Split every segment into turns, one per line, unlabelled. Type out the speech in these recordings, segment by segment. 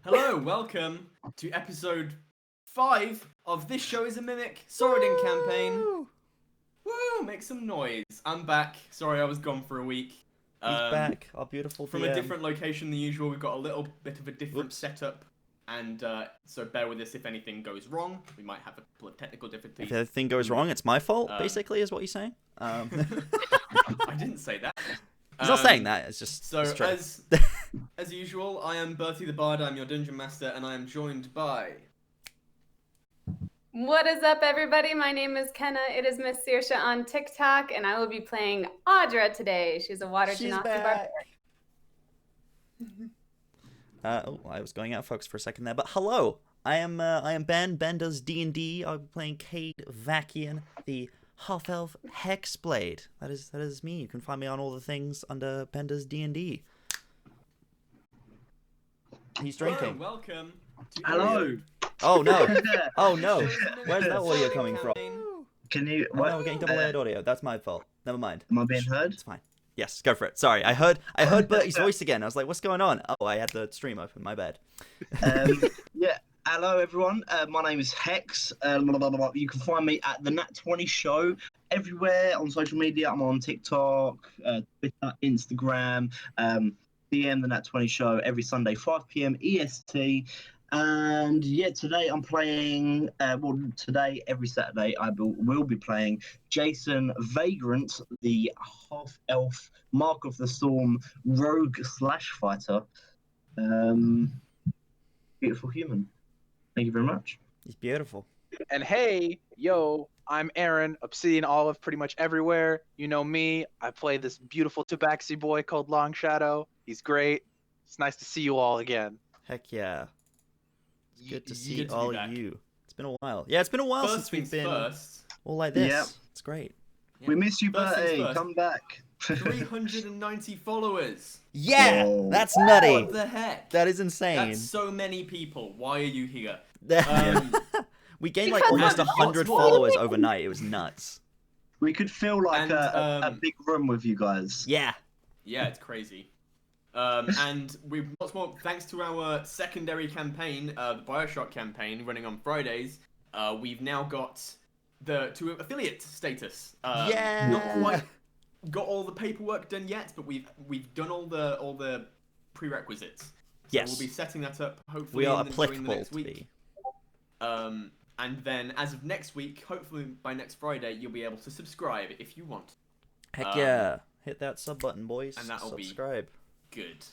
Hello, welcome to episode 5 of This Show is a Mimic Sorodin campaign. Woo! Make some noise. I'm back. Sorry I was gone for a week.
He's back, our beautiful
From
DM.
a different location than usual. We've got a little bit of a different setup. And so bear with us if anything goes wrong. We might have a couple of technical difficulties.
If anything goes wrong, it's my fault, basically, is what you're saying.
I didn't say that.
He's not saying that, it's just
So,
it's
as usual, I am Bertie the Bard, I'm your Dungeon Master, and I am joined by...
What is up, everybody? My name is Kenna. It is Miss Saoirse on TikTok, and I will be playing Audra today. She's a water genasi barbarian.
I was going out of focus for a second there, but hello! I am Ben. Ben does D&D. I'll be playing Cade Vakian, the half-elf Hexblade. That is me. You can find me on all the things under Ben does D&D. He's drinking.
Hello, welcome to
Hello.
Oh no! Oh no! Where's that audio coming from?
Can you?
Oh, no, we're getting double-layered audio. That's my fault. Never mind.
Am I being heard?
It's fine. Yes, go for it. Sorry, I heard Bertie's voice again. I was like, what's going on? Oh, I had the stream open. My bad.
Yeah. Hello, everyone. My name is Hex. You can find me at the Nat20 Show everywhere on social media. I'm on TikTok, Twitter, Instagram. DM the Nat20 Show every Sunday, 5 p.m. EST. And yeah, today I'm playing. Today every Saturday I will be playing Jason Vagrant, the half-elf Mark of the Storm rogue / fighter. Beautiful human. Thank you very much.
He's beautiful.
And hey, yo, I'm Aaron, Obsidian Olive pretty much everywhere. You know me. I play this beautiful tabaxi boy called Long Shadow. He's great. It's nice to see you all again.
Heck yeah. It's good to see
good to be
all
back.
you. It's been a while. Yeah, it's been a while
First
since we've
things
been
first,
all like this.
Yeah.
It's great.
We miss you,
First things
Bertie.
first.
Come back.
390 followers.
Yeah,
Whoa.
that's nutty.
What the heck?
That is insane.
That's so many people. Why are you here?
We gained like
Because
almost
I'm
100
hot.
followers overnight. It was nuts.
We could feel like
And,
a big room with you guys.
Yeah.
Yeah, it's crazy. And we've what's more, thanks to our secondary campaign, the Bioshock campaign running on Fridays, we've now got to affiliate status.
Yeah.
Not quite got all the paperwork done yet, but we've done all the prerequisites. So
Yes.
we'll be setting that up hopefully
We are
during the
applicable
next
to
week.
be.
And then as of next week, hopefully by next Friday, you'll be able to subscribe if you want.
Heck yeah. Hit that sub button, boys.
And that'll be-
Subscribe.
Good.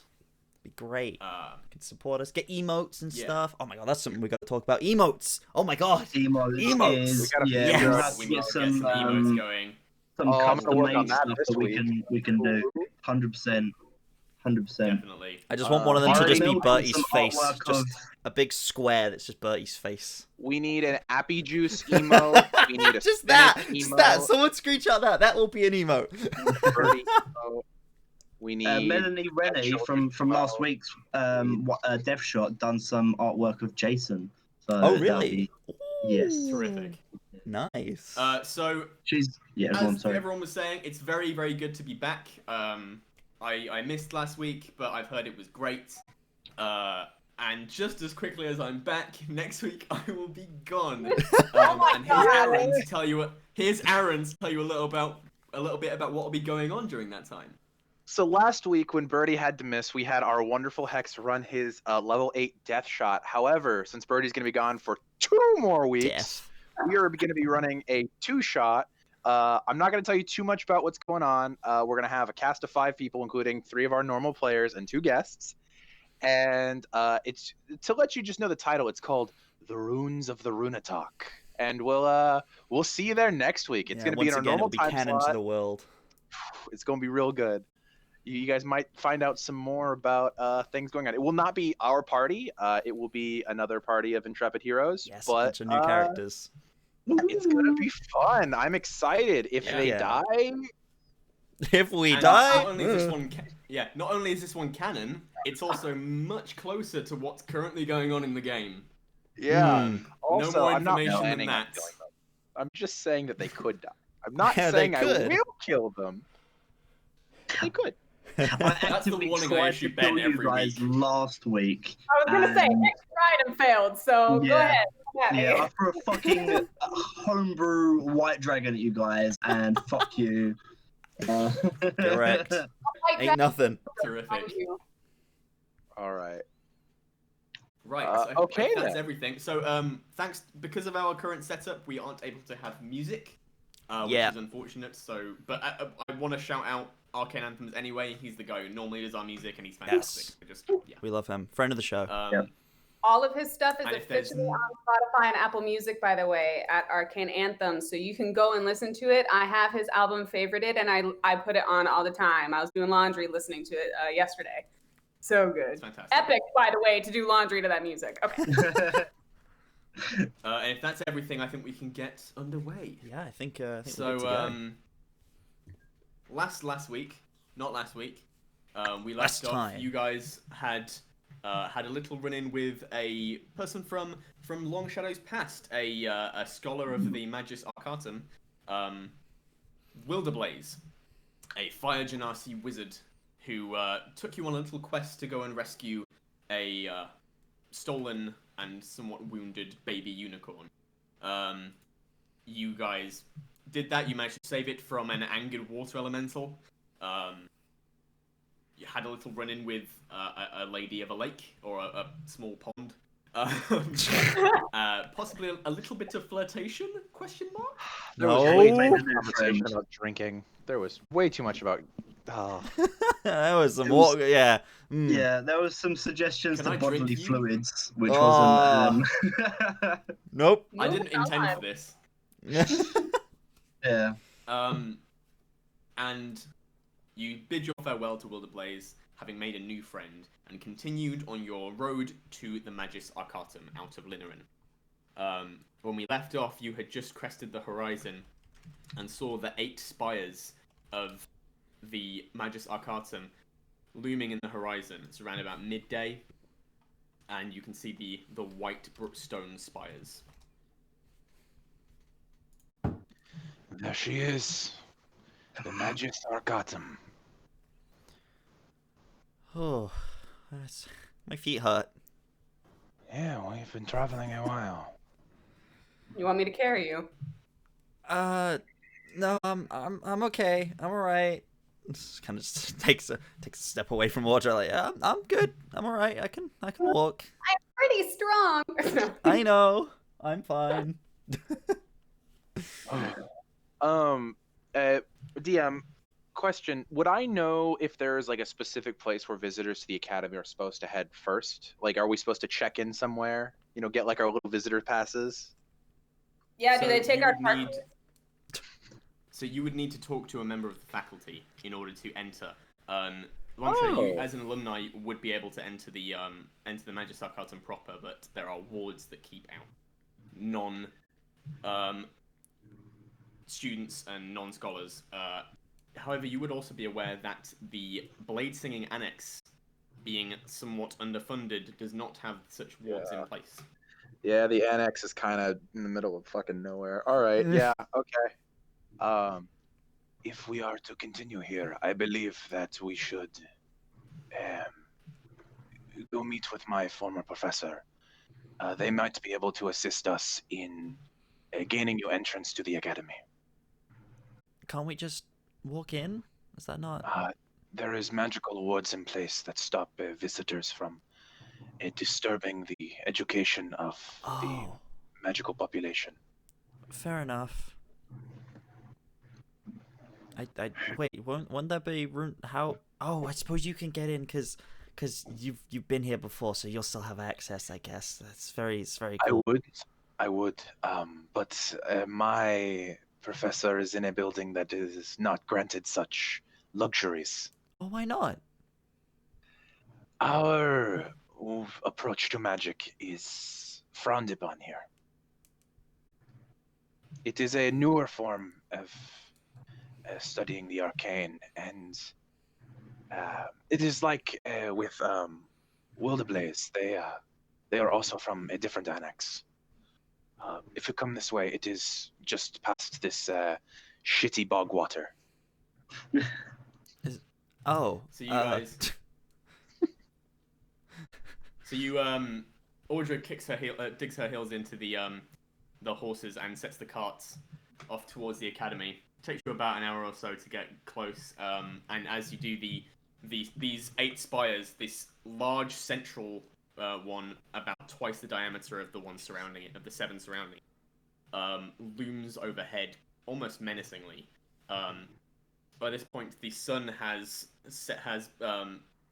Be great.
Uh,
You can support us. Get emotes and
Yeah.
stuff. Oh my god, that's something we got to talk about. Emotes. Oh my god.
Emotes.
Emotes.
Is,
We gotta
yeah,
yes.
we'll have
we
to
need
get
to get some emotes going.
some
Oh, I'm gonna work on
custom-made
that
stuff
this
that
week.
we can do. 100%. 100%.
Definitely.
I just want one of them to
already
just be
building
Bertie's
some
face.
artwork
Just
of-
a big square that's just Bertie's face.
We need an Appy Juice emo. We need a
Just that.
spinach
Just
emo.
that. Someone screenshot that. That will be an emote.
Birdie emo. We need
Melanie Rennie from last week's Dev Shot done some artwork of Jason. So
Oh,
that'll
really?
be- yes.
Terrific.
Nice.
So
She's go on,
as
sorry.
everyone was saying, it's very, very good to be back. I missed last week, but I've heard it was great. And just as quickly as I'm back, next week I will be gone. And here's Aaron to tell you a little bit about what will be going on during that time.
So last week when Birdie had to miss, we had our wonderful Hex run his level 8 death shot. However, since Birdie's going to be gone for 2 more weeks,
Death.
we are going to be running a 2-shot. I'm not going to tell you too much about what's going on. We're going to have a cast of 5 people, including 3 of our normal players and 2 guests. And it's to let you just know the title. It's called The Runes of the Runatalk. And we'll see you there next week. It's going to be in our normal
it'll be
time
canon
slot.
to the world.
It's going to be real good. You guys might find out some more about things going on. It will not be our party. It will be another party of intrepid heroes.
Yes,
but
a bunch of new characters.
it's gonna be fun. I'm excited. If they
Yeah.
die,
If we
And
die,
not only is this one not only is this one canon, it's also much closer to what's currently going on in the game.
yeah.
Hmm.
Also,
more
I'm not
information than
planning on
that.
killing them. I'm just saying that they could die. I'm not
Yeah, they
saying I
could.
will kill them. They could.
I
That's the
actively
warning I
tried
issue
to
Ben
kill you
every
guys
week.
last week.
I was gonna say
and-
Nick tried and failed, so go
Yeah.
ahead. come at me.
Yeah, I threw a fucking homebrew white dragon at you guys, and fuck you.
Correct.
Like
Ain't
that
nothing.
Terrific.
behind you.
All right.
Right. So
Okay,
if that's
then.
everything. So thanks because of our current setup, we aren't able to have music, which
Yeah.
is unfortunate. So, but I want to shout out Arcane Anthems anyway. He's the guy who normally does our music, and he's fantastic.
Yes.
So just yeah.
We love him. Friend of the show.
Yep.
All of his stuff is
And if there's
officially on Spotify and Apple Music, by the way, at Arcane Anthem. So you can go and listen to it. I have his album favorited, and I put it on all the time. I was doing laundry listening to it yesterday. So good.
It's fantastic.
Epic, by the way, to do laundry to that music. Okay.
And if that's everything, I think we can get underway.
Yeah, I think we're good
So
to go.
last week, not last week, we
Last
left off.
time.
You guys had a little run-in with a person from Long Shadows Past, a scholar of the Maagis Akatem, Wilderblaze, a Fire Genasi wizard who took you on a little quest to go and rescue a stolen and somewhat wounded baby unicorn. You guys did that. You managed to save it from an angered water elemental. You had a little run-in with a lady of a lake or a small pond. Possibly a little bit of flirtation? Question mark.
There was
No.
way too much
Friend.
conversation about drinking. There was way too much about. Oh.
That was some
It was-
water. Yeah. Mm.
Yeah, there was some suggestions
Can
to
I drink
bodily
you?
fluids, which
Oh.
wasn't.
Nope.
I
Move
didn't intend
on.
for this.
Yeah.
And you bid your farewell to Wilderblaze, having made a new friend, and continued on your road to the Maagis Akatem out of Linerin. When we left off, you had just crested the horizon and saw the 8 spires of the Maagis Akatem looming in the horizon. It's around about midday, and you can see the white brookstone spires.
There she is. The Maagis Akatem.
Oh, my feet hurt.
Yeah, we've been traveling a while.
You want me to carry you?
No, I'm okay. I'm alright. Just kind of just takes a step away from water. Like, yeah, I'm good. I'm alright. I can walk.
Pretty strong.
I know. I'm fine.
DM, question: would I know if there's like a specific place where visitors to the academy are supposed to head first? Like, are we supposed to check in somewhere? You know, get like our little visitor passes?
Yeah, do
So
they take
you
our
would
card?
need- So you would need to talk to a member of the faculty in order to enter. Long Shot, you,
Oh.
as an alumni, would be able to enter the Maagis Akatem proper, but there are wards that keep out non students and non-scholars. However, you would also be aware that the Blade Singing Annex, being somewhat underfunded, does not have such wards in
Yeah.
place.
Yeah, the annex is kind of in the middle of fucking nowhere. All right, yeah, okay. If we are to continue here, I believe that we should go meet with my former professor. They might be able to assist us in gaining you entrance to the academy.
Can't we just walk in? Is that not?
There is magical wards in place that stop visitors from disturbing the education of the
Oh,
magical population.
fair enough. I wait. Won't there be room? How? Oh, I suppose you can get in because you've been here before, so you'll still have access. I guess it's very cool.
I would. But my professor is in a building that is not granted such luxuries.
Oh, why not?
Our approach to magic is frowned upon here. It is a newer form of studying the arcane, and it is like with Wilderblaze. They are also from a different annex. If you come this way, it is just past this shitty bog water.
Oh.
So you guys. So you Audra digs her heels into the horses and sets the carts off towards the academy. It takes you about an hour or so to get close. And as you do these 8 spires, this large central one, about twice the diameter of the one surrounding it, of the 7 surrounding it, looms overhead almost menacingly. By this point, the sun has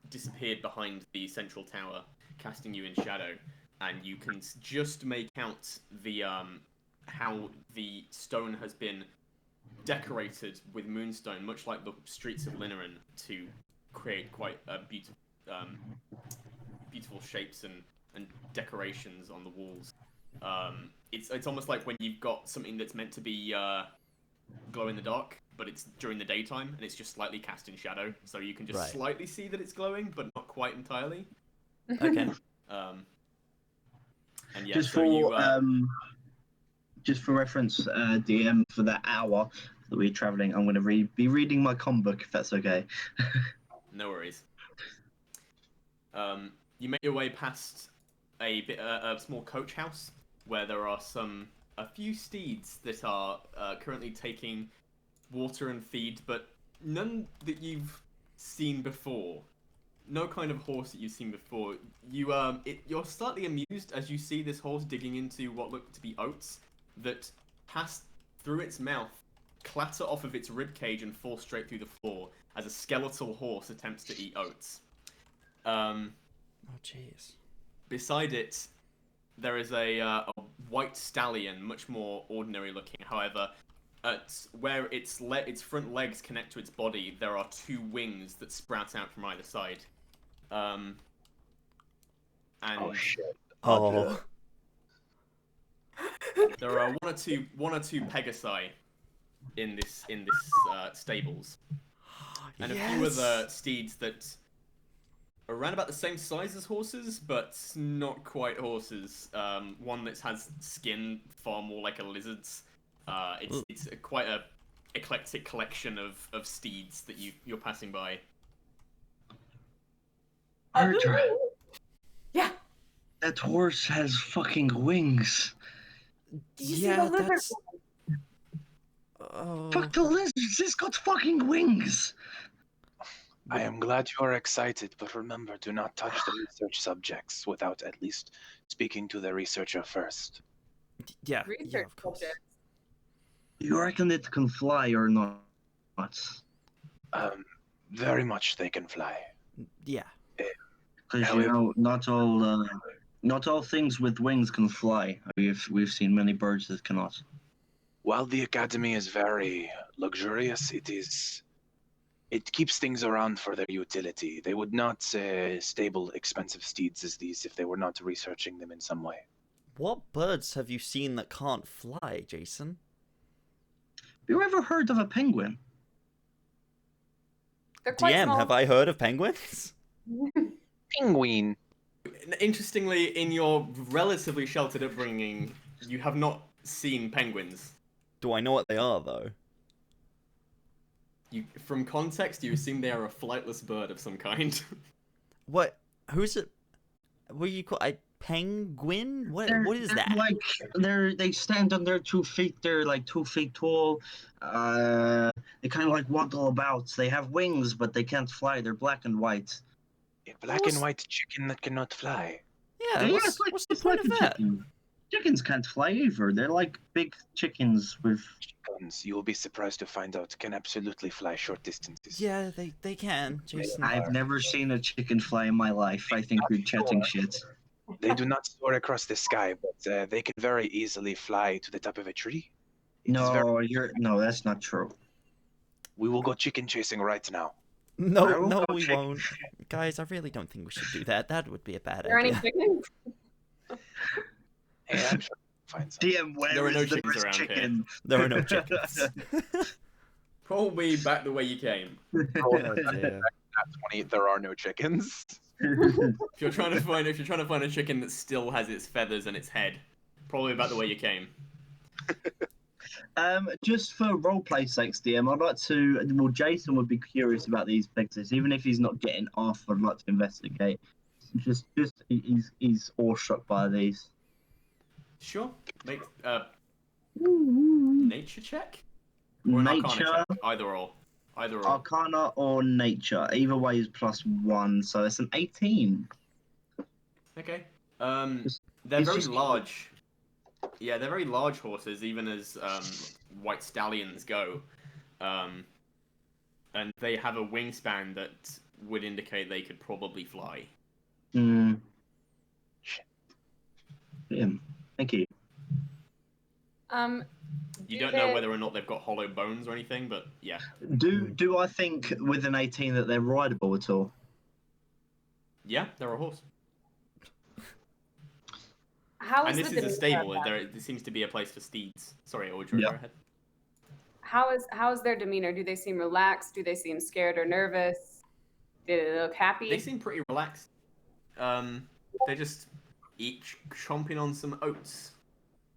disappeared behind the central tower, casting you in shadow, and you can just make out the how the stone has been decorated with moonstone, much like the streets of Lineran, to create quite beautiful shapes and decorations on the walls. It's almost like when you've got something that's meant to be glow in the dark, but it's during the daytime and it's just slightly cast in shadow, so you can just slightly see that it's glowing, but not quite entirely.
Okay.
And yeah,
Just
so
just for reference, DM, for that hour that we're traveling, I'm going to be reading my comic book, if that's okay.
No worries. You make your way past a small coach house where there are a few steeds that are currently taking water and feed, but none that you've seen before. No kind of horse that you've seen before. You're slightly amused as you see this horse digging into what look to be oats that pass through its mouth, clatter off of its rib cage, and fall straight through the floor as a skeletal horse attempts to eat oats.
Oh, jeez.
Beside it, there is a white stallion, much more ordinary looking. However, where its front legs connect to its body, there are 2 wings that sprout out from either side. And
Oh shit.
Oh.
there are one or two Pegasi in this stables, and a few other steeds that are around about the same size as horses, but not quite horses. One that has skin far more like a lizard's. It's quite a eclectic collection of steeds that you're passing by.
Erdra,
Yeah.
that horse has fucking wings.
Did you see the lizard?
that's... Oh.
Fuck the lizards, it's got fucking wings.
I am glad you are excited, but remember, do not touch the research subjects without at least speaking to the researcher first.
Yeah,
Research
of course.
subjects.
You reckon it can fly or not?
Very much they can fly.
Yeah.
Because you know, not all things with wings can fly. We've seen many birds that cannot.
While the academy is very luxurious, it keeps things around for their utility. They would not stable expensive steeds as these if they were not researching them in some way.
What birds have you seen that can't fly, Jason?
Have you ever heard of a penguin?
They're quite
DM,
small.
have I heard of penguins?
Penguin.
Interestingly, in your relatively sheltered upbringing, you have not seen penguins.
Do I know what they are, though?
From context, you assume they are a flightless bird of some kind.
What? Who's it? What do you call a penguin? What is that?
Like they stand on their 2 feet. They're like 2 feet tall. They kind of like waddle about. They have wings, but they can't fly. They're black and white.
A black and white chicken that cannot fly.
Yeah, what's the point of that?
Chicken. Chickens can't fly either. They're like big chickens with...
Chickens, you will be surprised to find out, can absolutely fly short distances.
Yeah, they can, Jason.
I've never seen a chicken fly in my life. I think we're chatting shit.
They do not soar across the sky, but they can very easily fly to the top of a tree.
No, that's not true.
We will go chicken chasing right now.
No, we won't. Guys, I really don't think we should do that. That would be a bad
Are there any
idea.
chickens?
Hey, I'm sure we'll find some.
DM, where
There are
is
no
the
chickens
best
around
chicken?
There are no chickens.
Probably back the way you came.
Oh, dear.
At 20, there are no chickens.
If you're trying to find a chicken that still has its feathers and its head, probably about the way you came.
Just for roleplay sake's DM, I'd like to. Well, Jason would be curious about these pictures, even if he's not getting off. I'd like to investigate. Just he's awestruck by these.
Sure. Make nature check or an arcana
Nature,
check. Either or.
Arcana, or nature. Either way is +1, so it's an 18.
Okay.
Just-
They're
it's
very
just-
large. Yeah, they're very large horses, even as white stallions go. And they have a wingspan that would indicate they could probably fly.
Hmm. Yeah. Thank you.
You don't know whether or not they've got hollow bones or anything, but yeah.
Do I think with an 18 that they're rideable at all?
Yeah, they're a horse.
How
And
is
this
the
is a
demeanor
stable.
of them?
There seems to be a place for steeds. Sorry, Audrey,
Yeah.
go ahead.
How is their demeanor? Do they seem relaxed? Do they seem scared or nervous? Do they look happy?
They seem pretty relaxed. They're just each chomping on some oats,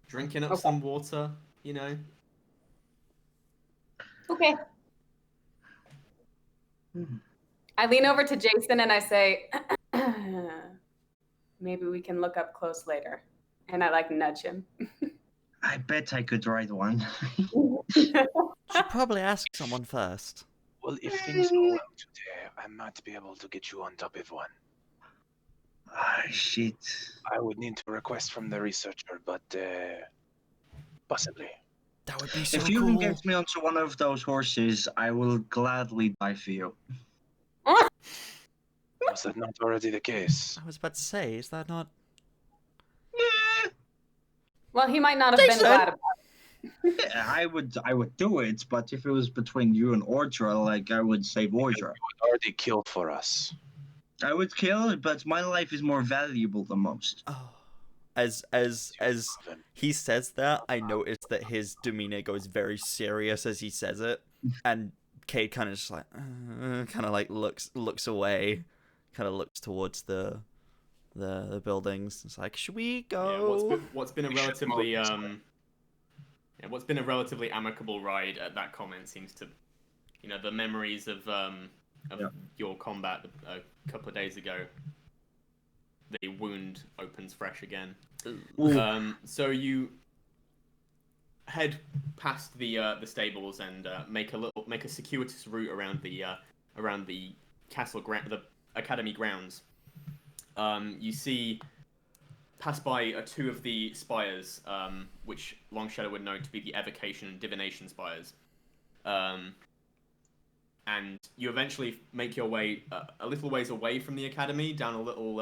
drinking up
Okay.
some water, you know.
Okay. I lean over to Jason and I say, maybe we can look up close later. And I like nudge him.
I bet I could ride one.
Should probably ask someone first.
Well, if things go well today, I might be able to get you on top of one.
Ah, shit.
I would need to request from the researcher, but possibly.
That would be so
If you
cool.
can get me onto one of those horses, I will gladly die for you.
Was that not already the case?
I was about to say, is that not?
Well, he might not have been
Jason!
glad about
Yeah, I would do it, but if it was between you and Ordra, like I would save Ordra.
Already killed for us.
I would kill, but my life is more valuable than most.
Oh. As he says that, I notice that his demeanor goes very serious as he says it, and Cade kind of just like, kind of like looks away, kind of looks towards the buildings. It's like, should we go?
Yeah, what's been a relatively what's been a relatively amicable ride at that comment seems to, you know, the memories of your combat a couple of days ago. The wound opens fresh again. So you head past the stables and make a circuitous route around the castle the academy grounds. You pass by two of the spires, which Longshadow would know to be the evocation and divination spires. And you eventually make your way a little ways away from the academy, down a little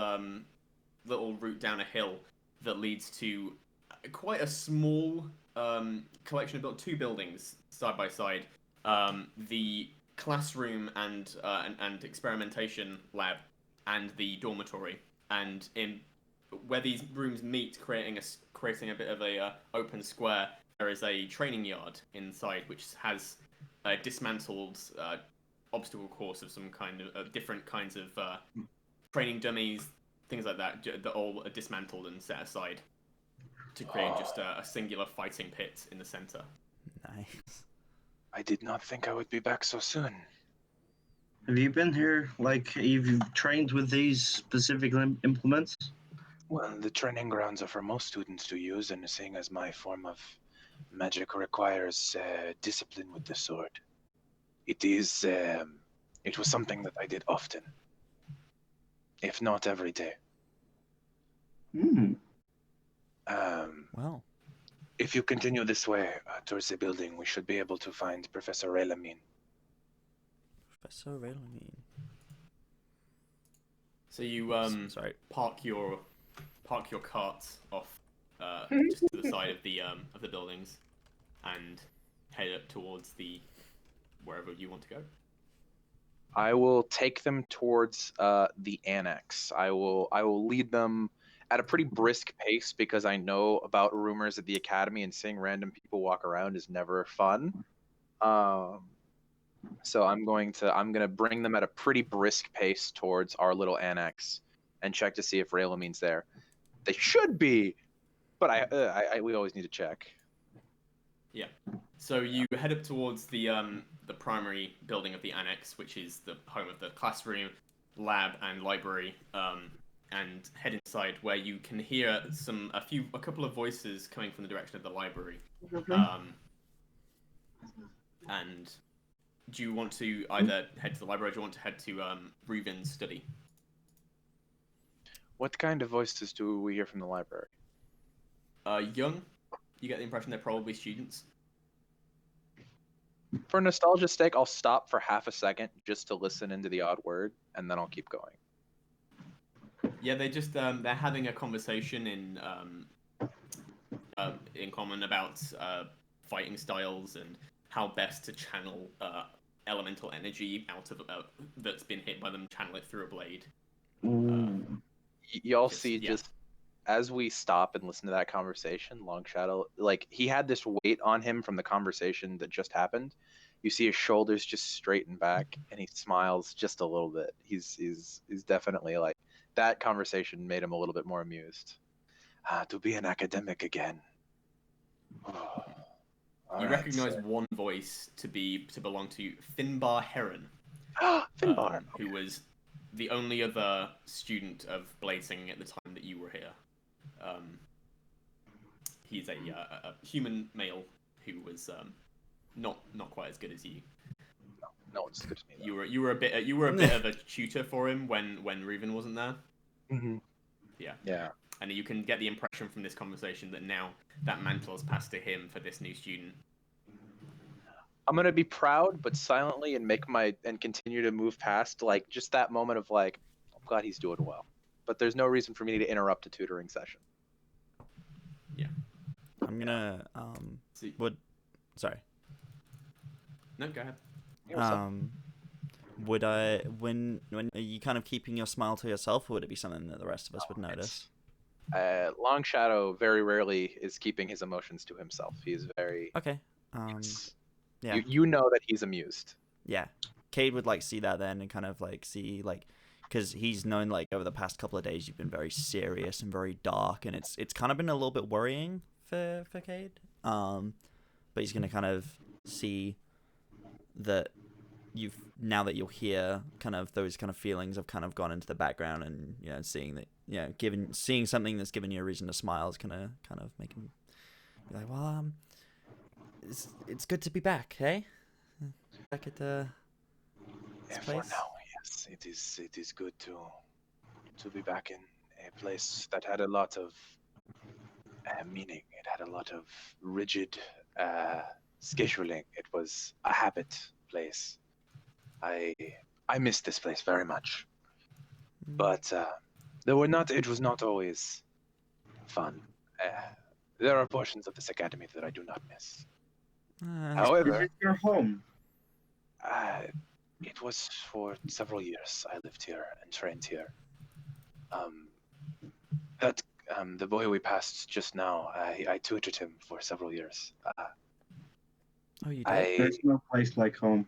route down a hill that leads to quite a small collection of two buildings side by side. The classroom and experimentation lab and the dormitory. And in where these rooms meet, creating a bit of a open square, there is a training yard inside which has dismantled obstacle course of some kind of different kinds of training dummies, things like that all are dismantled and set aside to create just a singular fighting pit in the center.
Nice.
I did not think I would be back so soon.
Have you been here, like, you've trained with these specific implements?
Well, the training grounds are for most students to use, and seeing as my form of magic requires discipline with the sword, it was something that I did often, if not every day.
Well,
If you continue this way towards the building, we should be able to find Professor Raylamin.
Professor Raylamin.
So you
Sorry.
park your cart off just to the side of the buildings and head up towards wherever you want to go.
I will take them towards the annex. I will lead them at a pretty brisk pace because I know about rumors at the academy, and seeing random people walk around is never fun. So I'm gonna bring them at a pretty brisk pace towards our little annex and check to see if Raylamin's there. They should be, but we always need to check.
Yeah. So you head up towards the primary building of the annex, which is the home of the classroom, lab, and library. And head inside, where you can hear a couple of voices coming from the direction of the library. And do you want to either head to the library, or do you want to head to Reuven's study?
What kind of voices do we hear from the library?
Young. You get the impression they're probably students.
For nostalgia's sake, I'll stop for half a second just to listen into the odd word, and then I'll keep going.
Yeah, they just they're having a conversation in common about fighting styles and how best to channel elemental energy out of that's been hit by them. Channel it through a blade.
Y'all see just as we stop and listen to that conversation, Long Shadow, like he had this weight on him from the conversation that just happened. You see his shoulders just straighten back, and he smiles just a little bit. He's definitely like that conversation made him a little bit more amused. To be an academic again.
You recognize one voice to belong to Finbar Heron.
Finbar,
who was the only other student of blade singing at the time that you were here. He's a human male who was not quite as good as you.
No one's good as me.
You were a bit of a tutor for him when Reuven wasn't there.
Mm-hmm.
Yeah. And you can get the impression from this conversation that now that mantle has passed to him for this new student.
I'm gonna be proud, but silently, and continue to move past like just that moment of like, I'm glad he's doing well. But there's no reason for me to interrupt a tutoring session.
Yeah.
I'm gonna sorry.
No, go ahead.
Would when are you kind of keeping your smile to yourself, or would it be something that the rest of us would notice?
Long Shadow very rarely is keeping his emotions to himself. He's very
Okay. Yeah.
You know that he's amused.
Yeah. Cade would like see that then, and kind of like see like, because he's known like over the past couple of days you've been very serious and very dark, and it's kind of been a little bit worrying for Cade. But he's gonna kind of see that now that you're here, kind of those kind of feelings have kind of gone into the background, and seeing that seeing something that's given you a reason to smile is gonna kind of make him be like, well, it's good to be back, hey? Back at this place.
For now, yes, it is good to be back in a place that had a lot of meaning. It had a lot of rigid scheduling. It was a habit place. I miss this place very much, but it was not always fun. There are portions of this academy that I do not miss. However,
Is it your home?
it was for several years. I lived here and trained here. The boy we passed just now, I tutored him for several years.
You did?
There's no place like home.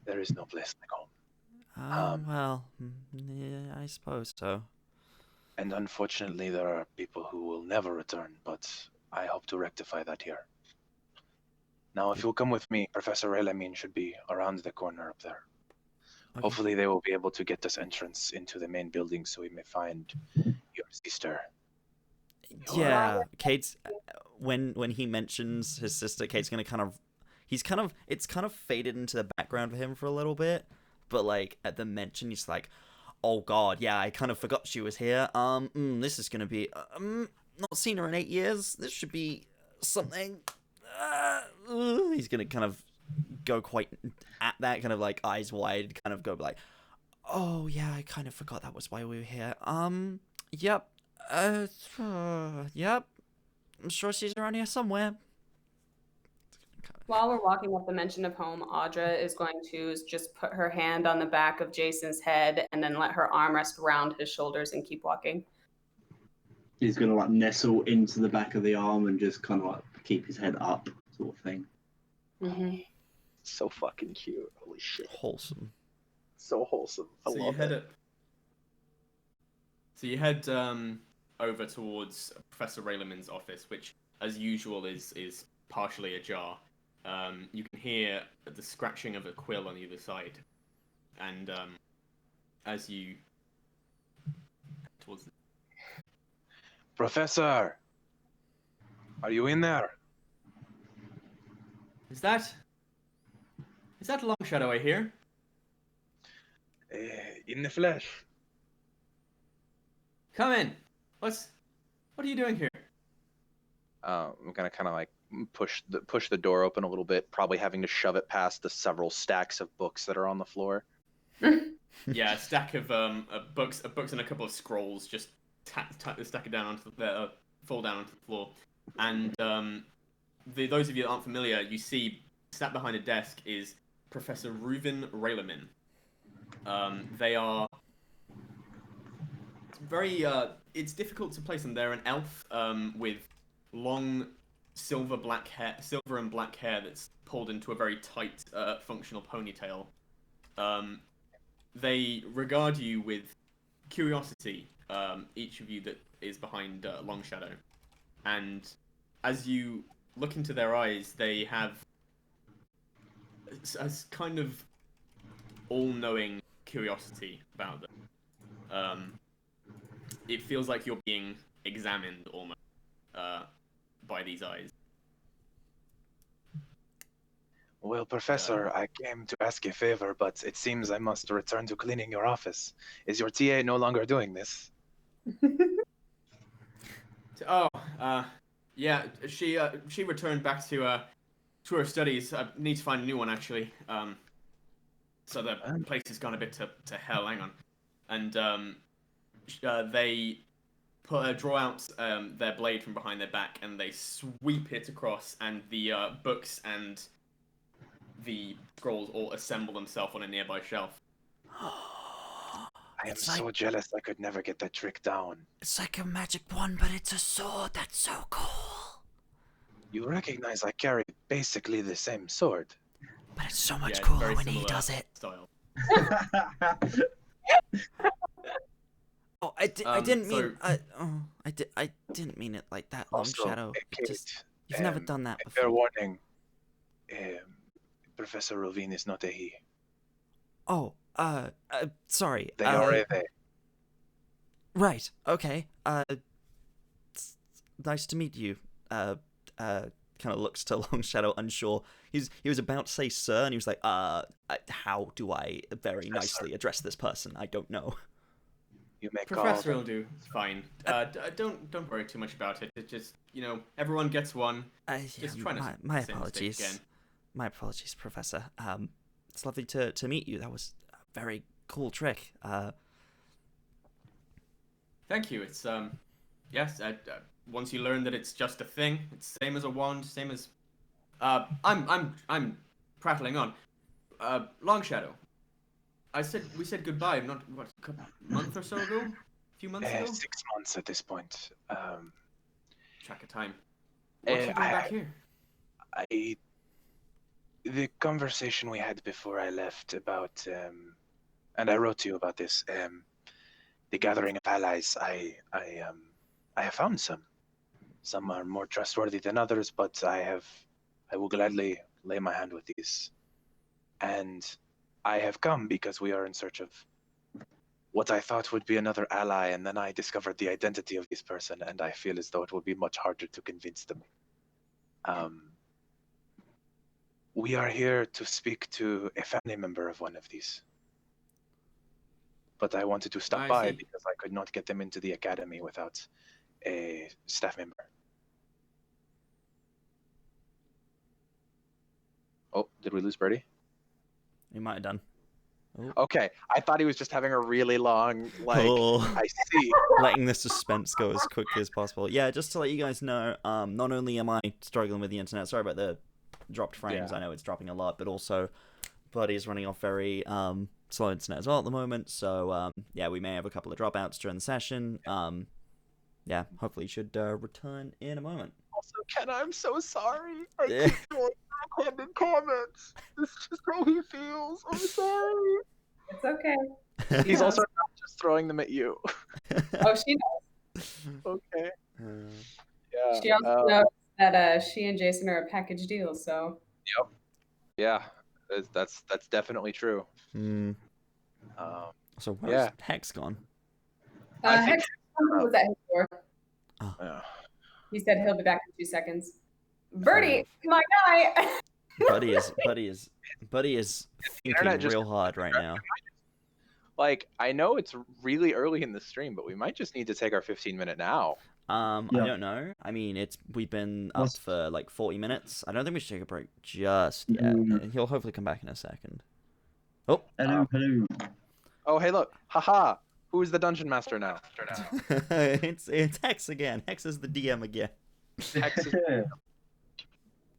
There is no place like home.
Well, yeah, I suppose so.
And unfortunately, there are people who will never return, but I hope to rectify that here. Now, if you'll come with me, Professor Elamin should be around the corner up there. Okay. Hopefully they will be able to get us entrance into the main building so we may find your sister.
Yeah, Kate's when he mentions his sister, Kate's gonna it's kind of faded into the background for him for a little bit, but like at the mention, he's like, oh god, yeah, I kind of forgot she was here. This is gonna be not seen her in 8 years. This should be something. He's gonna kind of go quite at that, kind of like eyes wide, kind of go like, oh yeah, I kind of forgot that was why we were here. Yep. Yep. I'm sure she's around here somewhere.
While we're walking up the mention of home, Audra is going to just put her hand on the back of Jason's head and then let her arm rest around his shoulders and keep walking.
He's gonna like nestle into the back of the arm and just kind of like keep his head up, sort of thing.
Mm-hmm.
So fucking cute. Holy shit.
Wholesome.
So wholesome. I love it.
So you head over towards Professor Rayleman's office, which, as usual, is partially ajar. You can hear the scratching of a quill on either side, and as you towards
Professor, are you in there?
is that Long Shadow I hear?
In the flesh.
Come in. What are you doing here?
I'm gonna kind of like push the door open a little bit, probably having to shove it past the several stacks of books that are on the floor.
Yeah, a stack of books and a couple of scrolls just stack it down onto the fall down onto the floor. And those of you that aren't familiar, you see sat behind a desk is Professor Reuven Rayleman. They are very it's difficult to place them. They're an elf with long silver and black hair that's pulled into a very tight functional ponytail. They regard you with curiosity, each of you that is behind Long Shadow. And as you look into their eyes, they have a kind of all-knowing curiosity about them. It feels like you're being examined almost by these eyes.
Well, Professor, I came to ask a favor, but it seems I must return to cleaning your office. Is your TA no longer doing this?
Yeah, she returned back to her studies. I need to find a new one actually. So the place has gone a bit to hell. Hang on, and they draw out their blade from behind their back and they sweep it across, and the books and the scrolls all assemble themselves on a nearby shelf.
I am so jealous I could never get that trick down.
It's like a magic wand, but it's a sword. That's so cool.
You recognize I carry basically the same sword.
But it's so much
Yeah,
cooler when he does it.
Style.
Oh, I didn't
so-
mean. I didn't mean it like that, Long
Also,
Shadow.
Kate,
Just you've never done that
a fair
before.
warning. Professor Rovin is not a he.
Oh, sorry.
They are a they.
Right. Okay. Nice to meet you. Kind of looks to Long Shadow, unsure. He was about to say sir, and he was like, how do I very nicely address this person? I don't know.
You may
Professor
call
will do fine. Don't worry too much about it. It just, everyone gets one. Just trying to
my
say mistake
apologies.
again.
My apologies, Professor. It's lovely to meet you. That was a very cool trick.
Thank you. It's yes. Once you learn that it's just a thing, it's same as a wand, same as. I'm prattling on. Long Shadow. We said goodbye. Not what, a month or so ago? A few months ago.
6 months at this point.
Track of time. What you doing back here?
The conversation we had before I left about, and I wrote to you about this, the gathering of allies. I have found some. Some are more trustworthy than others, but I will gladly lay my hand with these. And I have come because we are in search of what I thought would be another ally, and then I discovered the identity of this person, and I feel as though it will be much harder to convince them. We are here to speak to a family member of one of these. But I wanted to stop by because I could not get them into the academy without a staff member. Oh, did we lose Birdie?
You might have done.
Okay, I thought he was just having a really long, I see.
Letting the suspense go as quickly as possible. Yeah, just to let you guys know, not only am I struggling with the internet, sorry about the dropped frames, I know it's dropping a lot, but also Buddy's running off very slow internet as well at the moment, so yeah, we may have a couple of dropouts during the session. Yeah, hopefully you should return in a moment.
Also, Ken, I'm so sorry. I keep going back on the comments. It's just how he feels. I'm sorry.
It's okay.
He's also not just throwing them at you.
Oh, she knows.
Okay.
She also knows that she and Jason are a package deal. So
Yeah, that's definitely true.
Hmm.
Um,
So where's
Yeah.
Hex gone?
I think-
Hex was at his door.
yeah.
He said he'll be back in 2 seconds. Birdie, my guy.
Buddy is
internet
thinking
just-
real hard right now.
Like, I know it's really early in the stream, but we might just need to take our 15-minute now.
I
Yeah.
don't know. I mean, we've been up
What's-
for like 40 minutes. I don't think we should take a break just yet.
Mm.
He'll hopefully come back in a second.
Hello.
Oh, hey, look. Haha. Who's the dungeon master now?
it's Hex again. Hex is the DM again.
Hex is-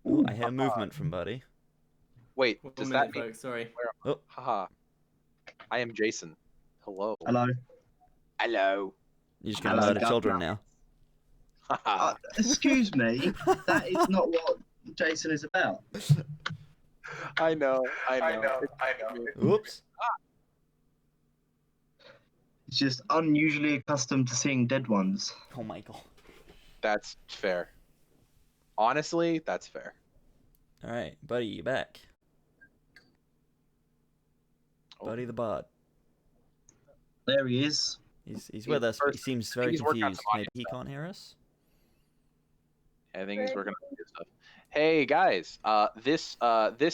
Ooh, I hear movement from Buddy.
Wait,
One
does
minute,
that mean...
folks, sorry.
Haha. I am Jason. Hello.
Hello.
Hello.
You're just gonna
Hello,
murder children
Governor.
now.
Haha.
Excuse me. That is not what Jason is about.
I know.
Oops.
He's just unusually accustomed to seeing dead ones.
Oh my god.
That's fair. Honestly, that's fair.
All right, Buddy, you back?
Oh.
Buddy the Bard.
There he is.
He's with us, but he
first-
seems
think
very
he's working on
confused.
some
Maybe
audio
he
stuff.
can't hear us.
I think he's working on good stuff. Hey guys, this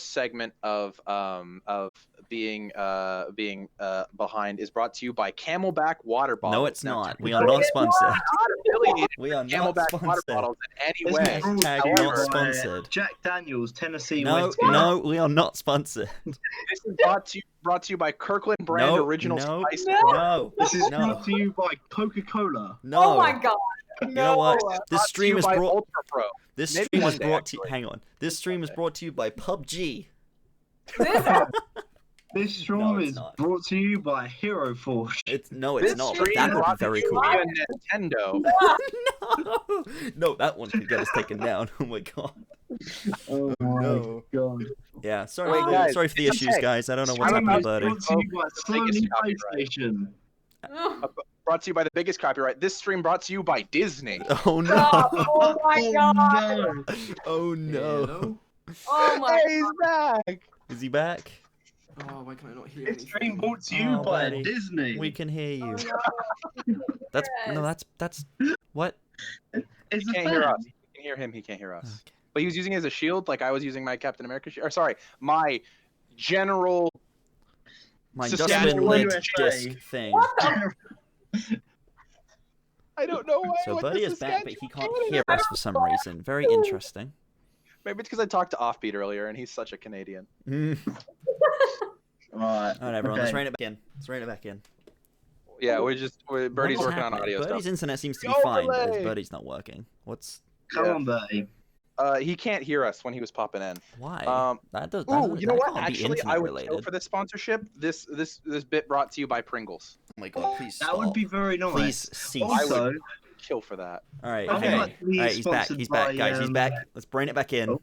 segment of being behind is brought to you by Camelback water bottles.
No, it's
Now,
not. We are not sponsored.
not affiliated
We are
with
not
Camelback water
sponsored.
bottles in any
This
way.
is brought
Hashtag
to you
not
by
sponsored.
Jack Daniels, Tennessee
No,
whiskey.
no, we are not sponsored.
This is brought to you by Kirkland brand
No,
original
no,
spice.
no,
This is
no,
brought to you by Coca-Cola.
no.
Oh my god.
You know what?
No.
This
Brought to
stream
you
is
by
brought.
Ultra Pro.
This
Maybe
stream
one
is
day,
brought to.
actually.
Hang on. This stream is brought to you by PUBG.
This stream
No, it's
is
not.
brought to you by Hero Forge.
It's it's not.
This
But
stream
that would be
brought
very
to you
cool.
via Nintendo.
No, no, that one could get us taken down. Oh my god.
Oh
no.
god.
Yeah, sorry.
Wait,
for the,
guys,
sorry for the
it's
issues,
okay.
guys. I don't know what's
Stream
happening,
is
buddy.
Brought to you by
The biggest
Sony
copyright.
PlayStation.
Brought to you by the biggest copyright. This stream brought to you by Disney.
Oh no.
Oh my god.
no.
Oh no.
Hello?
Oh my
Hey, he's back.
Is he back?
Oh, why can I not hear
This
anything?
stream brought to you
Oh,
by
buddy.
Disney.
We can hear you.
Oh, no.
That's no.
Yes.
That's what?
It's
He
a
can't hear
fan.
us. You can hear him. He can't hear us.
Okay.
But he was using it as a shield, like I was using my Captain America shield. Or sorry, my general.
My
Saskatchewan,
Dustbin lid
USA.
disc thing.
What the?
I don't know why. I
So
went
Buddy
to
is back, but he
Saskatchewan.
can't hear us for some reason. Very interesting.
Maybe it's because I talked to Offbeat earlier, and he's such a Canadian.
Mm.
Right.
All right, everyone. Let's
okay.
rein it back in. Let's rein it back in.
Yeah, Birdie's
What's
working on
happening?
audio
Birdie's
stuff.
internet seems to be
The
fine, but his
overlay.
Birdie's not working. What's
Come
Yeah.
on, Bertie.
He can't hear us when he was popping in.
why? That does.
Ooh, you know what?
Can't be
Actually,
internet
I would
related.
kill for this sponsorship. This bit brought to you by Pringles.
Oh my god! Please
That
stop.
would be very nice.
Please cease.
Also,
Kill for that.
All right.
I would
Okay.
like to be
All right. He's back.
sponsored
He's back,
by,
guys. He's back. Let's bring it back in.
Oh.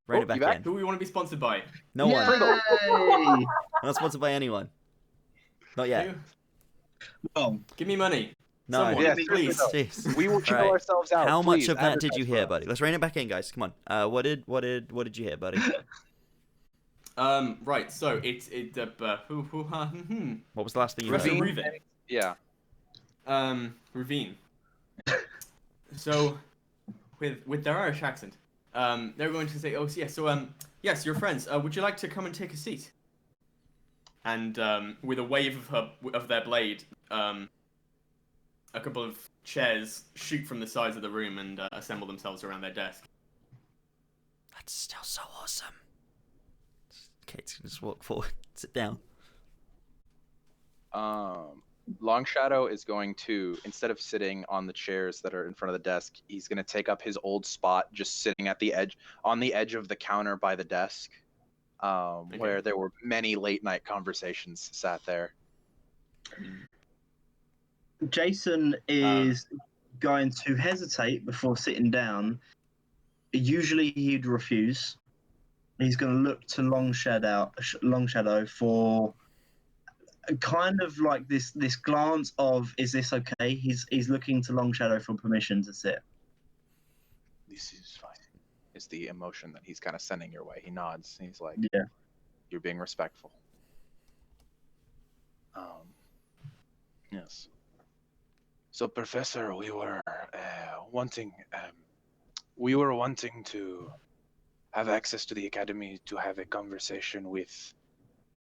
Bring
Oh,
it back
you back?
in.
Who we want to be sponsored by?
No one.
Yay!
Not sponsored by anyone. Not yet.
Who?
Well,
Give me money.
No.
Someone,
Yeah,
please.
seriously
Jeez.
We will chill
Alright.
ourselves out.
How much
please,
of that did you
advertise
hear,
for us.
buddy? Let's rein it back in, guys. Come on. What did you hear, buddy?
Right. So
What was the last thing you heard?
Ravine?
Ravine.
Yeah.
Ravine. So, with their Irish accent, they're going to say, "Oh, yes. So, yes, your friends. Would you like to come and take a seat?" And with a wave of their blade, a couple of chairs shoot from the sides of the room and assemble themselves around their desk.
That's still so awesome. Okay, just walk forward. Sit down.
Long Shadow is going to, instead of sitting on the chairs that are in front of the desk, he's going to take up his old spot, just sitting at the edge, on the edge of the counter by the desk, where there were many late night conversations sat there.
Jason is going to hesitate before sitting down. Usually he'd refuse. He's going to look to Long Shadow for kind of like this glance of, is this okay? He's looking to Long Shadow for permission to sit.
this is fine. Is the emotion that he's kind of sending your way. He nods. He's like,
Yeah.
you're being respectful. Yes. So, Professor, we were wanting to have access to the academy to have a conversation with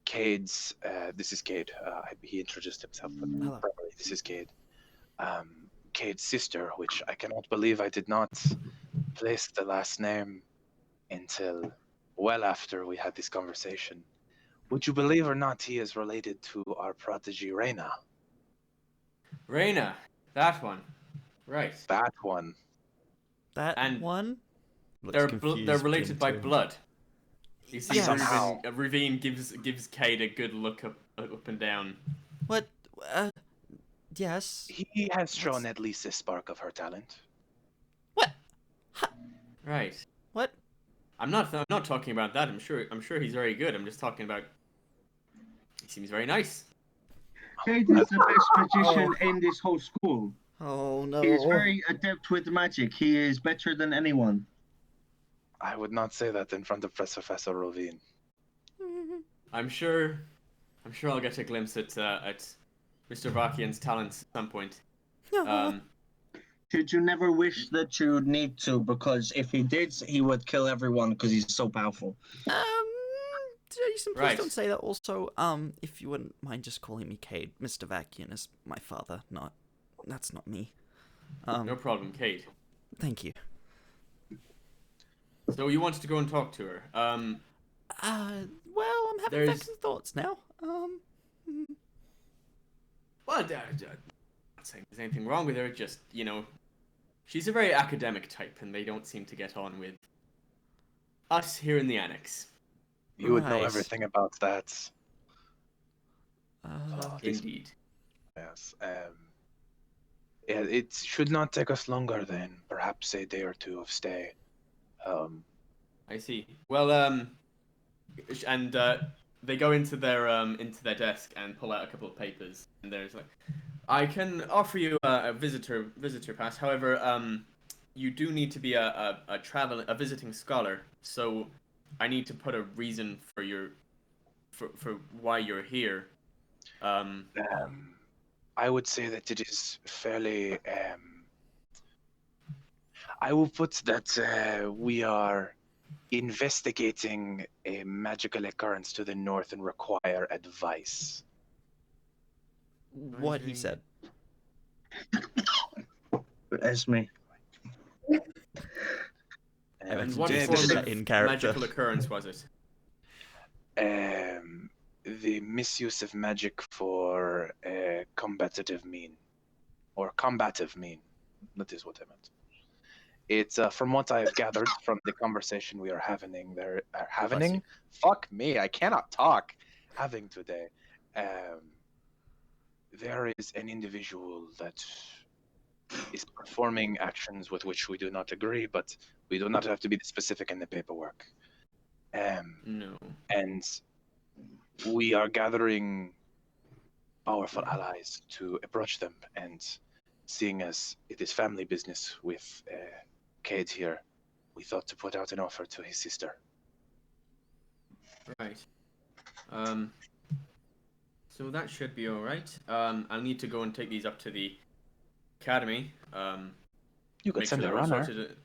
Cade's. This is Cade. He introduced himself, but
Hello.
probably this is Cade. Cade's sister, which I cannot believe I did not place the last name until well after we had this conversation. Would you believe or not, he is related to our prodigy Reyna?
Reyna, that one. Right.
That one.
That
And
one?
They're related by blood. You see,
Yes.
Somehow.
Ravine gives Cade a good look up and down.
What? Yes.
He has shown at least a spark of her talent.
What?
Right.
What?
I'm not talking about that. I'm sure he's very good. I'm just talking about. He seems very nice.
Cade is the best magician in this whole school.
Oh no.
He is very adept with magic. He is better than anyone.
I would not say that in front of Professor Ravine.
I'm sure I'll get a glimpse at Mr. Vakian's talents at some point.
Should you never wish that you need to, because if he did, he would kill everyone because he's so powerful.
Jason, please
Right.
don't say that. Also, if you wouldn't mind just calling me Cade. Mr. Vakian is my father, that's not me.
No problem, Cade.
Thank you.
So you wanted to go and talk to her.
Well, I'm having
There's-
second thoughts now.
Well, I'm not saying there's anything wrong with her. Just she's a very academic type, and they don't seem to get on with us here in the annex.
You would know
Right.
everything about that.
Indeed.
Yes. Yeah, it should not take us longer than perhaps a day or two of stay.
I see. Well, and they go into their desk and pull out a couple of papers, and there's like, I can offer you a visitor pass. However, you do need to be a visiting scholar. So I need to put a reason for why you're here.
I would say that it is fairly. I will put that we are investigating a magical occurrence to the north and require advice.
What he said.
Esme.
And
to
what
do
form
that
of
in character.
magical occurrence was it?
The misuse of magic for a combative mean. That is what I meant. It's from what I have gathered from the conversation we are having Fuck me, I cannot talk. Having today. There is an individual that is performing actions with which we do not agree, but we do not have to be specific in the paperwork.
No.
And we are gathering powerful allies to approach them, and seeing as it is family business with Cade here, we thought to put out an offer to his sister.
Right. So that should be all right. I'll need to go and take these up to the academy.
You could
Make
send
sure
a
they're all
runner.
sorted.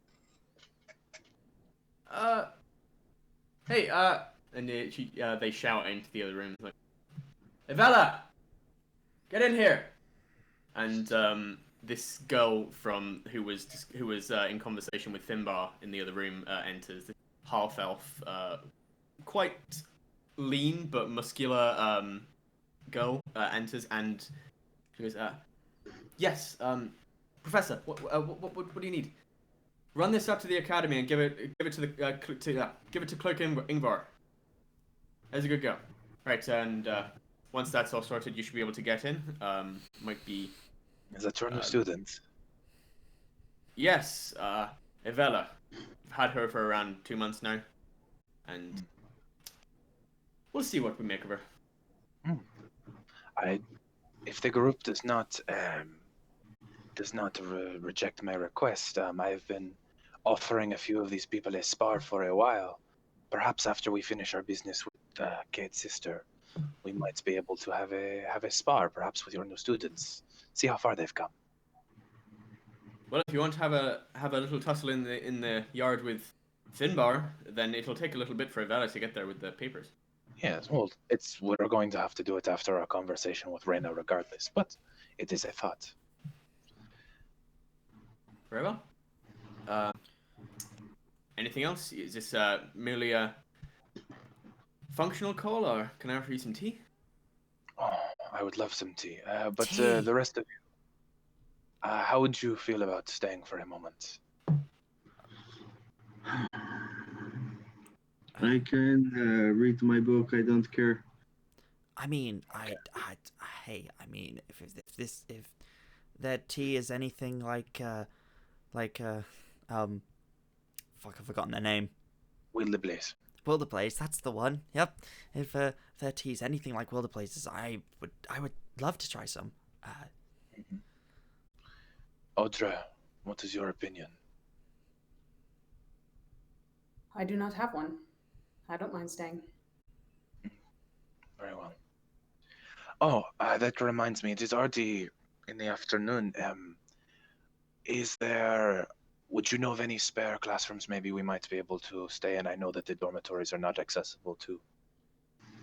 Hey, and they shout into the other room like, Evella, get in here! And this girl who was in conversation with Finbar in the other room enters. This half elf, quite lean but muscular girl enters, and she goes, "Yes, Professor, what do you need? Run this up to the academy and give it to Clerk Ingvar. There's a good girl. Right, and once that's all sorted, you should be able to get in. Might be.
Is that your new student?
Yes, Evella. I've had her for around 2 months now, and we'll see what we make of her.
If the group does not reject my request, I have been offering a few of these people a spar for a while. Perhaps after we finish our business with Kate's sister, we might be able to have a spar, perhaps with your new students. See how far they've come.
Well, if you want to have a little tussle in the yard with Finbar, then it'll take a little bit for Vela to get there with the papers.
Yes, well, we're going to have to do it after our conversation with Reyna regardless, but it is a thought.
Very well. Anything else? Is this merely a functional call, or can I offer you some tea?
Oh, I would love some tea. But
Tea.
the rest of you, how would you feel about staying for a moment?
I can read my book. I don't care.
I mean, if that tea is anything like fuck, I've forgotten their name.
Wilderblaze.
Wilderblaze, that's the one. Yep. If their tea is anything like Wilderblaze's, I would love to try some.
Audra, what is your opinion?
I do not have one. I don't mind staying.
Very well. Oh, that reminds me, it is already in the afternoon. Would you know of any spare classrooms maybe we might be able to stay in? I know that the dormitories are not accessible to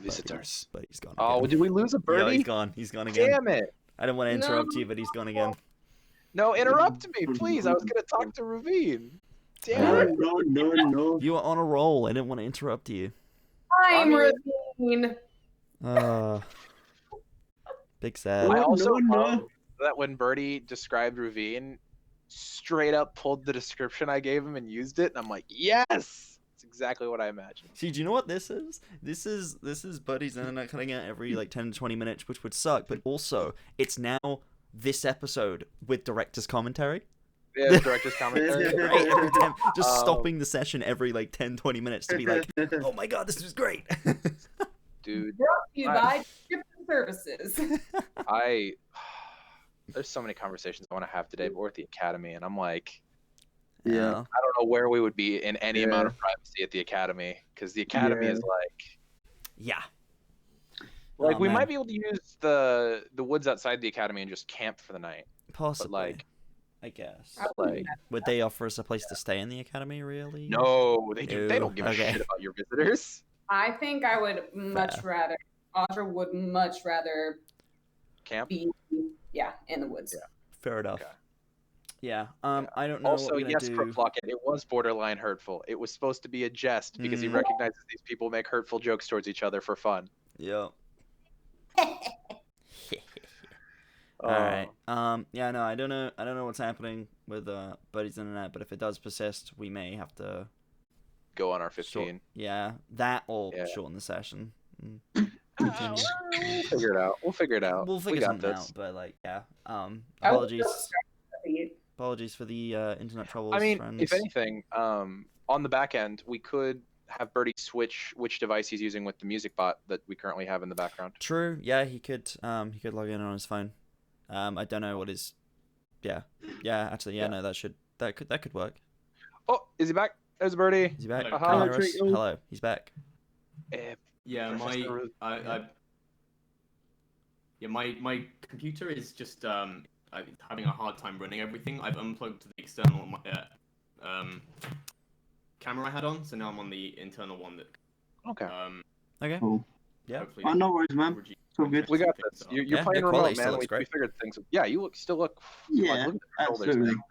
visitors.
But he's gone.
Oh,
again.
did we lose a birdie?
Yeah, he's gone. He's gone again.
Damn it.
I don't want to interrupt
No.
you, but he's gone again.
No, interrupt me, please. I was going to talk to Ravine. Damn
Alright.
it.
No.
You were on a roll. I didn't want to interrupt you.
I'm
I
Ravine.
Big sad.
I
Oh,
also
no.
love that when Birdie described Ravine, straight up pulled the description I gave him and used it, and I'm like, yes! It's exactly what I imagined.
See, do you know what this is? This is Buddy's internet cutting out every like 10 to 20 minutes, which would suck. But also, it's now this episode with director's commentary.
Yeah, the director's commentary.
Right, every time, just
Oh.
stopping the session every like 10, 20 minutes to be like, oh my god, this was great.
Dude,
Brought to you by Shipping Services.
there's so many conversations I want to have today, but we're at the academy, and I'm like,
Yeah.
I don't know where we would be in any amount
Yeah.
of privacy at the academy, because the academy
Yeah.
is
Yeah.
like
Oh,
we
man.
might be able to use the woods outside the academy and just camp for the night.
Possibly.
like-
I guess.
Like,
Would they offer us a place to stay in the academy, really?
no, they don't give a
Okay.
shit about your visitors.
I think I would much rather, Audra would much rather
Camp.
be, in the woods.
Yeah.
Fair enough.
Okay.
Yeah. I don't know
Also,
what we're gonna
yes,
do.
Crooklocket, it was borderline hurtful. It was supposed to be a jest because he
Mm.
recognizes these people make hurtful jokes towards each other for fun.
Yeah.
Oh.
All right. Yeah. No, I don't know. I don't know what's happening with Buddy's internet, but if it does persist, we may have to.
Go on our 15.
Yeah, that or
Yeah.
shorten the session.
We'll figure it out. We'll figure it out.
We'll
We
figure
got
something
this.
out, but like, yeah.
I would
Apologies.
still
Apologies for the internet troubles,
I mean,
friends.
if anything, on the back end, we could have Birdie switch which device he's using with the music bot that we currently have in the background.
True. Yeah, he could log in on his phone. I don't know what his. Yeah. Yeah. Actually, yeah.
Yeah.
No, that could work.
Oh, is he back? There's Birdie.
Is he back?
Hello.
Can you hear
Hello,
us?
Treacle.
Hello. He's back.
Yeah,
Professor
my computer is just having a hard time running everything. I've unplugged the external camera I had on, so now I'm on the internal one that
Okay.
Okay.
Cool.
Yeah.
hopefully
Oh, no worries, man.
reduce
All good.
We got
things
this.
up.
You're
Yeah,
playing
your quality
remote,
still
man.
looks
We
great.
figured things. Yeah, you still look.
Yeah,
look at the shoulders,
absolutely.
man.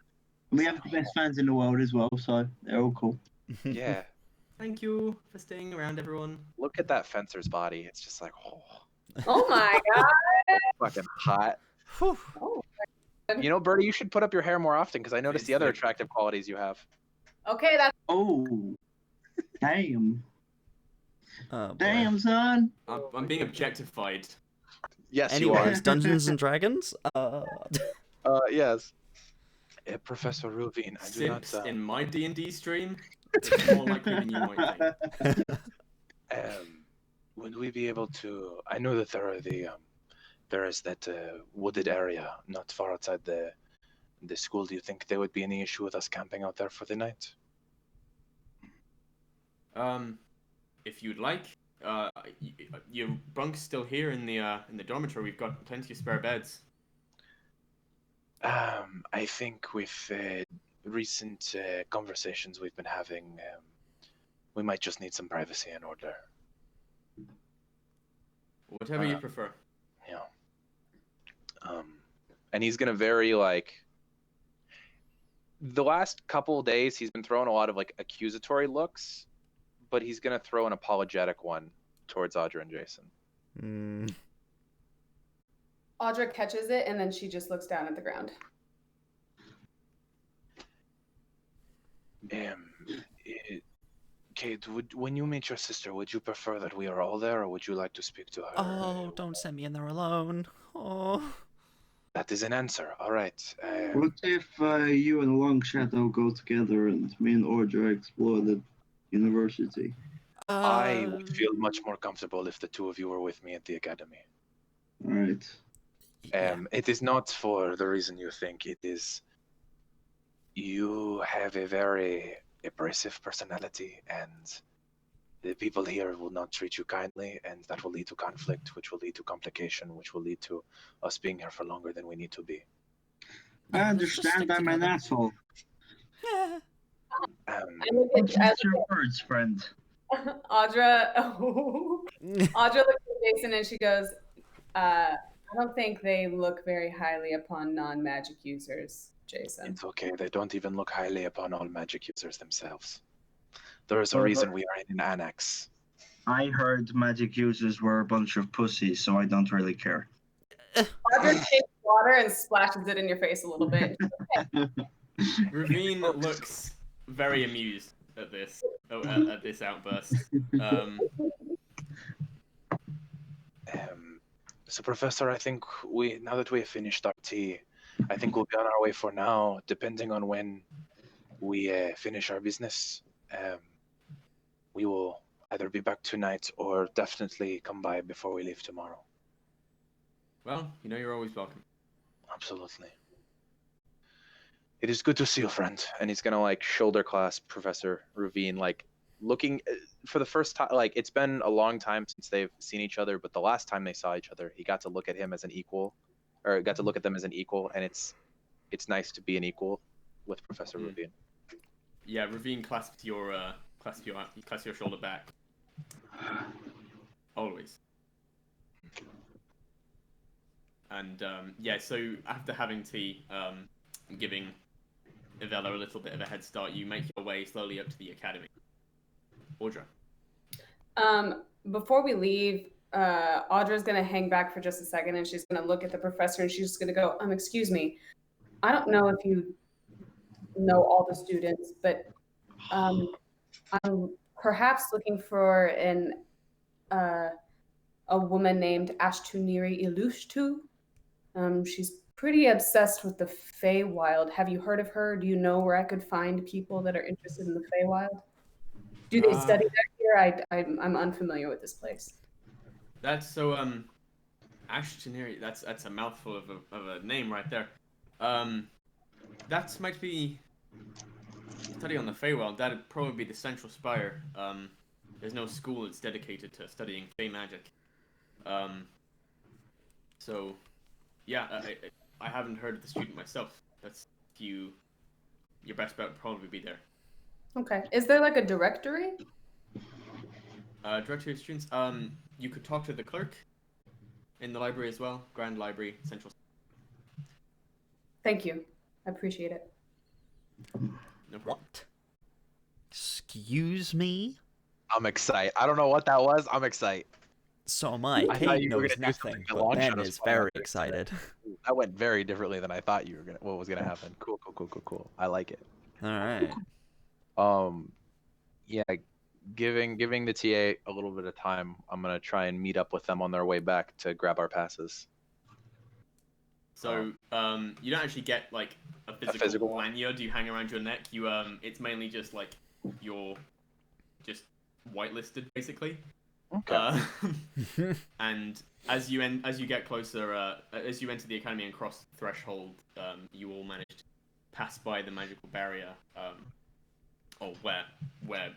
We have the best fans in the world as well, so they're all cool.
Yeah.
Thank you for staying around, everyone.
Look at that fencer's body. It's just like, oh,
Oh my god.
fucking hot.
Whew.
Oh.
You know, Birdie, you should put up your hair more often because I noticed the
It's
other
like-
attractive qualities you have.
Okay, that's
Oh, damn.
Oh, boy.
Damn, son.
I'm being objectified.
Yes, you are.
Anyways, Dungeons and Dragons.
Yes. Professor Ruvine, I do
Simps
not.
in my D&D stream, it's more likely than you might think.
Would we be able to? I know that there is that wooded area not far outside the school. Do you think there would be any issue with us camping out there for the night?
If you'd like, your bunk's still here in the dormitory. We've got plenty of spare beds.
I think with recent conversations we've been having, we might just need some privacy in order.
Whatever you prefer.
Yeah. And he's gonna very like. The last couple of days, he's been throwing a lot of like accusatory looks, but he's gonna throw an apologetic one towards Audra and Jason.
Audra catches it, and then she just looks down at the ground.
Kate, when you meet your sister, would you prefer that we are all there, or would you like to speak to her?
Oh, don't send me in there alone. Oh.
That is an answer. All right.
What if you and Long Shadow go together and me and Audra explore the university?
I would feel much more comfortable if the two of you were with me at the academy.
All right.
It is not for the reason you think. It is. You have a very abrasive personality, and the people here will not treat you kindly, and that will lead to conflict, which will lead to complication, which will lead to us being here for longer than we need to be.
I understand I'm an asshole.
Yeah.
What's your words, friend?
Audra looks at Jason and she goes, I don't think they look very highly upon non-magic users, Jason.
It's okay. They don't even look highly upon all magic users themselves. There is a reason we are in an annex.
I heard magic users were a bunch of pussies, so I don't really care.
Audra takes water and splashes it in your face a little bit.
Ravine looks very amused at this outburst.
So, Professor, I think now that we have finished our tea, I think we'll be on our way for now. Depending on when we finish our business, we will either be back tonight or definitely come by before we leave tomorrow.
Well, you're always welcome.
Absolutely. It is good to see you, friend. And he's gonna like shoulder clasp Professor Ravine, like looking for the first time. Like it's been a long time since they've seen each other, but the last time they saw each other, he got to look at him as an equal, or got to look at them as an equal, and it's nice to be an equal with Professor Ravine.
Yeah, Ravine clasps your shoulder back. Always. And so after having tea, giving Ivella a little bit of a head start, you make your way slowly up to the academy. Audra.
Before we leave, Audra's gonna hang back for just a second, and she's gonna look at the professor, and she's just gonna go, excuse me, I don't know if you know all the students, but I'm perhaps looking for a woman named Ashtuniri Ilushtu. She's pretty obsessed with the Feywild. Have you heard of her? Do you know where I could find people that are interested in the Feywild? Do they study that here? I'm unfamiliar with this place.
That's so Ashtuniri. That's a mouthful of a name right there. That might be study on the Feywild. That'd probably be the Central Spire. There's no school that's dedicated to studying Fey magic. So, yeah, I haven't heard of the student myself. That's your best bet would probably be there.
Okay. Is there like a directory?
Directory of students. You could talk to the clerk in the library as well. Grand Library, Central.
Thank you. I appreciate it.
No problem.
What? Excuse me?
I'm excited. I don't know what that was. I'm excited.
So am I.
I thought
Kate
you were
knows
gonna do
nothing,
something
but
long
Ben
shot
is
us
very
fire.
excited.
That went very differently than I thought what was gonna happen. Cool. I like it.
All right.
Yeah, giving the TA a little bit of time, I'm gonna try and meet up with them on their way back to grab our passes.
So, you don't actually get like a physical lanyard you hang around your neck. You it's mainly just like you're just whitelisted basically.
Okay.
And as you get closer, as you enter the academy and cross the threshold, you all manage to pass by the magical barrier, or where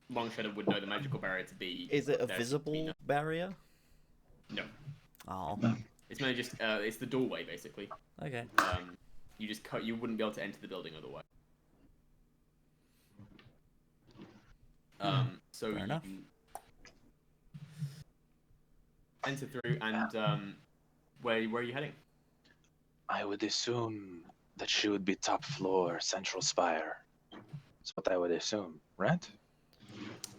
Long Shadow would know the magical barrier to be.
Is it a
there,
visible barrier?
No.
Oh.
It's mainly just it's the doorway basically.
Okay.
You just you wouldn't be able to enter the building otherwise. So
Fair
you
enough.
can enter through, and where are you heading?
I would assume that she would be top floor, central spire. That's what I would assume, right?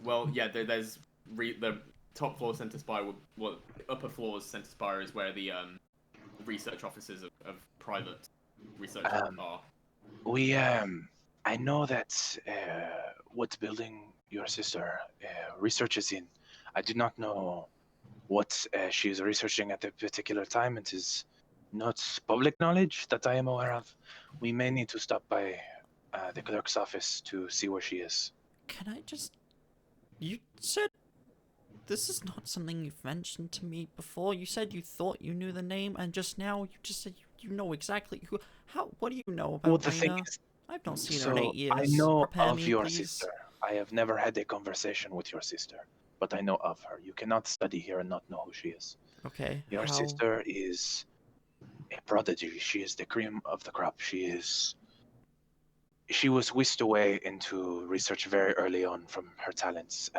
Well, yeah, there's the top floor center spire. Well, upper floors center spire is where the research offices of private research are.
I know that what building your sister researches in. I do not know what she is researching at a particular time. It is not public knowledge that I am aware of. We may need to stop by the clerk's office to see where she is.
Can I just... You said... This is not something you've mentioned to me before. You said you thought you knew the name, and just now you just said you know exactly who... How... What do you know about
Well, the thing
Raina?
is,
I've not seen her in 8 years.
I know
Prepare
of
me,
your
please.
sister. I have never had a conversation with your sister, but I know of her. You cannot study here and not know who she is.
Okay.
Your
how...
sister is a prodigy. She is the cream of the crop. She was whisked away into research very early on from her talents.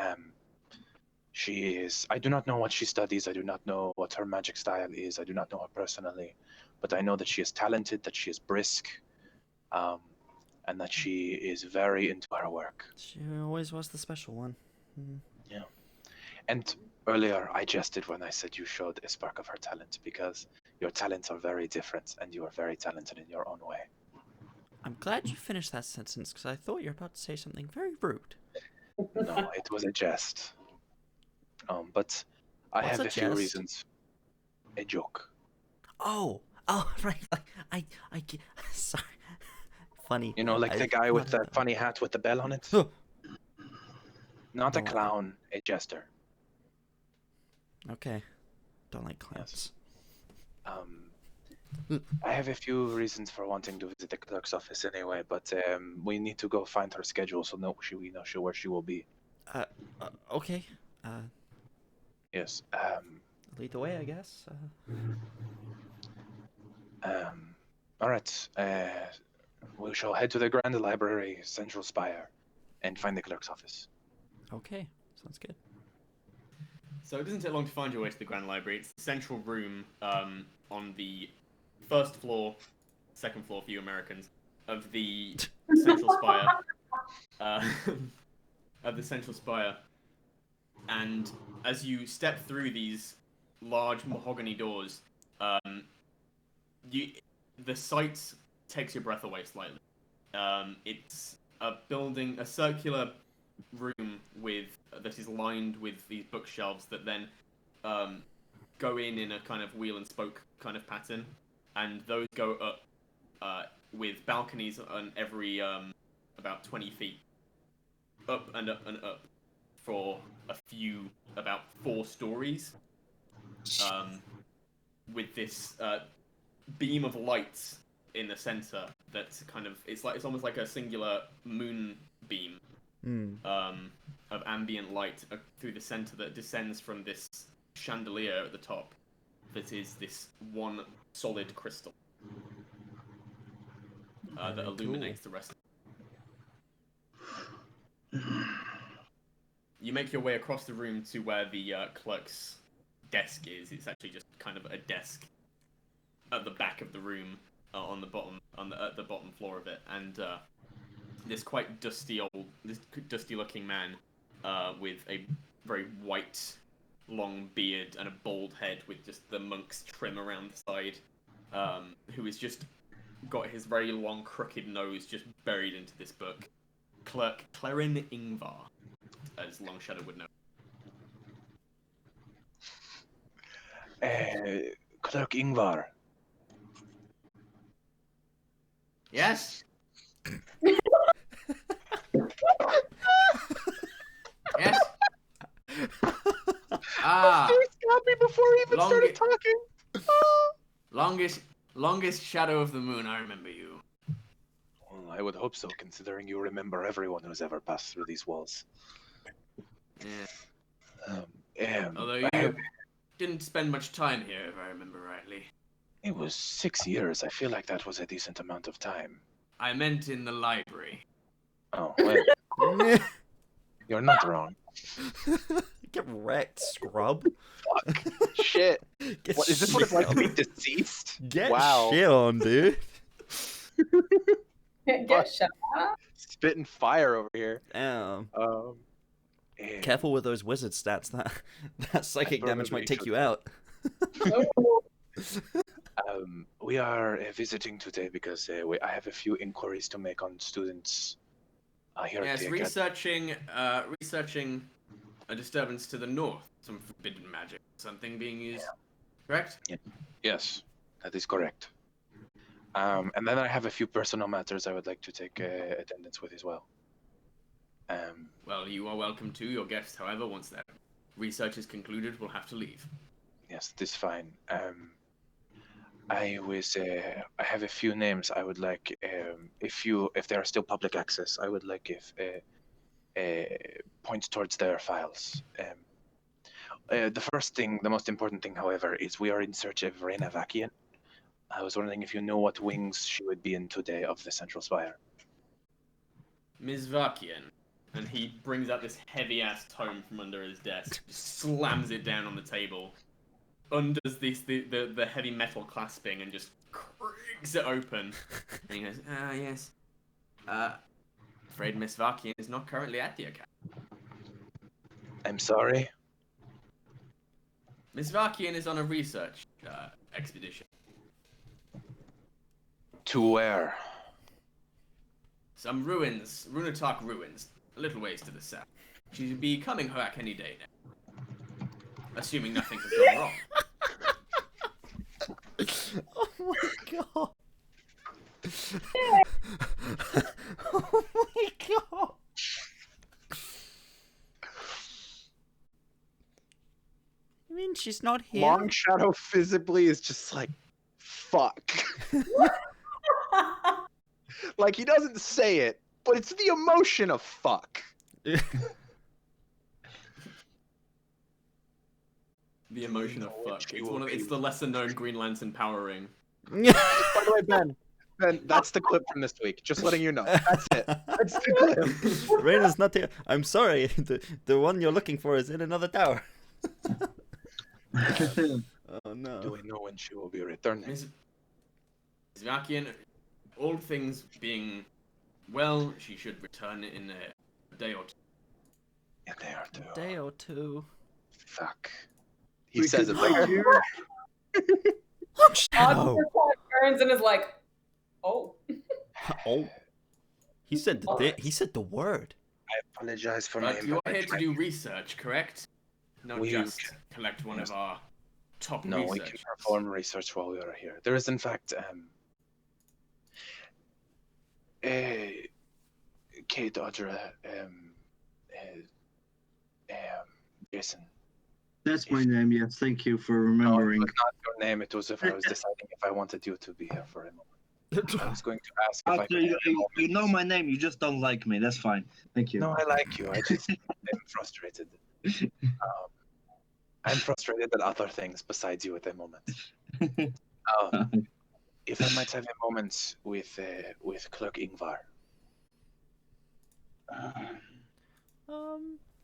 I do not know what she studies. I do not know what her magic style is. I do not know her personally, but I know that she is talented, that she is brisk, and that she is very into her work.
She always was the special one.
Yeah. And earlier I jested when I said you showed a spark of her talent, because your talents are very different and you are very talented in your own way.
I'm glad you finished that sentence, because I thought you were about to say something very rude.
No, it was a jest. But I
What's
have
a
a few
jest?
reasons. A joke.
Oh, right. I get... Sorry. Funny.
You know, like the guy with the funny hat with the bell on it?
Oh.
Not a
Don't like
clown, a jester.
Okay. Don't like clowns.
I have a few reasons for wanting to visit the clerk's office anyway, but we need to go find her schedule so we know where she will be.
Okay.
Yes.
Lead the way, I guess.
All right. We shall head to the Grand Library, Central Spire, and find the clerk's office.
Okay. Sounds good.
So it doesn't take long to find your way to the Grand Library. It's the central room on the first floor, second floor for you Americans, of the Central Spire. Of the Central Spire. And as you step through these large mahogany doors, the sight takes your breath away slightly. It's a circular room that is lined with these bookshelves that then go in a kind of wheel and spoke kind of pattern, and those go up with balconies on every about 20 feet, up and up and up for about 4 stories, with this beam of lights in the center that's it's almost like a singular moon beam of ambient light through the center that descends from this chandelier at the top that is this one solid crystal that illuminates the rest. You make your way across the room to where the clerk's desk is. It's actually just kind of a desk at the back of the room, at the bottom floor of it, and this quite dusty-looking man with a very white, long beard and a bald head with just the monk's trim around the side, who has just got his very long, crooked nose just buried into this book. Clerk Clarin Ingvar, as Long Shadow would know.
Clerk Ingvar.
Yes? Yes?
Got me before he even started talking.
Longest shadow of the moon, I remember you.
Well, I would hope so, considering you remember everyone who's ever passed through these walls.
Yeah. Although you didn't spend much time here, if I remember rightly.
It was 6 years. I feel like that was a decent amount of time.
I meant in the library.
Oh, well, you're not wrong.
Get wrecked, scrub.
Fuck. Shit.
Get
What, is this what it's like to be
shit
deceased?
on. Get
Wow.
shit on, dude.
Get shut up.
Spitting fire over here.
Damn.
Yeah.
Careful with those wizard stats. That psychic damage might take you out.
We are visiting today because I have a few inquiries to make on students here at
Yes,
the academy.
researching a disturbance to the north. Some forbidden magic. Something being used. Correct?
Yes, that is correct. And then I have a few personal matters I would like to take attendance with as well.
Well, you are welcome to. Your guests, however, once that research is concluded, will have to leave.
Yes, this is fine. I have a few names I would like, if they are still public access, I would like if points towards their files. The first thing, the most important thing, however, is we are in search of Reyna Vakian. I was wondering if you know what wings she would be in today of the Central Spire.
Ms. Vakian. And he brings out this heavy-ass tome from under his desk, just slams it down on the table, undoes the heavy metal clasping, and just creaks it open. And he goes, yes. Afraid Miss Vakian is not currently at the academy.
I'm sorry.
Miss Vakian is on a research expedition.
To where?
Some ruins, Runatalk ruins, a little ways to the south. She'll be coming back any day now. Assuming nothing has gone wrong.
Oh my god. Oh my god. You mean she's not here?
Long Shadow visibly is just like, fuck. Like, he doesn't say it, but it's the emotion of fuck.
The emotion of fuck. It's the lesser known Green Lantern power ring.
By the way, Ben, that's the clip from this week. Just letting you know. That's it. That's the clip.
Reyna's not here. I'm sorry. The one you're looking for is in another tower. Oh no.
Do we know when she will be returning?
Ms. Vakian, all things being well, she should return in a day or two.
Yeah, they are too.
Day or two.
Fuck. He says it like
Long Shadow.
Turns and is like, oh.
Oh. He said the word.
I apologize for my
But you're here to do research, correct? Not
We-
just collect one of our top
No, we can
researchers.
perform research while we are here. There is, in fact, Kate, Audra, Jason.
That's my name, yes. Thank you for
No, it
remembering.
was not your name. It was if I was deciding if I wanted you to be here for a moment. I was going to ask if I
After
could.
you know my name, you just don't like me. That's fine. Thank you.
No, I like you. I just am frustrated. I'm frustrated at other things besides you at the moment. If I might have a moment with Clerk Ingvar.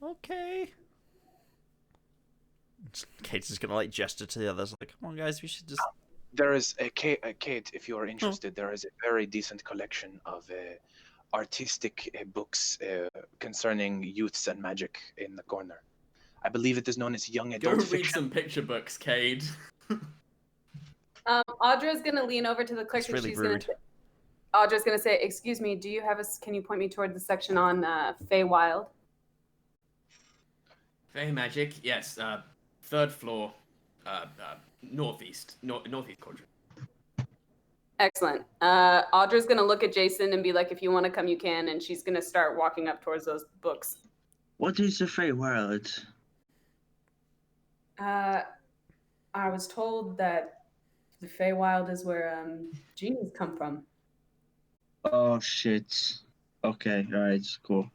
Okay. Kate's just gonna like gesture to the others, like, come on, guys, we should just.
There is a Kate, if you are interested, there is a very decent collection of artistic books concerning youths and magic in the corner. I believe it is known as young
Go
adult
read
fiction.
some picture books, Cade.
Audra's gonna lean over to the clerk
It's
and
really
she's
rude.
Audra's gonna say, "Excuse me, do you have can you point me toward the section on Feywild?"
Fey magic, yes. Third floor, northeast quadrant.
Excellent. Audra's gonna look at Jason and be like, "If you want to come, you can," and she's gonna start walking up towards those books.
What is the Feywild?
I was told that the Feywild is where genies come from.
Oh shit. Okay, alright, cool.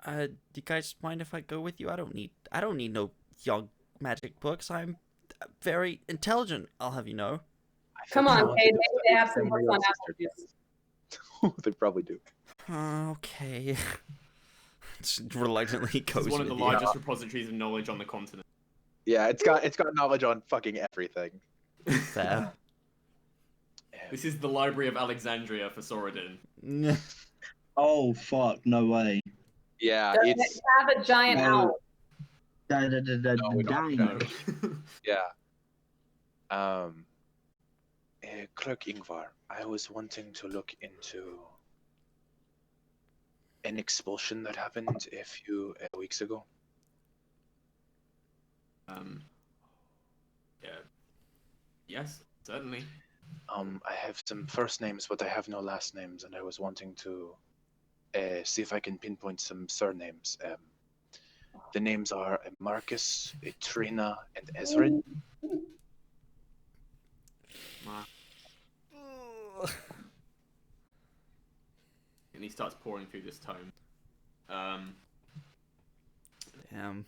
Do you guys mind if I go with you? I don't need no young magic books. I'm very intelligent, I'll have you know.
Come on, Kate. Maybe they have some
Same
books
real
on
sister
apple juice.
They probably do.
Okay. Just reluctantly goes
It's one of
with
the
you.
largest repositories of knowledge on the continent.
Yeah, it's got knowledge on fucking everything.
Fair.
This is the Library of Alexandria for Sorodin.
Oh fuck! No way.
Yeah,
Does
it's
it have a giant
No.
owl?
we don't
Dang.
yeah. Clerk Ingvar, I was wanting to look into an expulsion that happened a few weeks ago.
Yeah. Yes, certainly.
I have some first names, but I have no last names, and I was wanting to see if I can pinpoint some surnames. The names are Marcus, Trina, and Ezrin.
And he starts pouring through this tome.
Damn.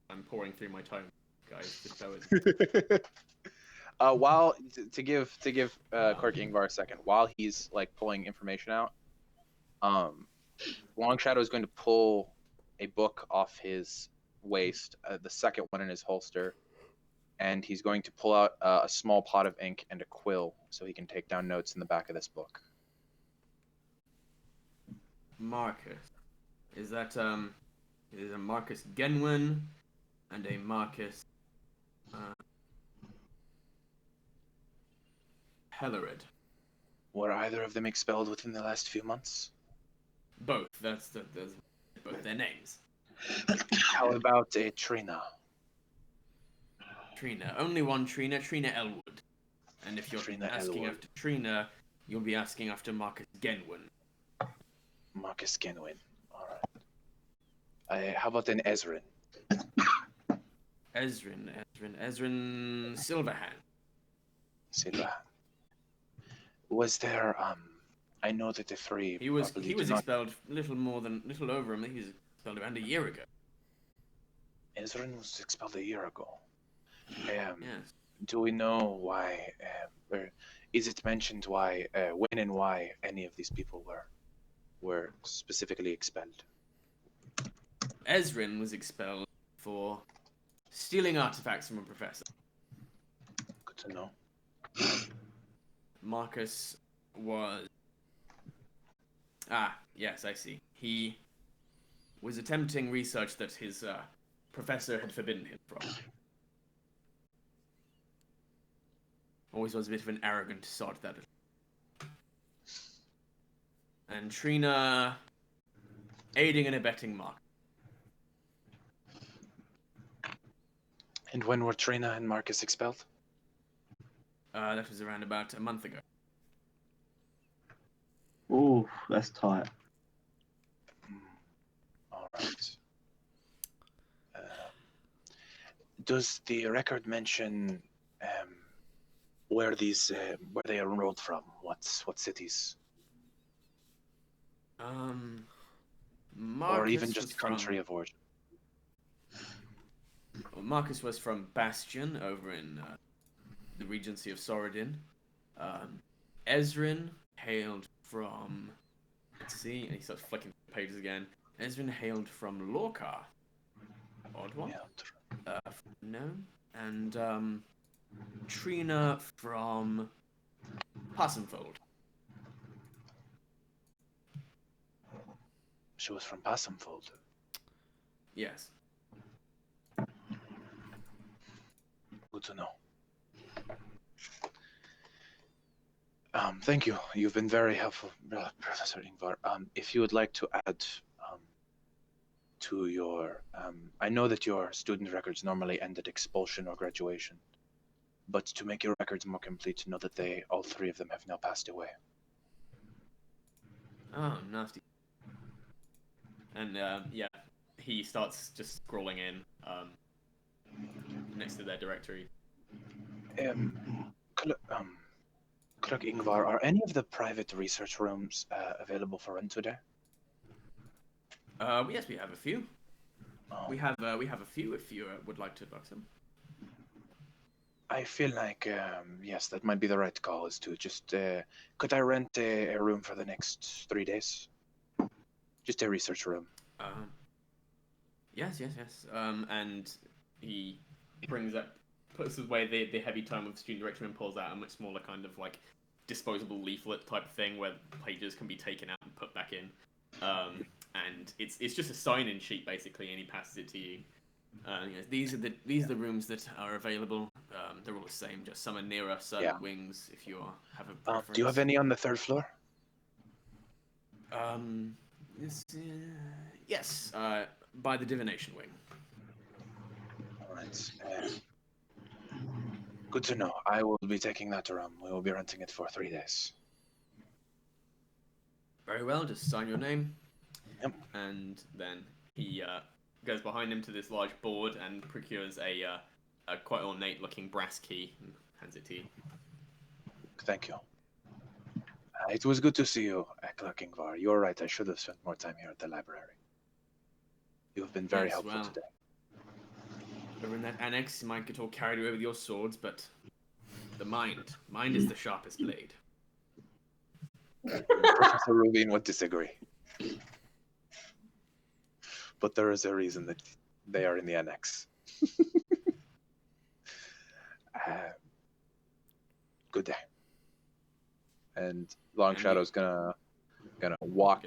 I'm pouring through my tome, guys. Just bear with me.
While to give Clerk Ingvar a second, while he's like pulling information out, Long Shadow is going to pull a book off his waist, the second one in his holster, and he's going to pull out a small pot of ink and a quill so he can take down notes in the back of this book.
Marcus. Is that is a Marcus Genwin and a Marcus Hellerid.
Were either of them expelled within the last few months?
Both. That's both their names.
How about a Trina?
Trina. Only one Trina. Trina Elwood. And if you're
Trina
asking
Elwood.
after Trina, you'll be asking after Marcus Genwin.
Marcus Genwin. All right. How about an Ezrin?
Ezrin Silverhand.
Silva. Was there I know that the three
He was
probably do not...
expelled little over. I think he was expelled around a year ago.
Ezrin was expelled a year ago.
Yes.
Do we know why? Or is it mentioned why, when and why any of these people were specifically expelled?
Ezrin was expelled for stealing artifacts from a professor.
Good to know.
Marcus was... yes, I see. He was attempting research that his professor had forbidden him from. Always was a bit of an arrogant sod, that is. And Trina aiding and abetting Mark.
And when were Trina and Marcus expelled?
That was around about a month ago.
Ooh, that's tight.
All right. Does the record mention where they are enrolled from? What cities?
Marcus
Or even just
was
country of origin?
Well, Marcus was from Bastion over in the Regency of Sorodin. Ezrin hailed from... Let's see, and he starts flicking through the pages again. Ezrin hailed from Lorcar. Odd one.
Yeah.
No. And Trina from Passonfold.
She was from Passonfold.
Yes.
Good to know. Thank you. You've been very helpful, Professor Ingvar. If you would like to add to your... I know that your student records normally end at expulsion or graduation, but to make your records more complete, know that all three of them have now passed away.
Oh, nasty. And yeah, he starts just scrolling in next to their directory.
Clerk Clerk Ingvar, are any of the private research rooms available for rent today?
Yes, we have a few.
Oh,
We have a few if you would like to book them.
I feel like, yes, that might be the right call, is to just, could I rent a room for the next 3 days? Just a research room.
Yes. And he puts away the heavy tome of the student directory and pulls out a much smaller kind of like disposable leaflet type thing where pages can be taken out and put back in. And it's just a sign-in sheet basically, and he passes it to you. These are the rooms that are available. They're all the same, just some are nearer certain wings if you have a preference.
Do you have any on the 3rd floor?
Yes, by the divination wing.
All right. Good to know. I will be taking that room. We will be renting it for 3 days.
Very well, just sign your name.
Yep.
And then he goes behind him to this large board and procures a quite ornate-looking brass key and hands it to you.
Thank you. It was good to see you, Clerk Ingvar. You're right. I should have spent more time here at the library. You have been very helpful today.
Over in that annex, you might get all carried away with your swords, but the mind is the sharpest blade.
Professor Rubin would disagree. But there is a reason that they are in the annex. Good day. And Long Shadow's gonna walk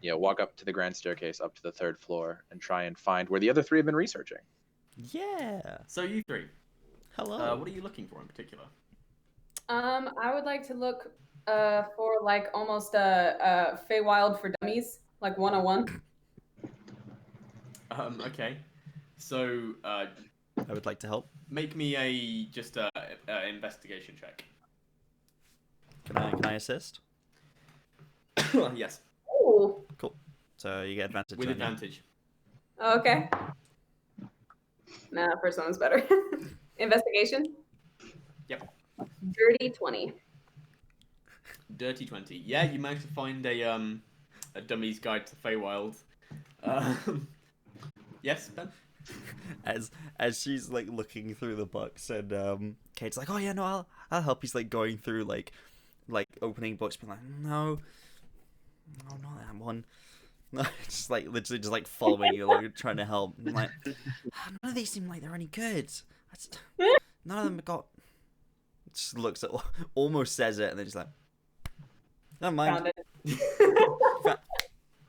walk up to the grand staircase up to the 3rd floor and try and find where the other 3 have been researching.
Yeah.
So you 3.
Hello.
What are you looking for in particular?
I would like to look for like almost a Feywild for dummies, like 101.
Okay. So
I would like to help.
make me a investigation check.
Can I assist?
Yes.
Ooh.
Cool. So you get advantage.
With
on you.
advantage.
Okay. Nah, first one's better. Investigation.
Yep.
Dirty 20.
Dirty 20. Yeah, you managed to find a dummy's guide to Feywild. Yes, Ben?
As she's like looking through the books and Kate's like, oh yeah, no, I'll help. He's like going through like opening books, being like, no, not that one. Just like literally just like following you, like trying to help. I'm like, none of these seem like they're any good. None of them got. Just looks at, almost says it, and then just like, never mind.
Found it.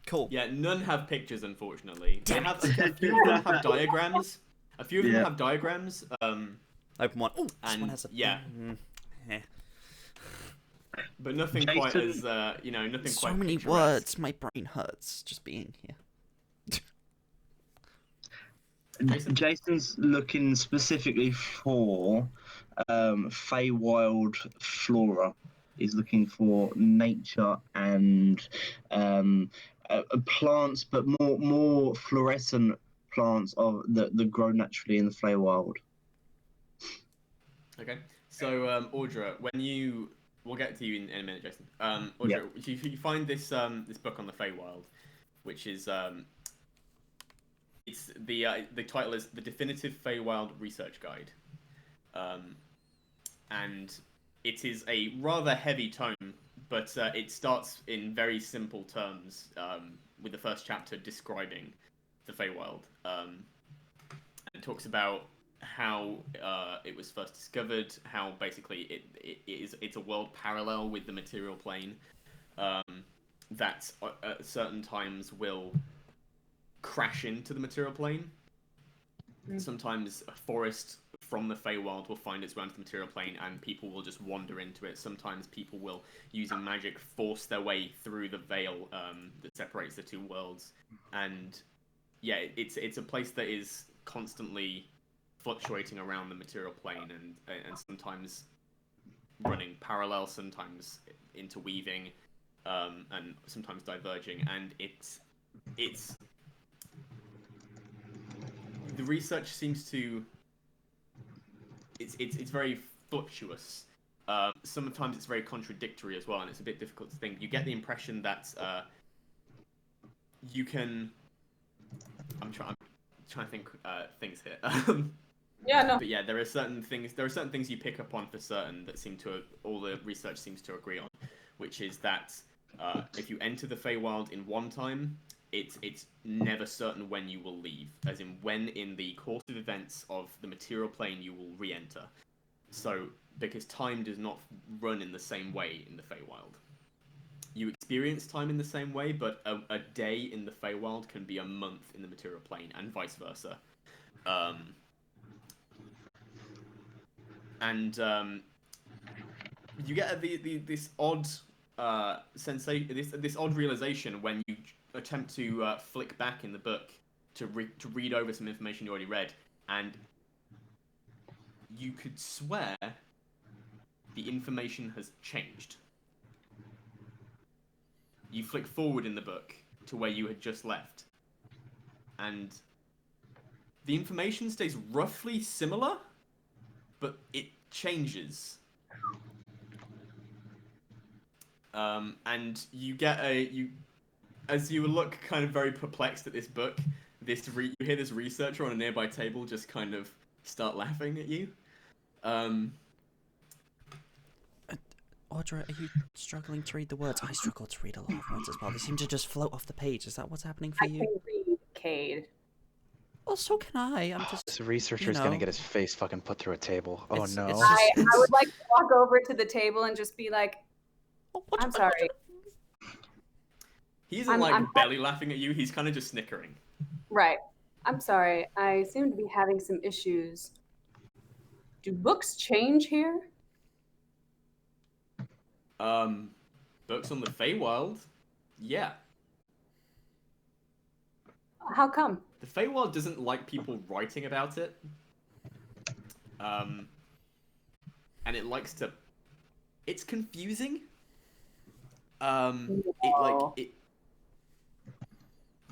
Cool.
Yeah, none have pictures, unfortunately. They have a few of them have diagrams. A few of them have diagrams.
Open one. Oh, this one has a.
But nothing
Jason,
quite as nothing
So
quite.
many
picturesque.
words. My brain hurts just being here.
Jason's looking specifically for Feywild flora. He's looking for nature and plants, but more fluorescent plants that grow naturally in the Feywild.
Okay. So, Audra, we'll get to you in a minute, Jason. Audra, you find this book on the Feywild, which is it's the title is The Definitive Feywild Research Guide, and it is a rather heavy tome, but it starts in very simple terms, with the first chapter describing the Feywild. And it talks about how it was first discovered, how basically it's a world parallel with the material plane, that at certain times will crash into the material plane. Sometimes a forest from the Feywild will find its way onto the material plane and people will just wander into it. Sometimes people will, using magic, force their way through the veil that separates the two worlds. And yeah, it's a place that is constantly fluctuating around the material plane and sometimes running parallel, sometimes interweaving, and sometimes diverging. And it's the research seems to it's very fluctuous, sometimes it's very contradictory as well, and it's a bit difficult to think. You get the impression that you can. I'm trying to think things here.
Yeah, no.
But yeah, there are certain things you pick up on for certain that all the research seems to agree on, which is that if you enter the Feywild in one time, it's never certain when you will leave, as in when in the course of events of the material plane you will re-enter. So, because time does not run in the same way in the Feywild. You experience time in the same way, but a day in the Feywild can be a month in the material plane, and vice versa. You get this odd sensation, this odd realization when you attempt to flick back in the book to read over some information you already read, and you could swear the information has changed. You flick forward in the book to where you had just left, and the information stays roughly similar, but it changes. And you get as you look kind of very perplexed at this book, you hear this researcher on a nearby table just kind of start laughing at you.
Audra, are you struggling to read the words? I struggle to read a lot of words as well. They seem to just float off the page. Is that what's happening for you?
I can read, Cade.
Well, so can I. I'm just.
This researcher's gonna get his face fucking put through a table. Oh
It's-
no.
it's
I would like to walk over to the table and just be like, I'm sorry.
He isn't belly laughing at you. He's kind of just snickering.
Right. I'm sorry. I seem to be having some issues. Do books change here?
Books on the Feywild? Yeah.
How come?
The Feywild doesn't like people writing about it. And it likes to... It's confusing.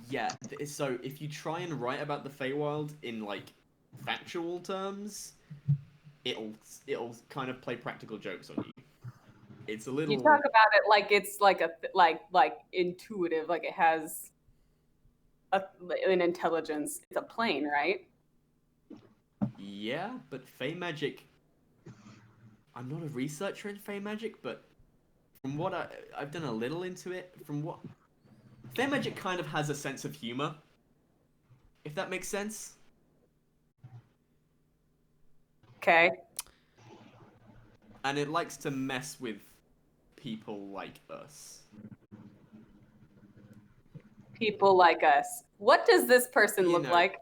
Yeah, so if you try and write about the Feywild in, factual terms, it'll kind of play practical jokes on you. It's a little...
You talk about it like it's like intuitive, like it has an intelligence. It's a plane, right?
Yeah, but Fey magic... I'm not a researcher in Fey magic, but from what I've done a little into it, Fey magic kind of has a sense of humor, if that makes sense.
Okay.
And it likes to mess with people like us.
People like us. What does this person look like?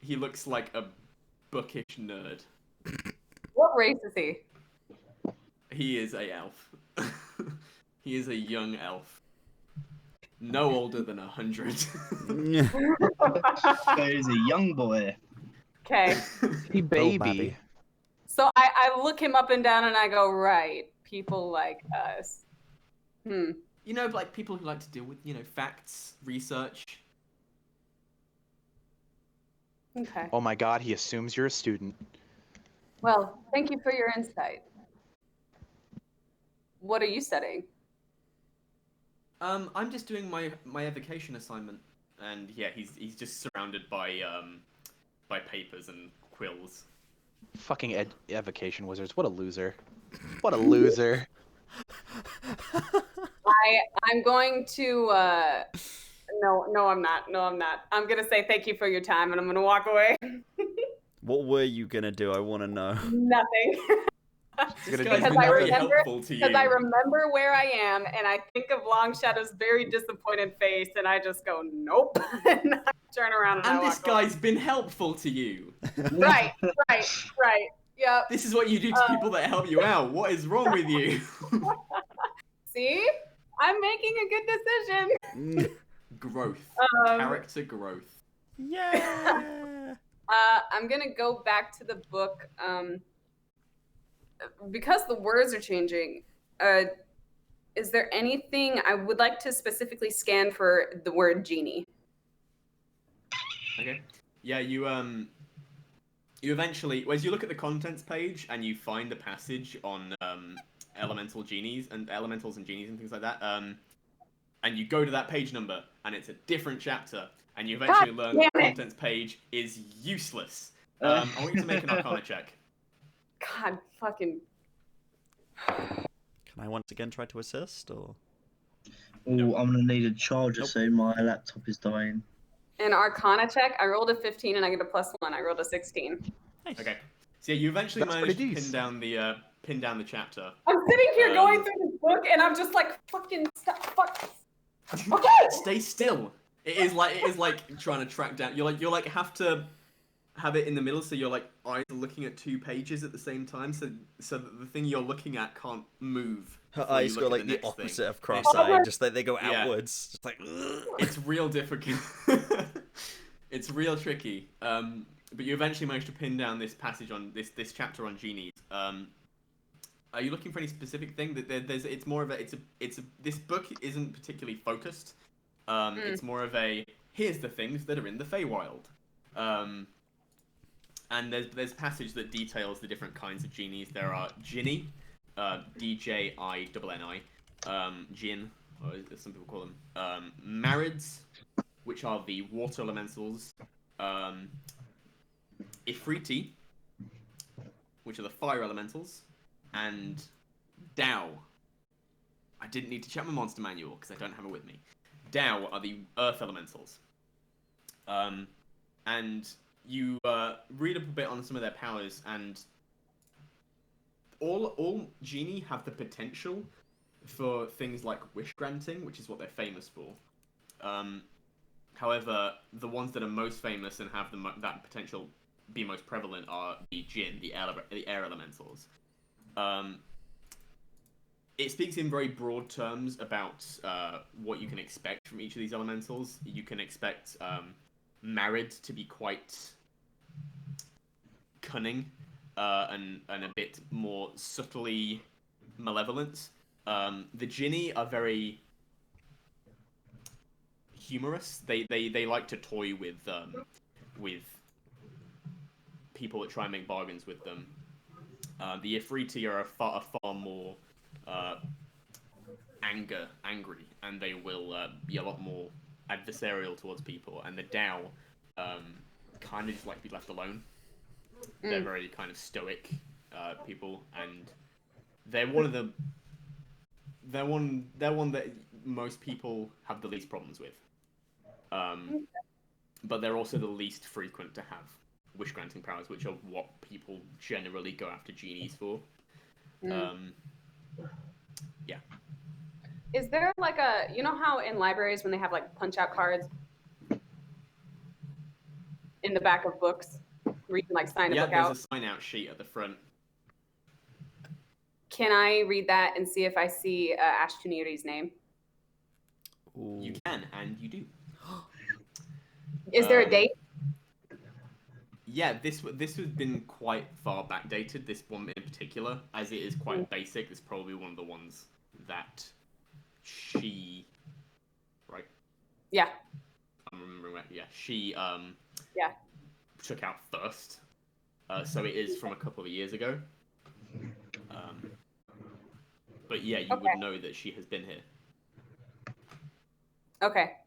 He looks like a bookish nerd.
What race is he?
He is a elf. He is a young elf. No older than 100.
So he's a young boy.
Okay.
He baby.
So I look him up and down and I go, right, people like us.
You know, like people who like to deal with, facts, research.
Okay.
Oh my god, he assumes you're a student.
Well, thank you for your insight. What are you studying?
I'm just doing my evocation assignment, and yeah, he's just surrounded by papers and quills.
Fucking evocation wizards. What a loser. What a loser.
I'm going to no I'm not. I'm gonna say thank you for your time and I'm gonna walk away.
What were you gonna do? I want to know.
Nothing.
This guy's been very helpful to you.
Because I remember where I am and I think of Long Shadow's very disappointed face and I just go, nope. And I turn around and I walk
this guy's been helpful to you.
Right. Yep.
This is what you do to people that help you out. What is wrong with you?
See? I'm making a good decision.
Growth. Character growth.
Yeah.
I'm gonna go back to the book. Because the words are changing, is there anything I would like to specifically scan for the word genie?
Okay. Yeah, you eventually, as you look at the contents page and you find the passage on elemental genies and elementals and genies and things like that, and you go to that page number and it's a different chapter, and you eventually learn that the contents page is useless. I want you to make an Arcana check.
God, fucking.
Can I once again try to assist, or?
Oh, I'm gonna need a charger soon. My laptop is dying.
An Arcana check. I rolled a 15 and I get a +1. I rolled a 16.
Nice.
Okay. So yeah, you eventually
That's
manage to
pretty
pin down the chapter.
I'm sitting here going through this book and I'm just like, fucking stop, fuck. Okay.
Stay still. It is like trying to track down. You're like have to have it in the middle, so your like eyes are looking at 2 pages at the same time, so that the thing you're looking at can't move.
Her
before you
eyes
look
go
at
like
the
the
next
opposite
thing.
of cross-eyed, just like they go
Yeah.
outwards. Just like, ugh.
It's real difficult. It's real tricky. But you eventually manage to pin down this passage on this chapter on genies. Are you looking for any specific thing? It's more of a this book isn't particularly focused. It's more of a here's the things that are in the Feywild. And there's passage that details the different kinds of genies. There are Jinni, DJINNI, Jinn, or as some people call them, Marids, which are the water elementals, Ifriti, which are the fire elementals, and Dao. I didn't need to check my monster manual because I don't have it with me. Dao are the earth elementals. And you read up a bit on some of their powers, and all genie have the potential for things like wish granting, which is what they're famous for. However, the ones that are most famous and have that potential be most prevalent are the Jinn, the air elementals. It speaks in very broad terms about what you can expect from each of these elementals. You can expect Marid to be quite cunning and a bit more subtly malevolent. The Jinni are very humorous. They like to toy with people that try and make bargains with them. The Ifriti are a far more angry, and they will be a lot more adversarial towards people. And the Dao kind of just like to be left alone. They're very kind of stoic people, and they're one that most people have the least problems with. But they're also the least frequent to have wish granting powers, which are what people generally go after genies for. Yeah.
Is there like you know how in libraries when they have like punch out cards in the back of books where you can like sign a book out?
There's a sign out sheet at the front.
Can I read that and see if I see Ashtuniri's name?
Ooh.
You can, and you do.
Is there a date?
Yeah, this has been quite far backdated, this one in particular, as it is quite basic. It's probably one of the ones that she... Right?
Yeah.
I'm remembering that. Yeah, she
Yeah.
took out first. So it is from a couple of years ago. But yeah, you would know that she has been here.
Okay.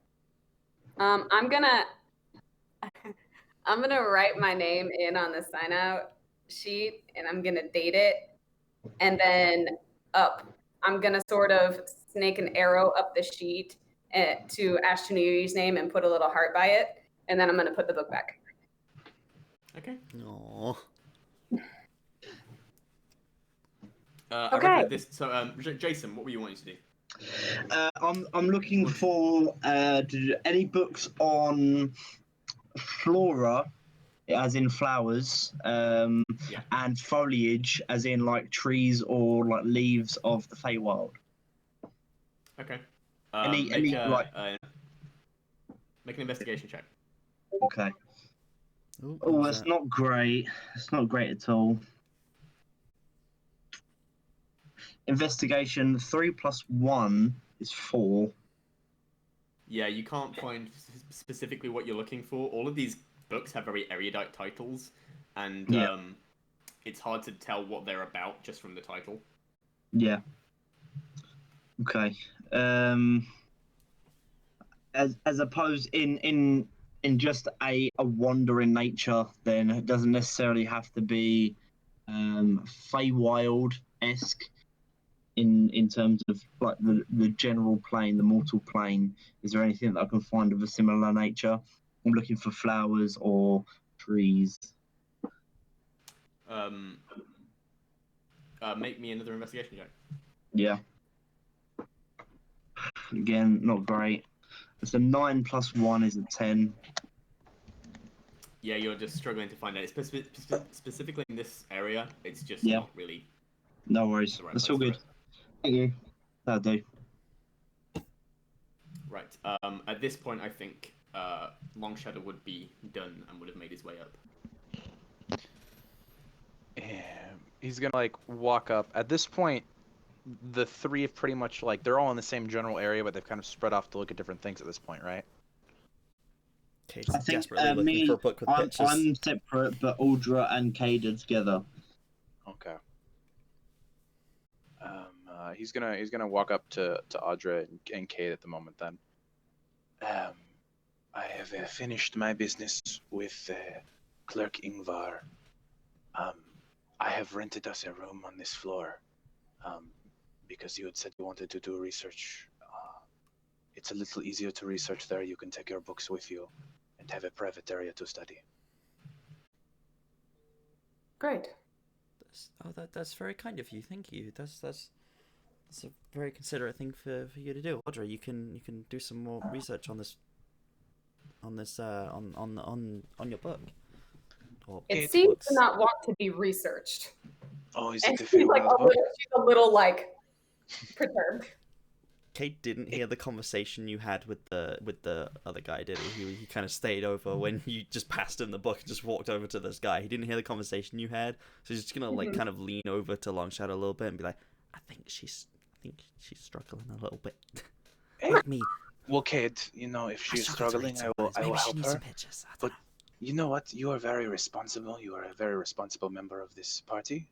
I'm gonna write my name in on the sign out sheet, and I'm gonna date it, and then I'm gonna sort of snake an arrow up the sheet to Ashtuniri's name and put a little heart by it, and then I'm gonna put the book back.
Okay.
Aww.
Okay.
Jason, what were you wanting to do?
I'm looking for any books on flora, as in flowers, and foliage, as in like trees or like leaves of the Feywild.
Okay.
Make
an investigation check.
Okay. Oh, that's not great. It's not great at all. Investigation 3 + 1 is 4.
Yeah, you can't find specifically what you're looking for. All of these books have very erudite titles, and
Yeah.
it's hard to tell what they're about just from the title.
Yeah. Okay. As opposed in just a wandering nature, then it doesn't necessarily have to be Feywild-esque in terms of like the general plane, the mortal plane. Is there anything that I can find of a similar nature? I'm looking for flowers or trees.
Make me another investigation check.
Yeah. Again, not great. It's a 9 + 1 is a 10.
Yeah, you're just struggling to find it. Specifically in this area, it's just
Yeah.
not really
No worries.
the right
That's
place
all
for
good.
it.
Thank you. That'll do.
Right. At this point, I think Long Shadow would be done and would have made his way up.
He's gonna like walk up. At this point, the three have pretty much like they're all in the same general area, but they've kind of spread off to look at different things at this point, right?
Kate's
I think
desperately looking for a book with pictures.
I'm separate, but Audra and Cade are together.
Okay. He's gonna walk up to Audra and Kate at the moment. Then. I have finished my business with Clerk Ingvar. I have rented us a room on this floor. Because you had said you wanted to do research. It's a little easier to research there. You can take your books with you and have a private area to study.
Great.
That's very kind of you. Thank you. That's a very considerate thing for you to do. Audrey, you can do some more research on your book. Or
It seems
books.
to not want to be researched.
Oh, is
And
it the
she's like
Feywild book?
she's a little like perturbed.
Kate didn't hear the conversation you had with the other guy, did he? He kind of stayed over when you just passed him the book and just walked over to this guy. He didn't hear the conversation you had, so he's just gonna like kind of lean over to Long Shadow a little bit and be like, I think she's struggling a little bit. Let me.
Well, Kate, you know, if she's struggling, I will
Maybe she
help
needs
her.
some pictures. I don't
But
know.
you know what? You are very responsible. You are a very responsible member of this party.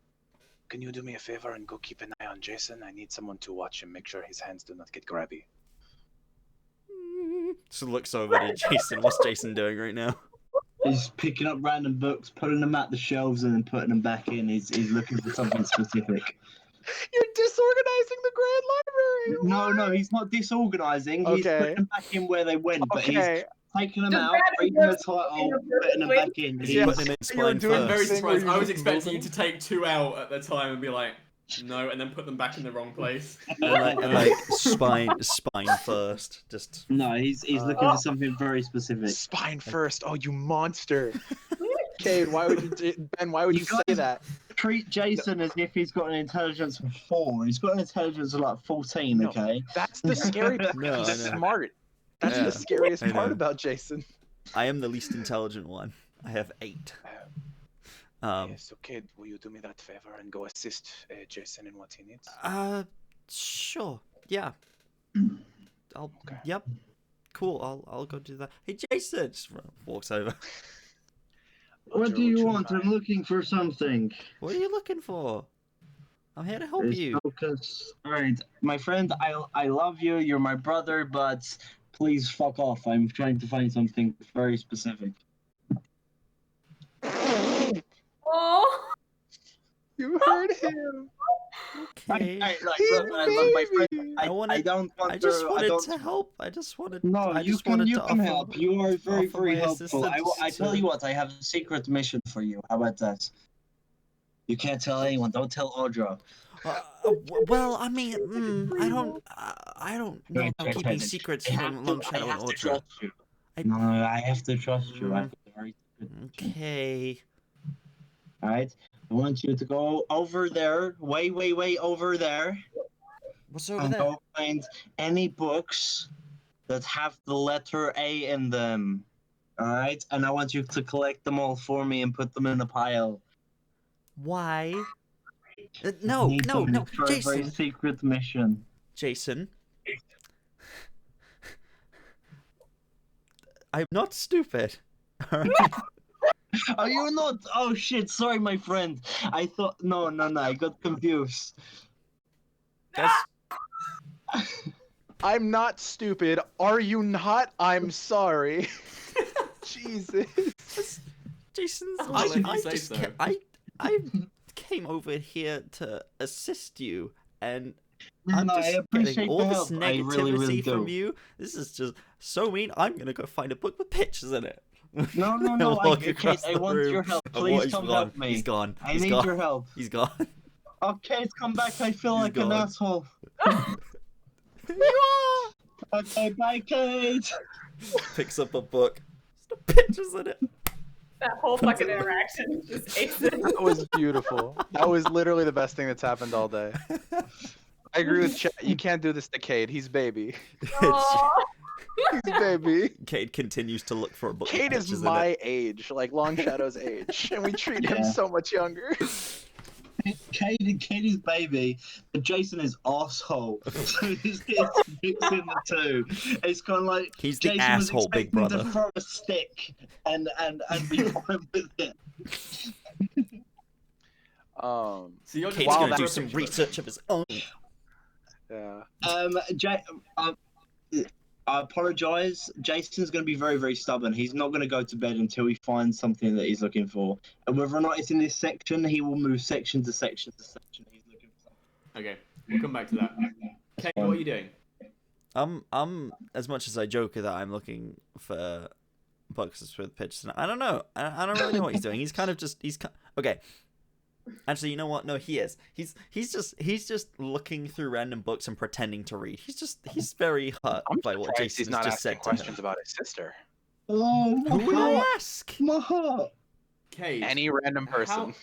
Can you do me a favor and go keep an eye on Jason? I need someone to watch him, make sure his hands do not get grabby.
So looks over to Jason. What's Jason doing right now?
He's picking up random books, putting them at the shelves, and then putting them back in. He's looking for something specific.
You're disorganizing the Grand Library.
No, he's not disorganizing. He's
Okay.
putting them back in where they went, but he's
Okay.
taking them
Just
out,
random
reading the
books
title,
in a
putting them back in.
Is
He's
he putting him in
You
spine
were doing
I'm very
first?
thing where
surprised.
you
I was
just
expecting
move
you to take 2 out at the time and be like, no, and then put them back in the wrong place.
And like spine first. Just
No, he's looking for something very specific.
Spine first. Oh, you monster. Cade, why would you, Ben? Why would you say that?
Treat Jason as if he's got an intelligence of 4. He's got an intelligence of like 14.
No.
Okay.
That's the scary part.
No,
He's
I know.
smart. That's
Yeah,
the scariest
I
part
know.
about Jason.
I am the least intelligent one. I have 8.
So, Cade, will you do me that favor and go assist Jason in what he needs?
Sure. Yeah. I'll.
Okay.
Yep. Cool. I'll go do that. Hey, Jason! Just walks over.
What do you want? I'm looking for something.
What are you looking for? I'm here to help you.
Focus. All right, my friend. I love you. You're my brother, but please fuck off. I'm trying to find something very specific.
Oh,
You heard him.
Okay.
Look, my friend.
I wanted-
I don't want
I just
to.
wanted
I don't,
to help. I just wanted.
No,
I
you
just
can
wanted
you
to
can
offer-
help. You are very
offer
very
my
helpful. I
assistance
tell
to-
you what. I have a secret mission for you. How about that? You can't tell anyone. Don't tell Audra.
Well, I mean, I don't know
Right,
about
right,
keeping
right.
secrets
I have
from
to-
Long Shadow
I
and
have to
Audra.
trust you.
I-
No, I have to trust you. I have a very good mission.
Okay.
All right. I want you to go over there, way over there,
What's over
and
there?
go find any books that have the letter A in them. All right. And I want you to collect them all for me and put them in a pile.
Why?
I
No,
need
no,
them
no,
for a very
Jason.
secret mission.
Jason. I'm not stupid. Alright?
Are you not? Oh shit! Sorry, my friend. I thought no. I got confused.
Guys,
I'm not stupid. Are you not? I'm sorry. Jesus.
Jason's.
I'll let you say
just
so.
I came over here to assist you, and I'm
No, I
just
appreciate
getting all
the
this
help. I
negativity
really
from
do.
you. This is just so mean. I'm gonna go find a book with pictures in it.
No.
Walk
Kate,
across
I
the
want
room.
your help.
Oh,
Please
he's
come
gone.
help me.
He's gone.
I
He's
need
gone.
your help.
He's gone.
Oh, Kate, come back. I feel
He's
like an
gone.
asshole.
You are.
Okay, bye, Kate.
Picks up a book. There's no pictures in it.
That whole fucking interaction just aces.
That was beautiful. That was literally the best thing that's happened all day. I agree with Chet. You can't do this to Cade. He's baby.
Aw.
He's baby.
Cade continues to look for a book.
Cade
with
is
pictures
my
in it.
age, like Long Shadow's age, and we treat him
Yeah.
so much younger.
Katie's baby, but Jason is asshole. So it's mixing the two. It's kind of like
He's the
Jason
asshole
was
big
expecting
brother.
to throw a stick and be fine with it.
Um,
So you're just
Cade's
Wow,
gonna
that-
do
looking
some
for a picture book.
research of his own.
yeah.
I apologize. Jason's going to be very, very stubborn. He's not going to go to bed until he finds something that he's looking for. And whether or not it's in this section, he will move section to section to section. He's looking for something.
Okay, we'll come back to that. Kate, what are you doing?
I'm as much as I joke that I'm looking for books with pictures. I don't know. I don't really know what he's doing. He's kind of just okay. Actually, you know what? No, he is. He's just looking through random books and pretending to read. He's very hurt
I'm
by what
surprised
Jason
he's
has
not
just
asking
said to him.
questions about his sister.
Oh, my
Who would I
heart.
ask?
My heart.
Kate,
Any random person.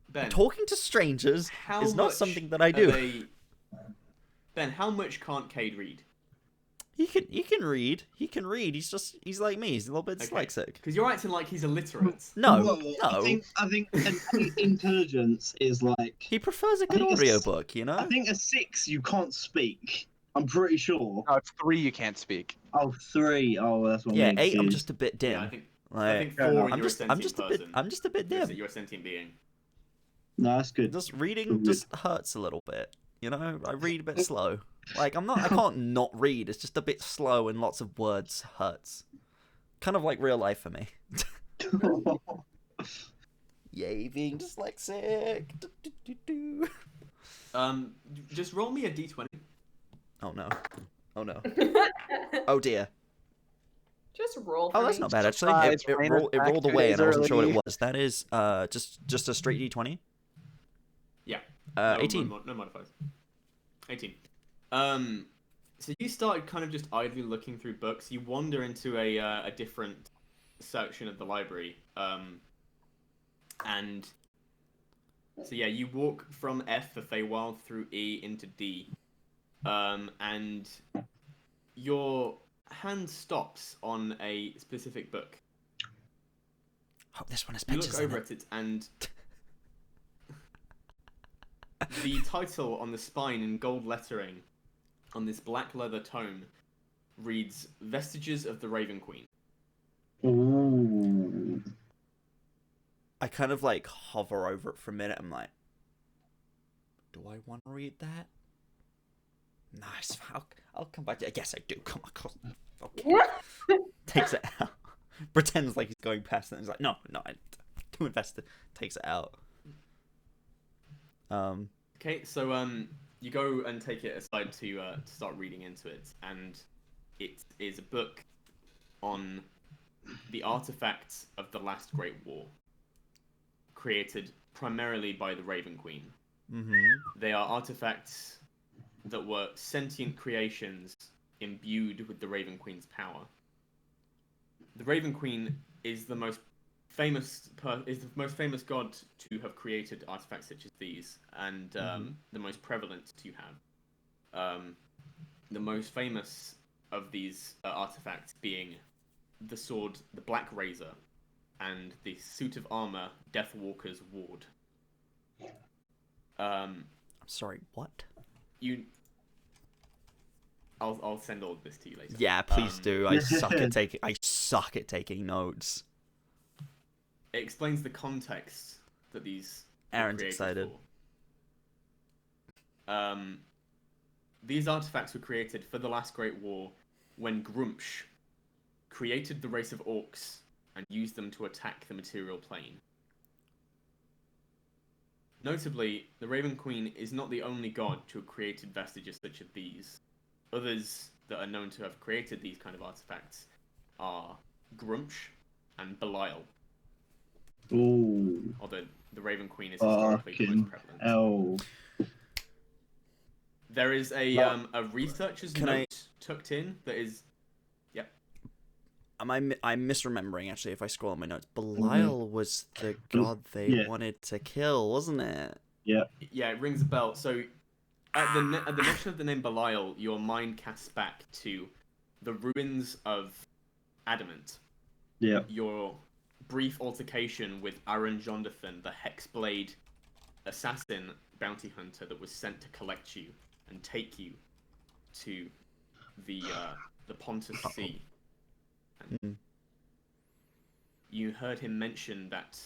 Ben,
Talking to strangers
how
is not
much
something that I
are
do.
Ben, how much can't Cade read?
He can read. He can read. He's like me. He's a little bit
Okay.
dyslexic.
Because you're acting like he's illiterate.
No,
Well,
no.
I think intelligence is like.
He prefers a
I
good
think it's-
audiobook, you know?
I think a 6 you can't speak. I'm pretty sure.
No, it's 3 you can't speak.
Oh, 3. Oh, that's what.
Yeah,
I'm
8 I'm
confused.
just a bit dim.
Yeah, I think
Like,
4 and
I'm
you're
just
a
I'm
sentient
just a
person.
bit dim.
You're a sentient being.
No, that's good.
Just reading just hurts a little bit. You know, I read a bit slow. Like I can't not read. It's just a bit slow and lots of words hurts. Kind of like real life for me. Yay, being dyslexic. Do, do, do, do.
Just roll me a d20.
Oh no. Oh no. Oh dear.
Just roll.
Oh,
for
that's
me.
not bad actually.
Surprise,
It
Raina's
rolled
back 2
away
days
and I wasn't sure what
early.
it was. That is just a straight d20.
Yeah.
18.
No modifiers. 18. So you started kind of just idly looking through books. You wander into a different section of the library. And so yeah, you walk from F for Feywild through E into D. And your hand stops on a specific book.
Oh, this one has
You
pictures
look
in
over
it.
at it and the title on the spine in gold lettering on this black leather tome reads Vestiges of the Raven Queen.
Ooh.
I kind of like hover over it for a minute. I'm like, do I want to read that? Nice. I'll come back to it. Yes, I do. Come on. Okay. Takes it out. Pretends like he's going past it. And he's like, no, I do invest it. Takes it out.
Okay, so you go and take it aside to start reading into it, and it is a book on the artifacts of the last Great War, created primarily by the Raven Queen.
Mm-hmm.
They are artifacts that were sentient creations imbued with the Raven Queen's power. The Raven Queen is the most famous god to have created artifacts such as these, and the most prevalent to have. The most famous of these artifacts being the sword, the Black Razor, and the suit of armor, Deathwalker's Ward.
I'm sorry, what?
I'll send all of this to you later.
Yeah, please do. I suck at taking notes.
it explains the context that these were
Aaron's
created
excited.
for. These artifacts were created for the Last Great War when Grumsh created the race of orcs and used them to attack the material plane. Notably, the Raven Queen is not the only god to have created vestiges such as these. Others that are known to have created these kind of artifacts are Grumsh and Belial,
Ooh.
although the Raven Queen is historically the most
Fucking
prevalent.
hell.
There is a researcher's
Can
note tucked in that is...
I'm misremembering, actually, if I scroll on my notes. Belial was the god they wanted to kill, wasn't it?
Yeah.
Yeah, it rings a bell. So, at the mention of the name Belial, your mind casts back to the ruins of Adamant.
Yeah.
Your brief altercation with Aaron Jonathan, the Hexblade assassin bounty hunter that was sent to collect you and take you to the Pontus Sea. And you heard him mention that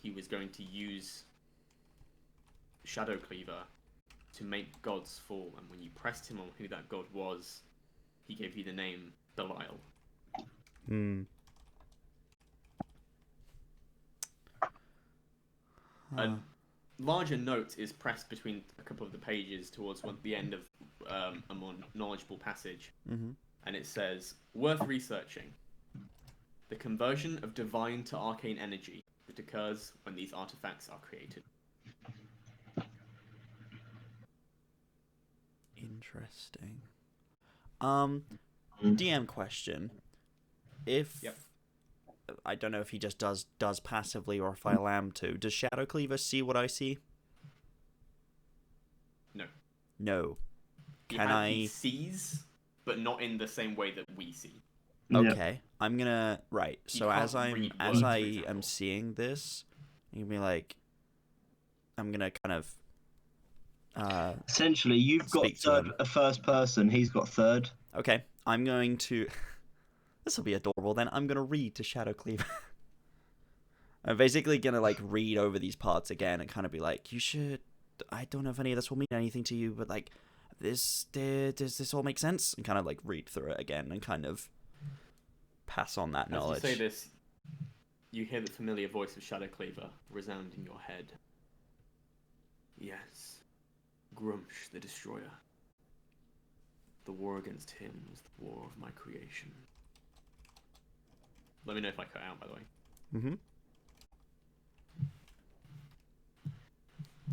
he was going to use Shadow Cleaver to make gods fall, and when you pressed him on who that god was, he gave you the name Belial. A larger note is pressed between a couple of the pages towards the end of a more knowledgeable passage. And it says, worth researching. The conversion of divine to arcane energy that occurs when these artifacts are created.
Interesting. DM question. If I don't know if he just does passively or if I allow him to, does Shadow Cleaver see what I see? No.
He sees, but not in the same way that we see.
Okay, I'm gonna So
can't
as I
read words, for
am
example.
seeing this, you can be like, I'm gonna kind of
Essentially, you've got
Speak to him.
a first person. He's got third.
Okay, I'm going to. This will be adorable. Then I'm gonna read to Shadow Cleaver. I'm basically gonna like read over these parts again and kind of be like, you should. I don't know if any of this will mean anything to you, but like, does this all make sense? And kind of like read through it again and kind of pass on that knowledge.
As you say this, you hear the familiar voice of Shadow Cleaver resound in your head. Yes, Grumsh the Destroyer. The war against him was the war of my creation. Let me know if I cut out, by the way.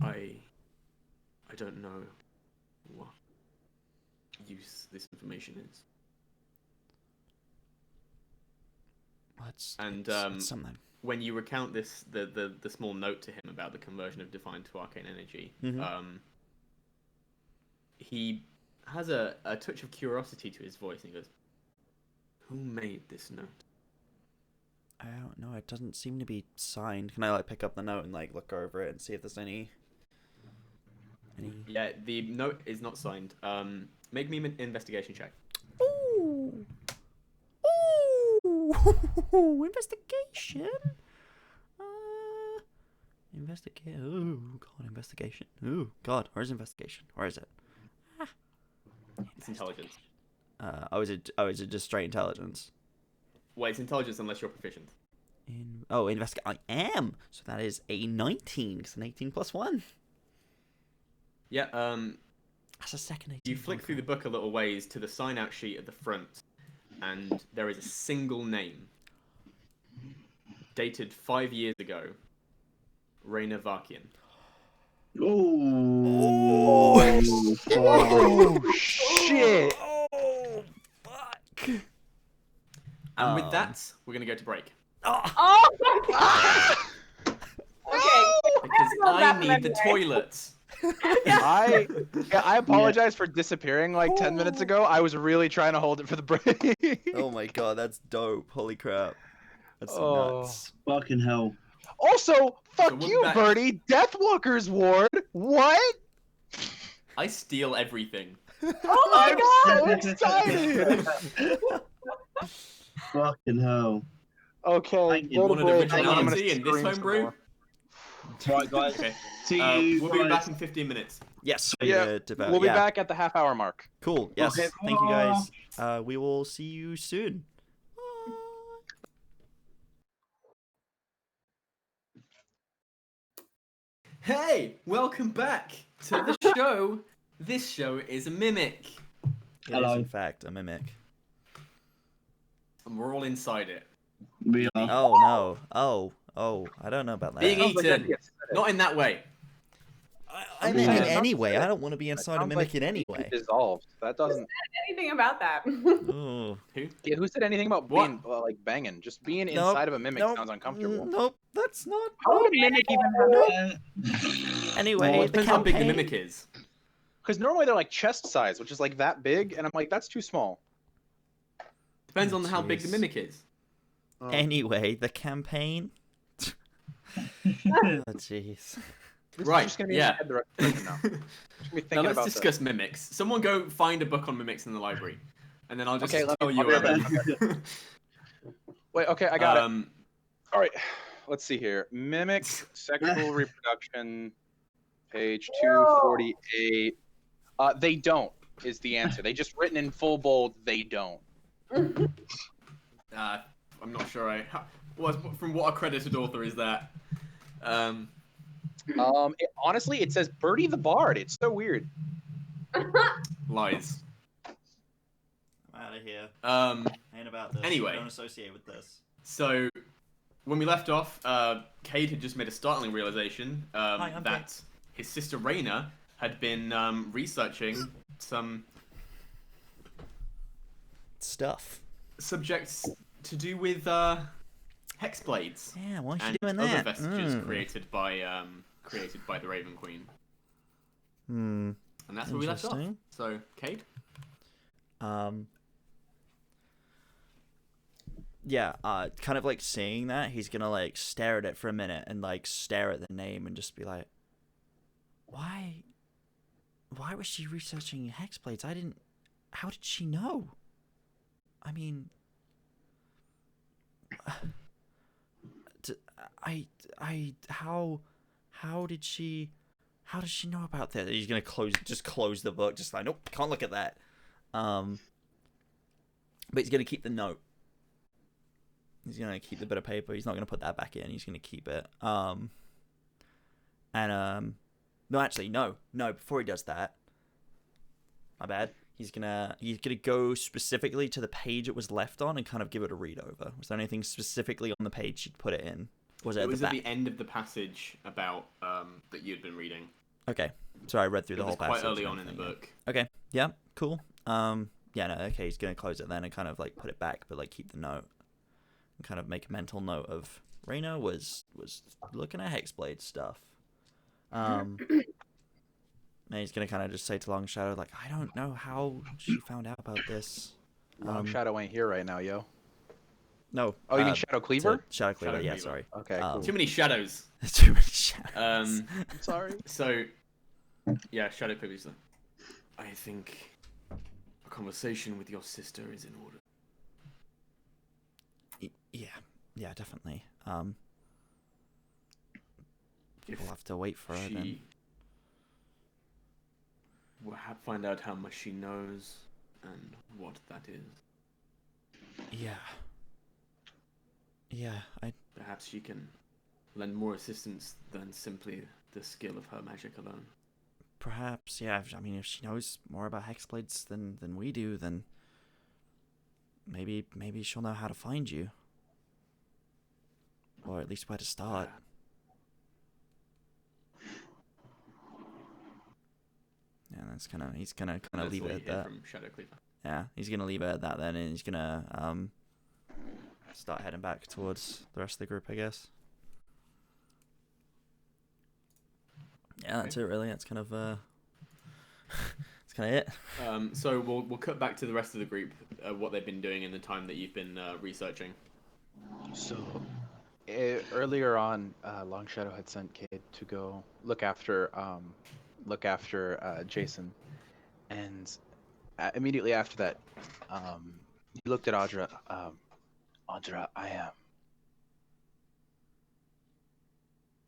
I don't know what use this information is.
It's something.
When you recount this, the small note to him about the conversion of divine to arcane energy, he has a touch of curiosity to his voice, and he goes, "Who made this note?"
I don't know. It doesn't seem to be signed. Can I like pick up the note and like look over it and see if there's any?
Yeah, the note is not signed. Make me an investigation check.
Ooh. Investigation. Investigate. Oh god, investigation. Oh god, where's investigation? Where is it?
It's intelligence.
Is it just straight intelligence?
Well, it's intelligence unless you're proficient.
Investigate. I am. So that is a 19. It's an 18 plus 1.
Yeah.
That's a second 18.
You flick through the book a little ways to the sign-out sheet at the front, and there is a single name, dated 5 years ago. Raina Varkian.
Oh shit!
Oh fuck!
And with that, we're gonna go to break
Oh my god! Okay.
because I need the toilet.
I apologize for disappearing like 10 minutes ago. I was really trying to hold it for the break.
Oh my god, that's dope. Holy crap. That's nuts.
Fucking hell.
Also, fuck
we're
you,
back.
Birdie. Deathwalker's ward. What?
I steal everything.
I'm so excited.
Fucking hell.
Okay,
Thank you.
go
You
to
wanted
break, and then I'm gonna
originality in this
scream some
homebrew?
more.
Right, guys.
Okay.
See you.
We'll be back
guys.
in 15 minutes.
Yes.
Yeah, we'll be back at the half-hour mark.
Cool. Yes.
Okay,
Thank you guys. We will see you soon.
Hey, welcome back to the show. This show is a mimic.
It is
Hello.
in fact a mimic.
And we're all inside it.
We are.
Oh no. Oh. I don't know about that.
Being
Sounds like
eaten.
that'd be aesthetic.
not in that way.
I mean, in
Yeah.
any way. I don't want to be
That
inside a
sounds
mimic
like
in any
it
way.
dissolved. That doesn't.
Anything about that?
Oh.
Yeah, who said anything about
What?
being like banging? Just being
Nope,
inside of a mimic
nope,
sounds uncomfortable.
Nope. That's not.
How would a mimic even have?
Anyway,
Well, it
the
depends how big the
campaign-
mimic is.
Because normally they're like chest size, which is like that big, and I'm like, that's too small.
Depends
Oh,
on how big the
jeez.
mimic is.
Anyway, the campaign. Oh jeez.
This
Right,
is just gonna be
yeah.
in my head the rest of the time now. Just gonna be thinking
Now let's
about
discuss mimics. Someone go find a book on mimics in the library, and then I'll just
Okay,
tell
I'll
you
be right
about
that. Wait, okay, I got it.
Um,
All right, let's see here. Mimic sexual reproduction, page 248. They don't is the answer. They just written in full bold. They don't.
I'm not sure. From what accredited author is that?
Honestly, it says Birdie the Bard. It's so weird.
Lies.
I'm out of here. Ain't about this.
Anyway.
Don't associate with this.
So, when we left off, Cade had just made a startling realization
I'm
that his sister Raina had been researching some
Stuff.
subjects to do with hexblades
Yeah, why is she
and
doing
other
that?
vestiges created by the Raven Queen. And that's where we left off.
Interesting.
So, Cade?
Yeah, kind of like seeing that, he's gonna like stare at it for a minute and like stare at the name and just be like, why was she researching hexblades? How did she know? I mean, how does she know about that? He's gonna close the book, just like, nope, can't look at that. But he's gonna keep the note. He's gonna keep the bit of paper. He's not gonna put that back in. He's gonna keep it. No, actually, no. Before he does that, my bad. He's gonna go specifically to the page it was left on and kind of give it a read over. Was there anything specifically on the page you'd put it in? Was it?
It was
at
at
the
the end of the passage about that you'd been reading.
Okay, so I read through
It
the
was
whole
quite
passage.
early
and
on in the
everything,
book.
yeah. Okay, yeah, cool. Yeah, no, okay. He's gonna close it then and kind of like put it back, but like keep the note and kind of make a mental note of Reno was looking at hexblade stuff. And he's gonna kind of just say to Long Shadow, like, I don't know how she found out about this.
Shadow ain't here right now, yo.
No.
Oh, you mean Shadow Cleaver?
Shadow Cleaver,
Shadow
yeah,
Cleaver.
sorry.
Okay,
Um,
cool.
Too many shadows.
Too many shadows.
I'm sorry.
So, yeah, Shadow Cleaver's like, I think a conversation with your sister is in order.
Yeah, definitely. We'll have to wait for her then.
She will find out how much she knows and what that is.
Yeah,
Perhaps she can lend more assistance than simply the skill of her magic alone.
perhaps, yeah. I mean, if she knows more about hexblades than we do, then maybe she'll know how to find you, or at least where to start. Yeah, he's gonna
That's
leave
all
it
you
at
hear
that.
from Shadow Cleaver.
Yeah, he's gonna leave it at that then, and he's gonna start heading back towards the rest of the group, I guess. Yeah, that's it really. That's kind of that's kind of it.
So we'll cut back to the rest of the group, what they've been doing in the time that you've been researching.
So, earlier on, Long Shadow had sent Cade to go look after Jason, and immediately after that, he looked at Audra. Audra,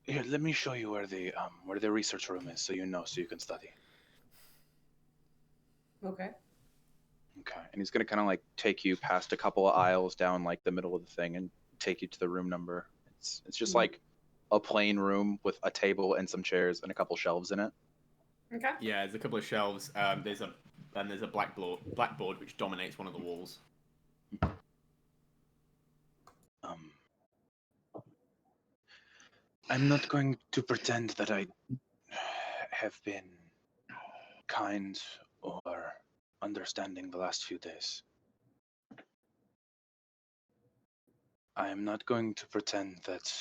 Here, let me show you where the research room is, so you can study.
Okay.
Okay. And he's gonna kind of like take you past a couple of aisles down like the middle of the thing and take you to the room number. It's just like a plain room with a table and some chairs and a couple shelves in it.
Okay.
Yeah, there's a couple of shelves. There's a blackboard which dominates one of the walls.
I'm not going to pretend that I have been kind or understanding the last few days. I am not going to pretend that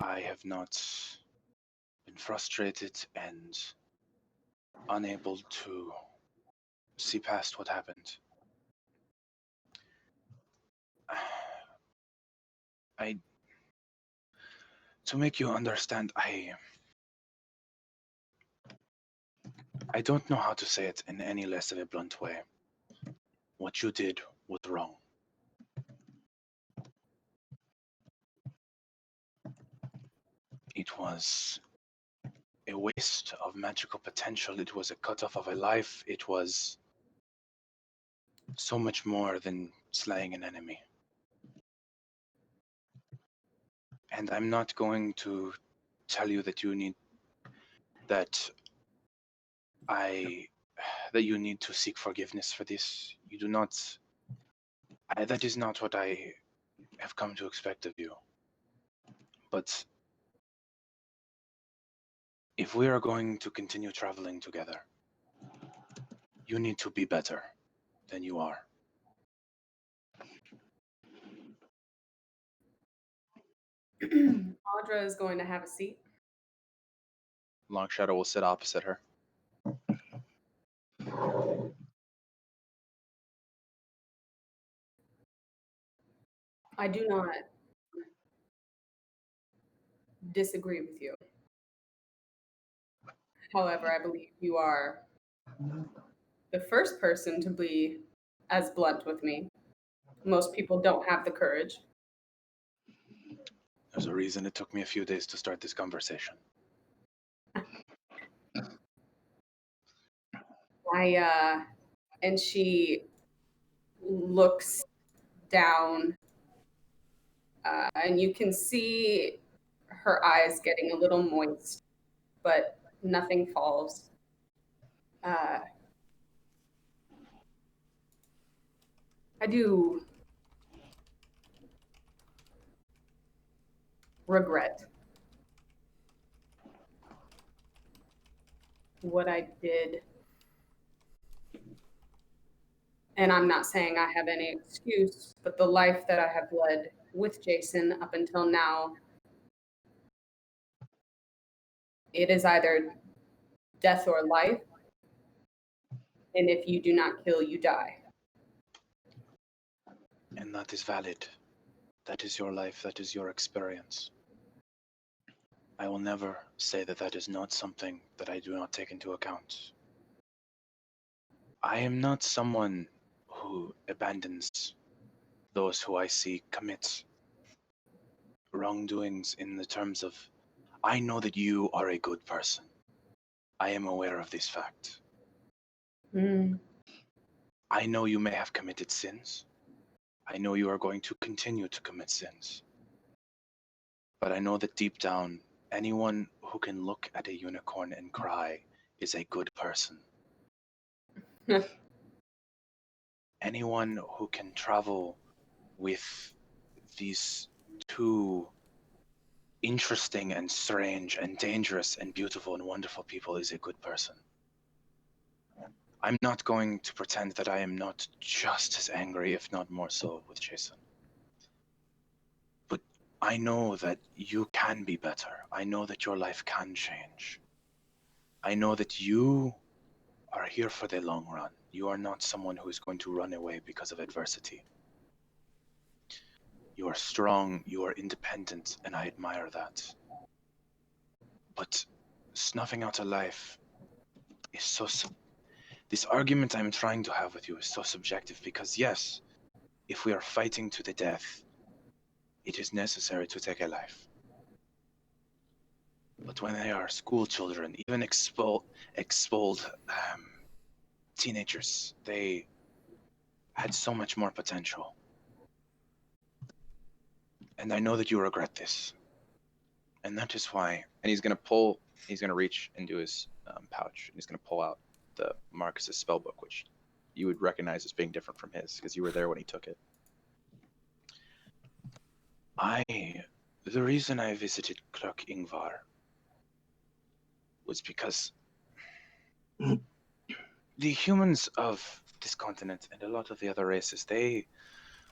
I have not been frustrated and unable to see past what happened. To make you understand, I don't know how to say it in any less of a blunt way. What you did was wrong. It was a waste of magical potential. It was a cutoff of a life. It was so much more than slaying an enemy. And I'm not going to tell you that you need that you need to seek forgiveness for this. You do not. That is not what I have come to expect of you. But if we are going to continue traveling together, you need to be better than you are.
Audra is going to have a seat.
Long Shadow will sit opposite her.
I do not disagree with you. However, I believe you are the first person to be as blunt with me. Most people don't have the courage.
There's a reason it took me a few days to start this conversation.
And she looks down, and you can see her eyes getting a little moist, but nothing falls. I do regret what I did. And I'm not saying I have any excuse, but the life that I have led with Jason up until now, it is either death or life. And if you do not kill, you die.
And that is valid. That is your life. That is your experience. I will never say that that is not something that I do not take into account. I am not someone who abandons those who I see commit wrongdoings in the terms of, I know that you are a good person. I am aware of this fact. I know you may have committed sins. I know you are going to continue to commit sins. But I know that deep down, anyone who can look at a unicorn and cry is a good person. Anyone who can travel with these two interesting and strange and dangerous and beautiful and wonderful people is a good person. I'm not going to pretend that I am not just as angry, if not more so, with Jason. But I know that you can be better. I know that your life can change. I know that you are here for the long run. You are not someone who is going to run away because of adversity. You are strong, you are independent, and I admire that. But snuffing out a life is so... This argument I'm trying to have with you is so subjective because, yes, if we are fighting to the death, it is necessary to take a life. But when they are school children, even expelled teenagers, they had so much more potential. And I know that you regret this. And that is why. And he's going to reach into his pouch, and he's going to pull out the Marcus's spellbook, which you would recognize as being different from his, because you were there when he took it. The reason I visited Clerk Ingvar was because the humans of this continent and a lot of the other races, they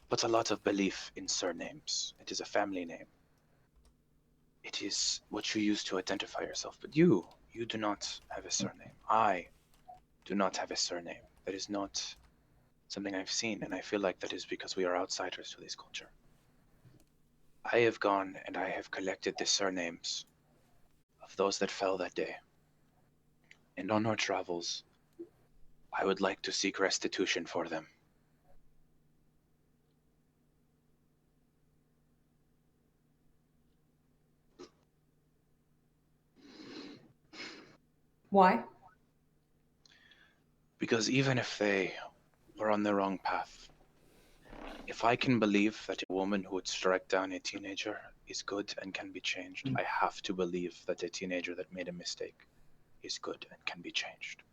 put a lot of belief in surnames. It is a family name. It is what you use to identify yourself. But you do not have a surname. I do not have a surname. That is not something I've seen, and I feel like that is because we are outsiders to this culture. I have gone and I have collected the surnames of those that fell that day. And on our travels, I would like to seek restitution for them.
Why?
Because even if they were on the wrong path, if I can believe that a woman who would strike down a teenager is good and can be changed, I have to believe that a teenager that made a mistake is good and can be changed.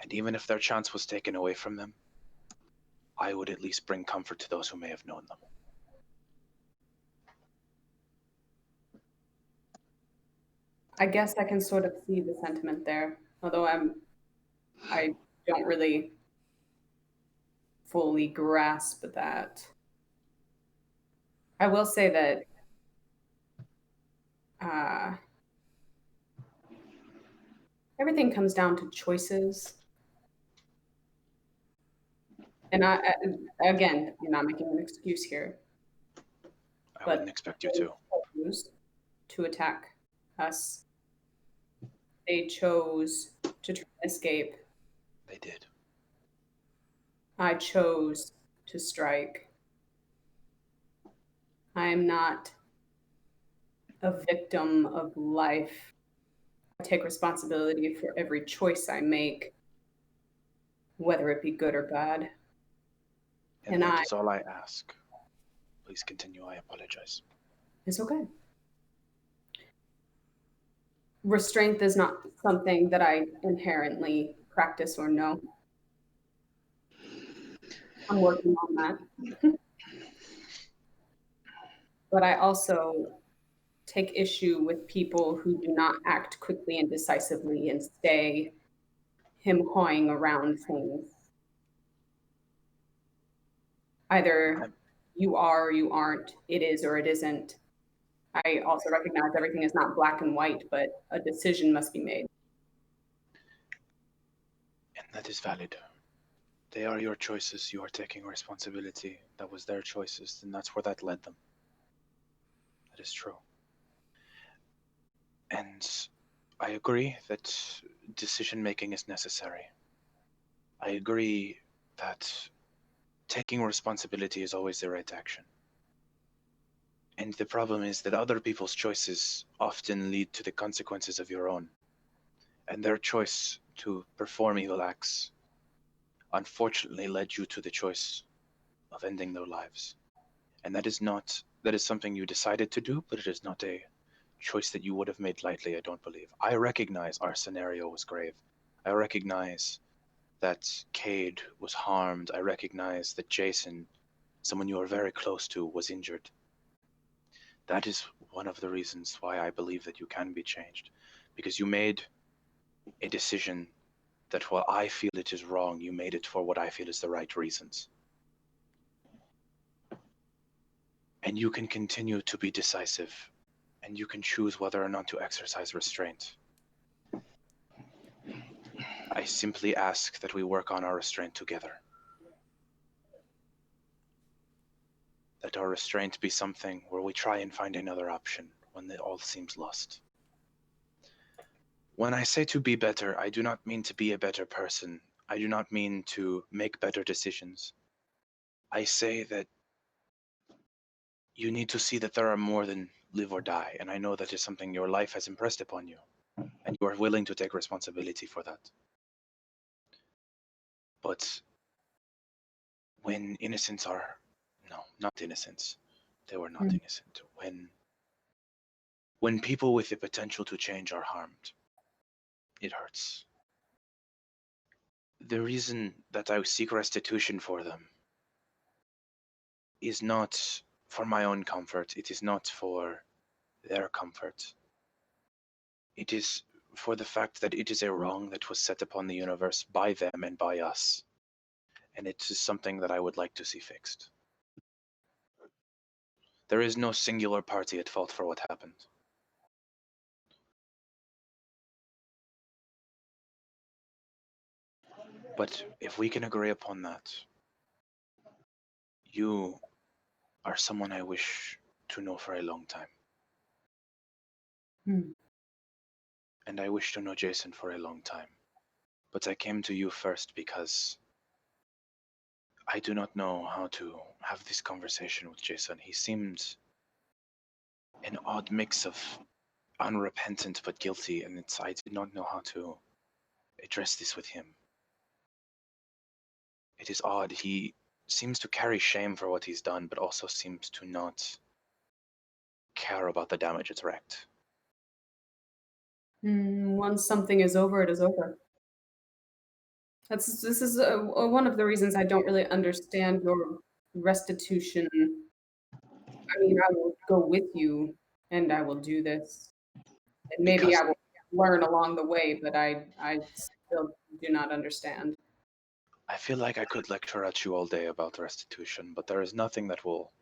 And even if their chance was taken away from them, I would at least bring comfort to those who may have known them.
I guess I can sort of see the sentiment there, although I don't really fully grasp that. I will say that everything comes down to choices. And again, you're not making an excuse here.
I wouldn't expect you to.
Chose to attack us. They chose to try and escape.
They did.
I chose to strike. I am not a victim of life. I take responsibility for every choice I make, whether it be good or bad.
And that is all I ask. Please continue. I apologize.
It's okay. Restraint is not something that I inherently practice or know. I'm working on that. But I also take issue with people who do not act quickly and decisively and stay him-hawing around things. Either you are or you aren't, it is or it isn't. I also recognize everything is not black and white, but a decision must be made.
And that is valid. They are your choices. You are taking responsibility. That was their choices, and that's where that led them. That is true. And I agree that decision-making is necessary. I agree that taking responsibility is always the right action. And the problem is that other people's choices often lead to the consequences of your own. And their choice to perform evil acts unfortunately led you to the choice of ending their lives. And that is something you decided to do, but it is not a choice that you would have made lightly, I don't believe. I recognize our scenario was grave. I recognize that Cade was harmed. I recognize that Jason, someone you are very close to, was injured. That is one of the reasons why I believe that you can be changed. Because you made a decision that while I feel it is wrong, you made it for what I feel is the right reasons. And you can continue to be decisive, and you can choose whether or not to exercise restraint. I simply ask that we work on our restraint together. That our restraint be something where we try and find another option when it all seems lost. When I say to be better, I do not mean to be a better person. I do not mean to make better decisions. I say that you need to see that there are more than live or die, and I know that is something your life has impressed upon you, and you are willing to take responsibility for that. But when innocents are... No, not innocents. They were not innocent. When people with the potential to change are harmed, it hurts. The reason that I seek restitution for them is not for my own comfort. It is not for their comfort. It is for the fact that it is a wrong that was set upon the universe by them and by us. And it is something that I would like to see fixed. There is no singular party at fault for what happened. But if we can agree upon that, you are someone I wish to know for a long time. And I wish to know Jason for a long time. But I came to you first because I do not know how to have this conversation with Jason. He seemed an odd mix of unrepentant but guilty, and I did not know how to address this with him. It is odd. He seems to carry shame for what he's done, but also seems to not care about the damage it's wreaked.
Once something is over, it is over. This is one of the reasons I don't really understand your restitution. I mean, I will go with you, and I will do this, and maybe
Because
I will learn along the way. But I still do not understand.
I feel like I could lecture at you all day about restitution, but there is nothing that will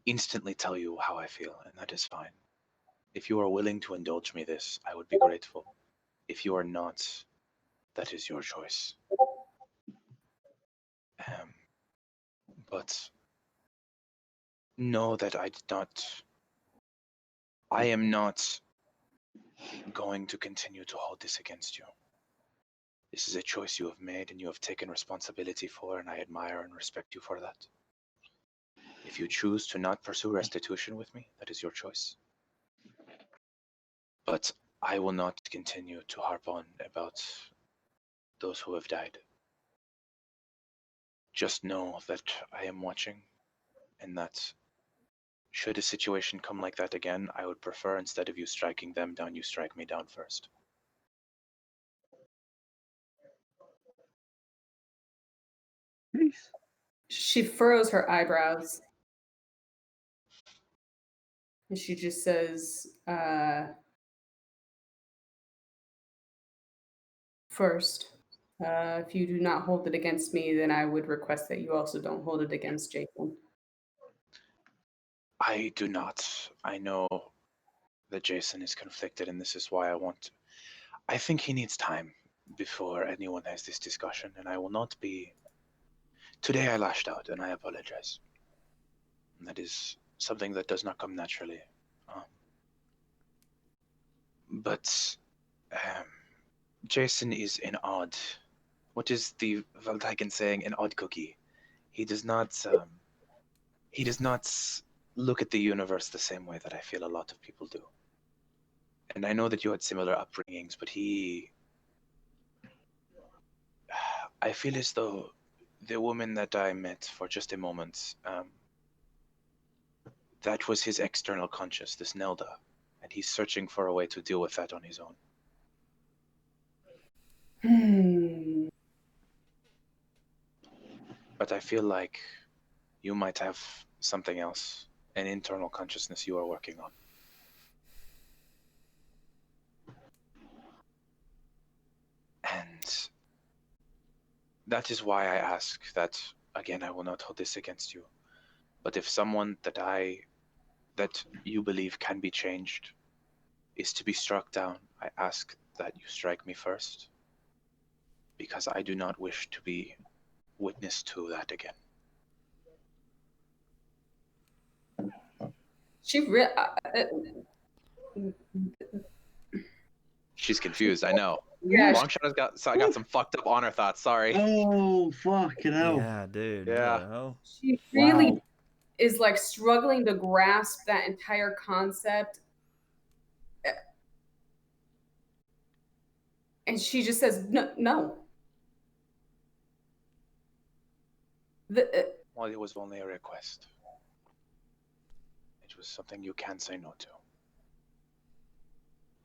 instantly tell you how I feel, and that is fine. If you are willing to indulge me this, I would be grateful. If you are not, that is your choice. But know that I am not going to continue to hold this against you. This is a choice you have made and you have taken responsibility for, and I admire and respect you for that. If you choose to not pursue restitution with me, that is your choice. But I will not continue to harp on about those who have died. Just know that I am watching, and that should a situation come like that again, I would prefer instead of you striking them down, you strike me down first.
She furrows her eyebrows. And she just says, first, if you do not hold it against me, then I would request that you also don't hold it against Jason.
I do not. I know that Jason is conflicted, and this is why I think he needs time before anyone has this discussion, and I will not be... Today I lashed out, and I apologize. And that is something that does not come naturally. But Jason is an odd... What is the Valdagan saying? An odd cookie. He does not look at the universe the same way that I feel a lot of people do. And I know that you had similar upbringings, but I feel as though the woman that I met for just a moment, that was his external conscious, this Nelda, and he's searching for a way to deal with that on his own. But I feel like you might have something else, an internal consciousness you are working on. And that is why I ask that, again, I will not hold this against you. But if someone that you believe can be changed is to be struck down, I ask that you strike me first, because I do not wish to be witness to that again. She's confused, I know.
Yeah,
Longshot has got some fucked up honor thoughts, sorry.
Oh, fucking hell.
Yeah, dude.
Yeah.
What the hell?
she really is like struggling to grasp that entire concept. And she just says, no.
Well, it was only a request. It was something you can't say no to.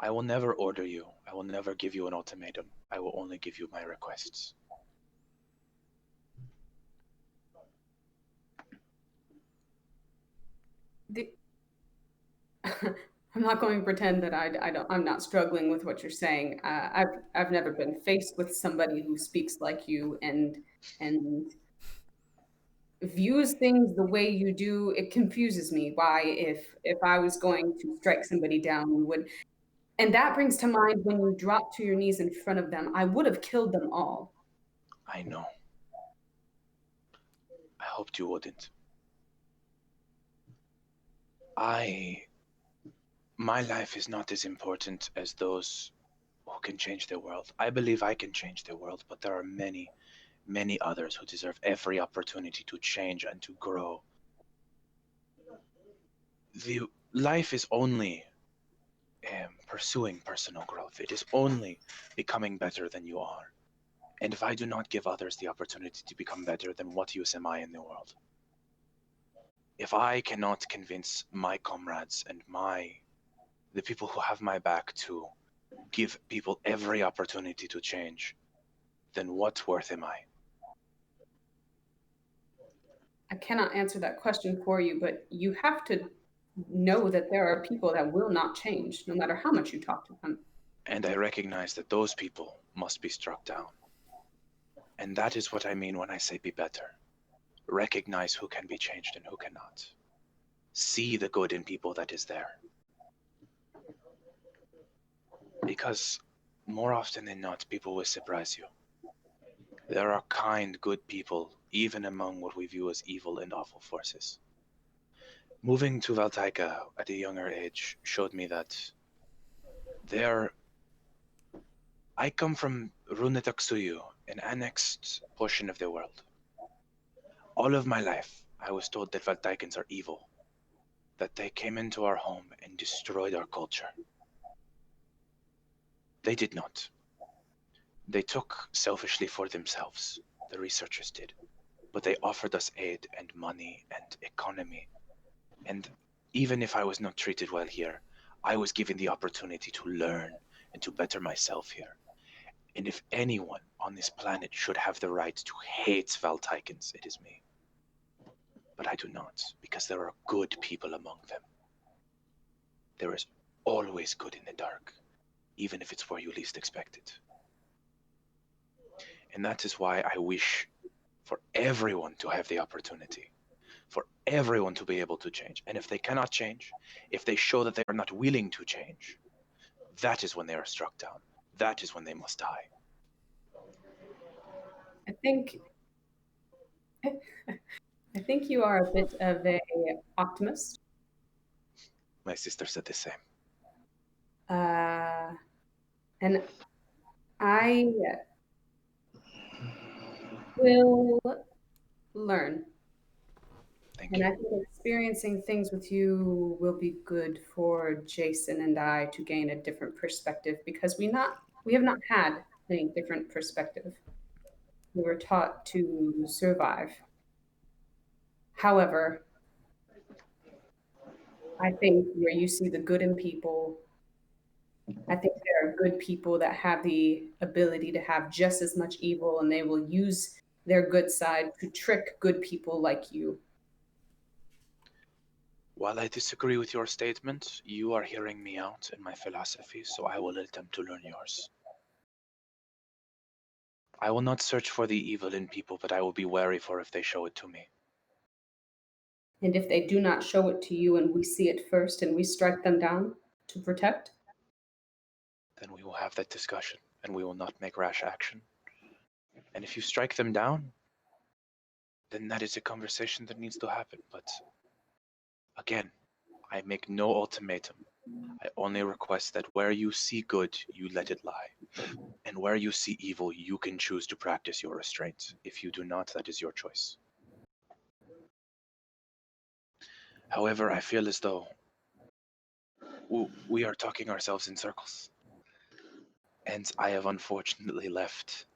I will never order you. I will never give you an ultimatum. I will only give you my requests.
I'm not going to pretend that I'm not struggling with what you're saying. I've never been faced with somebody who speaks like you and views things the way you do. It confuses me. Why, if I was going to strike somebody down, you would. And that brings to mind when you dropped to your knees in front of them. I would have killed them all.
I know. I hoped you wouldn't. My life is not as important as those who can change the world. I believe I can change the world, but there are many, many others who deserve every opportunity to change and to grow. The life is only pursuing personal growth. It is only becoming better than you are. And if I do not give others the opportunity to become better, then what use am I in the world? If I cannot convince my comrades and the people who have my back to give people every opportunity to change, then what worth am I?
I cannot answer that question for you, but you have to know that there are people that will not change, no matter how much you talk to them.
And I recognize that those people must be struck down. And that is what I mean when I say be better. Recognize who can be changed and who cannot. See the good in people that is there. Because more often than not, people will surprise you. There are kind, good people, even among what we view as evil and awful forces. Moving to Valtaika at a younger age showed me that I come from Runetaksuyu, an annexed portion of the world. All of my life, I was told that Valtaikans are evil, that they came into our home and destroyed our culture. They did not. They took selfishly for themselves, the researchers did, but they offered us aid and money and economy. And even if I was not treated well here, I was given the opportunity to learn and to better myself here. And if anyone on this planet should have the right to hate Valtaikans, it is me. But I do not, because there are good people among them. There is always good in the dark, even if it's where you least expect it. And that is why I wish for everyone to have the opportunity, for everyone to be able to change. And if they cannot change, if they show that they are not willing to change, that is when they are struck down. That is when they must die.
I think you are a bit of a optimist.
My sister said the same.
And I will learn.
Thank
And
you.
I think experiencing things with you will be good for Jason and I to gain a different perspective, because we have not had any different perspective. We were taught to survive. However, I think where you see the good in people, I think there are good people that have the ability to have just as much evil, and they will use their good side to trick good people like you.
While I disagree with your statement, you are hearing me out in my philosophy, so I will attempt to learn yours. I will not search for the evil in people, but I will be wary for if they show it to me.
And if they do not show it to you and we see it first and we strike them down to protect?
Then we will have that discussion, and we will not make rash action. And if you strike them down, then that is a conversation that needs to happen. But again, I make no ultimatum. I only request that where you see good, you let it lie. And where you see evil, you can choose to practice your restraint. If you do not, that is your choice. However, I feel as though we are talking ourselves in circles. And I have unfortunately left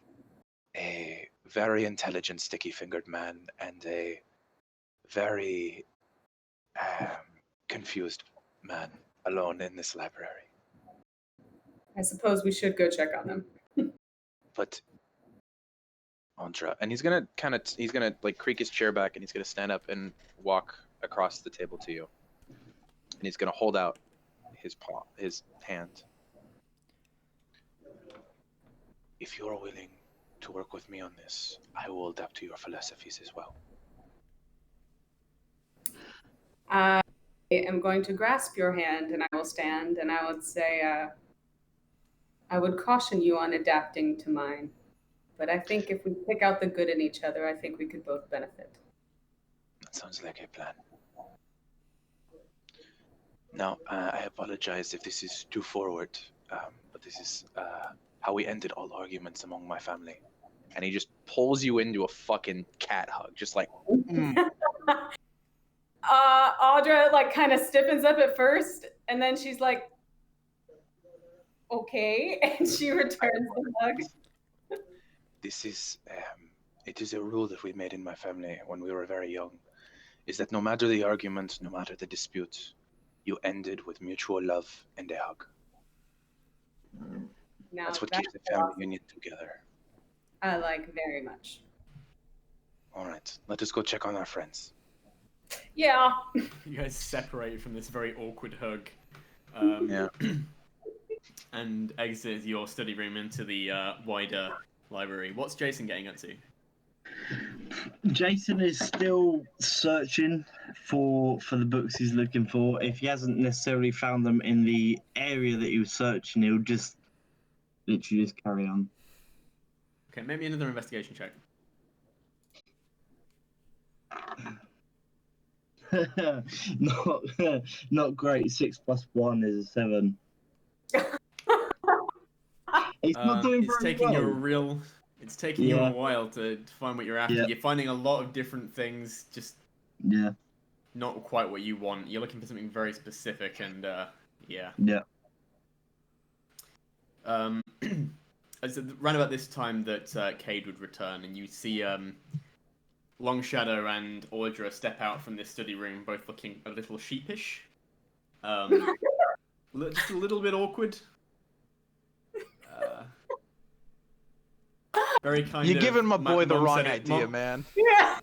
a very intelligent, sticky-fingered man and a very confused man alone in this library.
I suppose we should go check on them.
But Andra, and he's gonna like creak his chair back, and he's gonna stand up and walk across the table to you, and he's gonna hold out his hand. If you're willing to work with me on this, I will adapt to your philosophies as well.
I am going to grasp your hand, and I will stand, and I would say, I would caution you on adapting to mine. But I think if we pick out the good in each other, I think we could both benefit.
That sounds like a plan. Now, I apologize if this is too forward, but this is how we ended all arguments among my family. And he just pulls you into a fucking cat hug, just like,
Audra like kind of stiffens up at first, and then she's like, okay, and she returns the hug.
This is, it is a rule that we made in my family when we were very young, is that no matter the argument, no matter the dispute, you ended with mutual love and a hug.
Now,
That's what keeps the family union together.
I like very much.
All right, let us go check on our friends.
Yeah.
You guys separate from this very awkward hug.
Yeah.
And exit your study room into the wider library. What's Jason getting up to?
Jason is still searching for the books he's looking for. If he hasn't necessarily found them in the area that he was searching, he'll just literally just carry on.
Okay, maybe another investigation check.
not great. 6 + 1 is a 7. He's not doing
it's
very
taking
well.
It's taking you a while to find what you're after.
Yeah.
You're finding a lot of different things, just not quite what you want. You're looking for something very specific, and yeah. It's around about this time that Cade would return, and you see Long Shadow and Audra step out from this study room, both looking a little sheepish, just a little bit awkward. Very kind
You're
of.
giving my boy the
Mom
wrong
said it-
idea,
Mom-
man.
Yeah.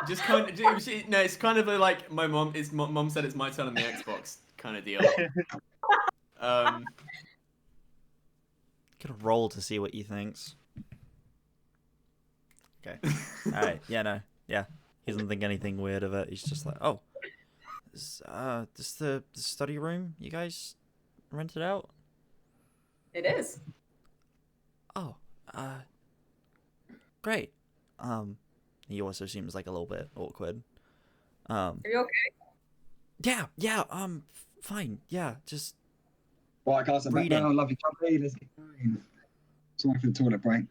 Just kind of. No, it's kind of like my mom. Mom said it's my turn on the Xbox kind of deal.
Get a roll to see what he thinks. Okay. Alright, yeah. He doesn't think anything weird of it. He's just like, oh, this the study room you guys rented out?
It is.
Oh, great. He also seems like a little bit awkward.
Are you okay?
Yeah, fine. Yeah, just
Right, guys, I'm back
reading.
now. Lovely company. Let's get going. Sorry for the toilet break.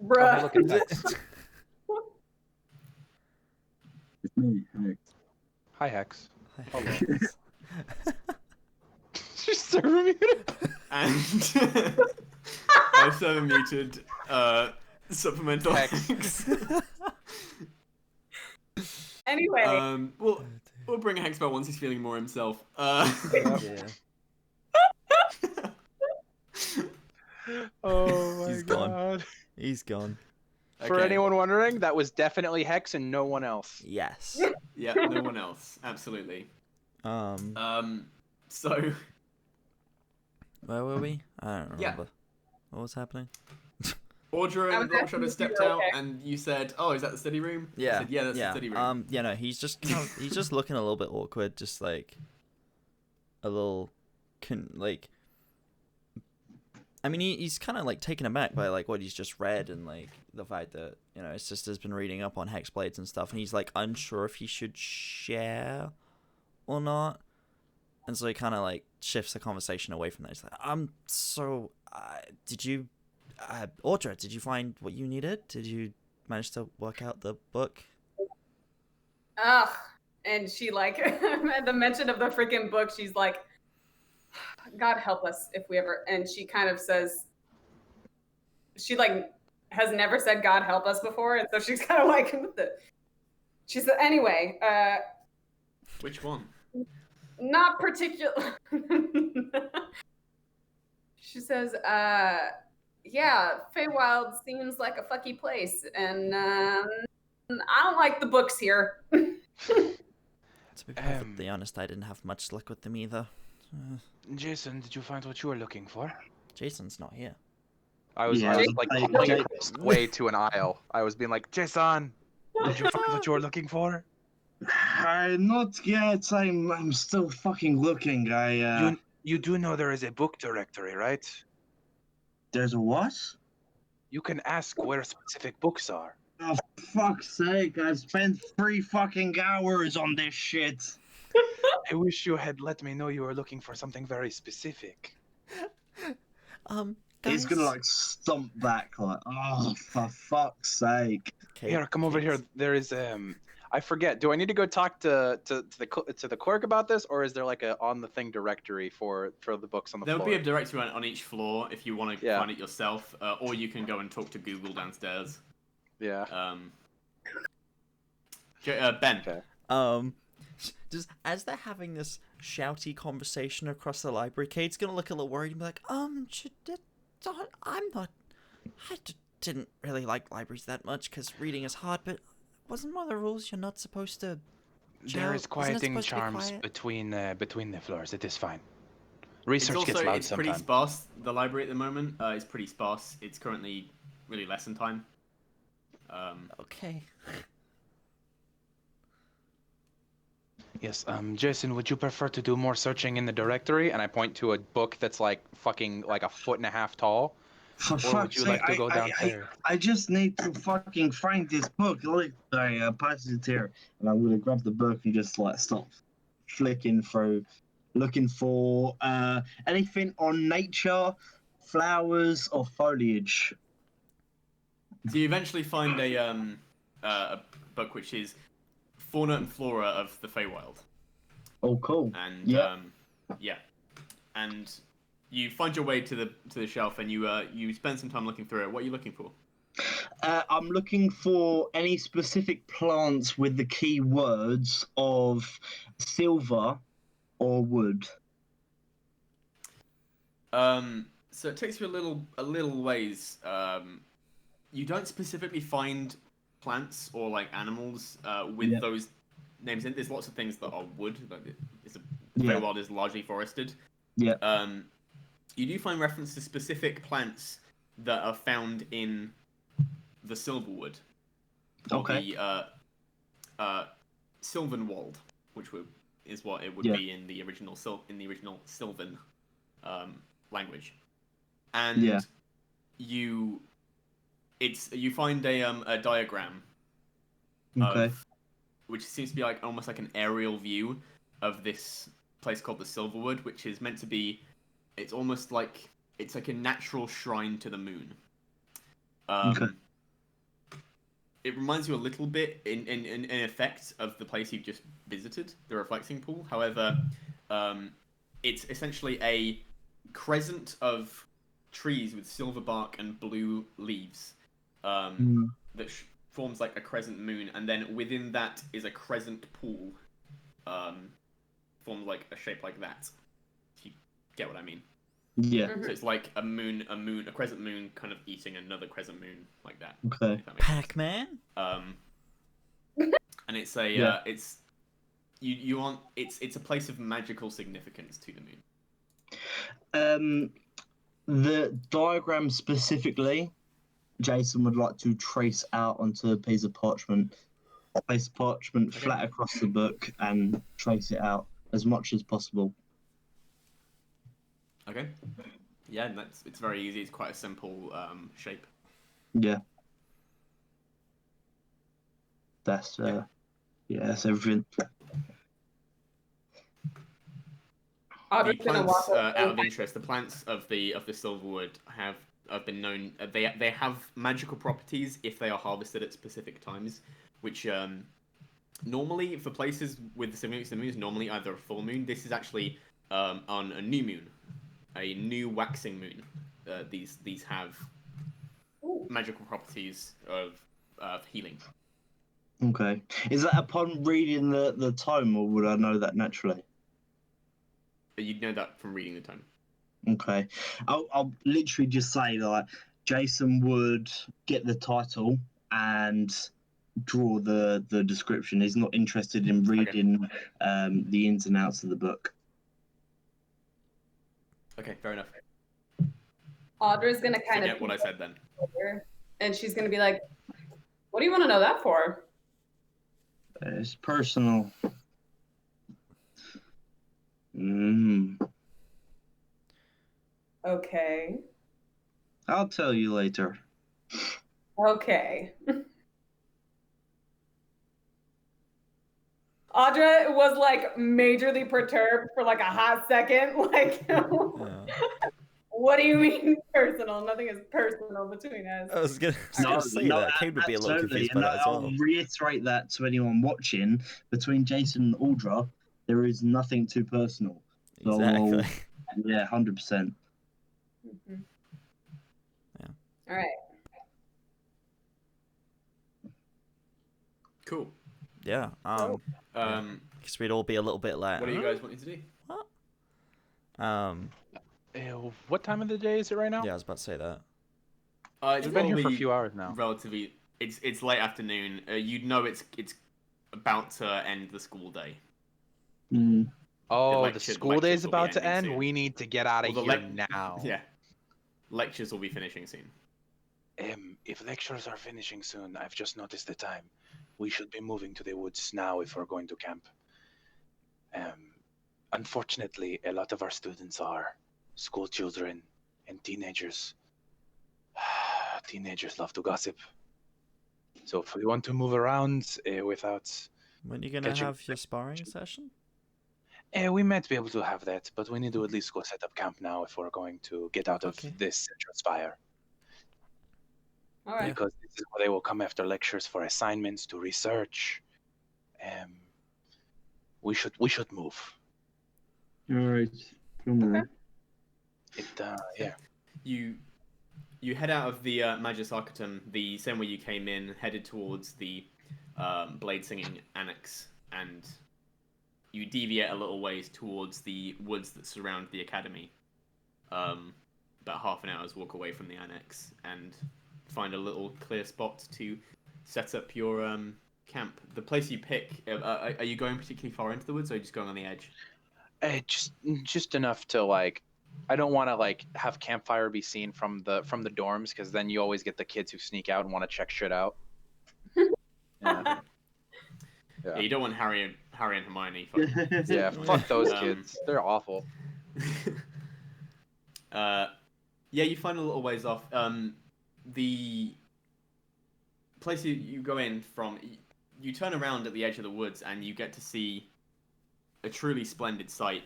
Bruh.
Look at that.
It's me, Hex.
Hi, Hex.
Hello.
She's server muted.
And I server muted supplemental
Hex.
Hex.
Anyway.
We'll bring Hex back once he's feeling more himself.
Yeah.
Oh my
He's gone.
god.
He's gone.
For
Okay.
anyone wondering, that was definitely Hex and no one else.
Yes.
Yeah, no one else. Absolutely. So
Where were we? I don't
Yeah.
remember. What was happening?
Audra
I
and
was
Long
asking
Shadow
if you
stepped
were
out,
okay.
and you said, "Oh, is that the study room?" I said, yeah, that's the study room.
No, he's just he's just looking a little bit awkward, just like a little, I mean, he's kind of like taken aback by like what he's just read and like the fact that his sister's been reading up on hexblades and stuff, and he's like unsure if he should share or not, and so he kind of like shifts the conversation away from that. He's like, did you, Audra, did you find what you needed? Did you manage to work out the book?
Ugh, and she like at the mention of the freaking book, she's like, God help us if we ever, and she kind of says, she like has never said God help us before, and so she's kind of like, she said, anyway,
Which one?
not particular. She says, yeah, Feywild seems like a fucky place, and I don't like the books here.
To be perfectly honest, I didn't have much luck with them either.
Jason, did you find what you were looking for?
Jason's not here.
I was
Yeah,
like
I-
calling
I-
across the way to an aisle. I was being like, Jason, did you find what you were looking for?
Not yet. I'm still fucking looking.
You do know there is a book directory, right?
There's a what?
You can ask where specific books are.
Oh, fuck's sake! I've spent 3 fucking hours on this shit.
I wish you had let me know you were looking for something very specific.
Guys.
He's gonna like stomp back like, oh, for fuck's sake!
Okay,
Here, come over
kids.
here. There is I forget. Do I need to go talk to the clerk about this, or is there like a on the thing directory for the books on the
There'll
floor?
be a directory on each floor if you want to
Yeah.
find it yourself, or you can go and talk to Google downstairs.
Yeah.
Ben.
Okay.
Just as they're having this shouty conversation across the library, Kate's gonna look a little worried and be like, didn't really like libraries that much because reading is hard, but wasn't one of the rules you're not supposed to...
There is
Isn't it
quieting
supposed to be
charms
quiet?
between the floors. It is fine.
It's
Research
also
gets loud
it's pretty
sometimes.
sparse. The library at the moment is pretty sparse. It's currently really lesson time.
Okay.
Yes. Jason, would you prefer to do more searching in the directory? And I point to a book that's like fucking like a foot and a half tall.
For
Or would
fuck's
you
sake!
like to go downstairs?
I just need to fucking find this book. Look, I pass it here, and I would have grabbed the book and just like stop flicking through, looking for anything on nature, flowers, or foliage.
So you eventually find a book which is Fauna and Flora of the Feywild,
Oh, cool.
and
Yeah.
yeah, and you find your way to the shelf, and you spend some time looking through it. What are you looking for?
I'm looking for any specific plants with the key words of silver or wood.
So it takes you a little ways. You don't specifically find plants or like animals with
Yeah.
those names in. There's lots of things that are wood. Like
Yeah.
Feywild is largely forested.
Yeah.
You do find reference to specific plants that are found in the Silverwood. Or
Okay.
the Sylvanwald, which is what it would
Yeah.
be in the original Sylvan language. And
Yeah.
you find a diagram
Okay.
which seems to be like almost like an aerial view of this place called the Silverwood, which is meant to be. It's almost like it's like a natural shrine to the moon.
Okay.
It reminds you a little bit, in effect, of the place you've just visited, the Reflecting Pool. However, it's essentially a crescent of trees with silver bark and blue leaves that forms like a crescent moon, and then within that is a crescent pool, formed like a shape like that. If you get what I mean.
Yeah.
So it's like a crescent moon, kind of eating another crescent moon, like that.
Okay.
If that makes sense.
Pac-Man?
And it's a
Yeah.
it's a place of magical significance to the moon.
The diagram specifically, Jason would like to trace out onto a piece of parchment, flat across the book, and trace it out as much as possible.
Okay. Yeah, and it's very easy. It's quite a simple shape.
Yeah. That's that's everything.
The
Audrey's gonna
plants,
walk up
out of interest, the plants of the Silverwood have been known. They have magical properties if they are harvested at specific times, which Normally, for places with significance of the moon, is normally either a full moon. This is actually on a new moon, a new waxing moon. These have magical properties of healing.
Okay. Is that upon reading the tome, or would I know that naturally?
You'd know that from reading the tome.
Okay. I'll literally just say that Jason would get the title and draw the description. He's not interested in reading the ins and outs of the book.
Okay, fair enough.
Audra's gonna kind
Forget
of
what I said then.
and she's gonna be like, "What do you want to know that for?"
It's personal.
Okay.
I'll tell you later.
Okay. Audra was like majorly perturbed for like a hot second. Like, what do you mean personal? Nothing is personal between us.
I was gonna say that. Cade would be a little confused by that as well.
I'll reiterate that to anyone watching. Between Jason and Audra, there is nothing too personal. So,
Exactly.
yeah, 100%.
Mm-hmm.
Yeah.
All right.
Cool.
Yeah. Guess we'd all be a little bit like.
What are you guys wanting to do?
What?
What time of the day is it right now?
Yeah, I was about to say that.
It's
We've been here for a
probably
few hours now.
Relatively, it's late afternoon. You'd know it's about to end the school day.
Mm.
Oh, the
lectures
school day is
will be
about to
ending
end.
soon.
We need to get out of
Well, the
here now.
Yeah. Lectures will be finishing soon.
If lectures are finishing soon, I've just noticed the time. We should be moving to the woods now if we're going to camp. Unfortunately, a lot of our students are school children and teenagers. Teenagers love to gossip. So if we want to move around without...
When are you gonna
catching-
have your sparring session?
we might be able to have that, but we need to at least go set up camp now if we're going to get out of
Okay.
this central spire.
All right.
Because this is where they will come after lectures for assignments to research. We should move.
All right. Come on.
Yeah.
You head out of the Maagis Akatem, the same way you came in, headed towards the Blade Singing Annex, and you deviate a little ways towards the woods that surround the academy. About half an hour's walk away from the annex, and find a little clear spot to set up your camp. The place you pick, are you going particularly far into the woods, or are you just going on the edge?
Just enough to like. I don't want to like have campfire be seen from the dorms, because then you always get the kids who sneak out and want to check shit out. Yeah.
Yeah, you don't want Harry and Hermione. Fucking...
Yeah, fuck those
Um,
kids. They're awful.
Yeah, you find a little ways off. The place you go in from, you turn around at the edge of the woods and you get to see a truly splendid sight.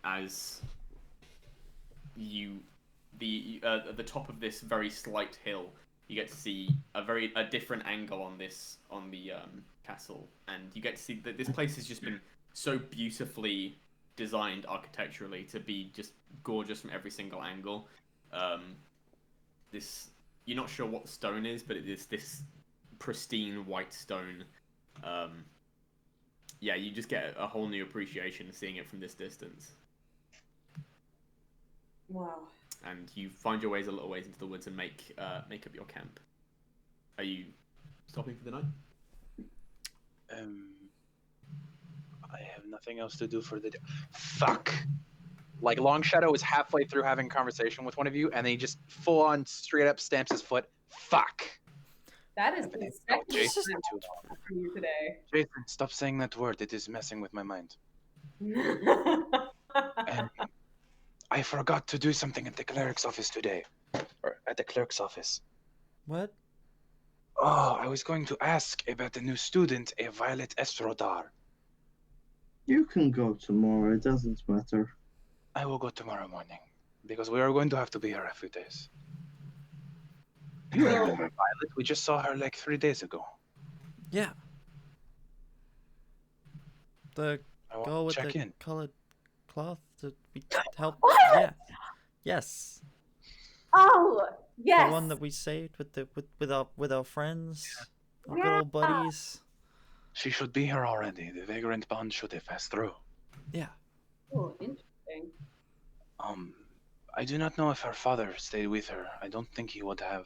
As at the top of this very slight hill, you get to see a different angle on the castle, and you get to see that this place has just been so beautifully designed architecturally to be just gorgeous from every single angle. You're not sure what the stone is, but it is this pristine white stone. Yeah, you just get a whole new appreciation seeing it from this distance.
Wow.
And you find your ways a little ways into the woods and make up your camp. Are you stopping for the night?
I have nothing else to do for the day. Fuck. Like Long Shadow is halfway through having a conversation with one of you, and then he just full on straight up stamps his foot. Fuck.
That is the second
Jason,
time for you today.
Jason, stop saying that word. It is messing with my mind. I forgot to do something at the cleric's office today. Or at the clerk's office.
What?
Oh, I was going to ask about the new student, a Violet Estrodar.
You can go tomorrow. It doesn't matter.
I will go tomorrow morning, because we are going to have to be here a few days. You remember Violet? We just saw her like 3 days ago.
Yeah. The
I want
girl
to
with
check
the
in.
colored cloth that we helped.
What?
Yeah. Yes.
Oh, yes.
The one that we saved with our friends, our good
Yeah.
old buddies.
She should be here already. The vagrant bond should have passed through.
Yeah.
Oh, interesting.
I do not know if her father stayed with her. I don't think he would have.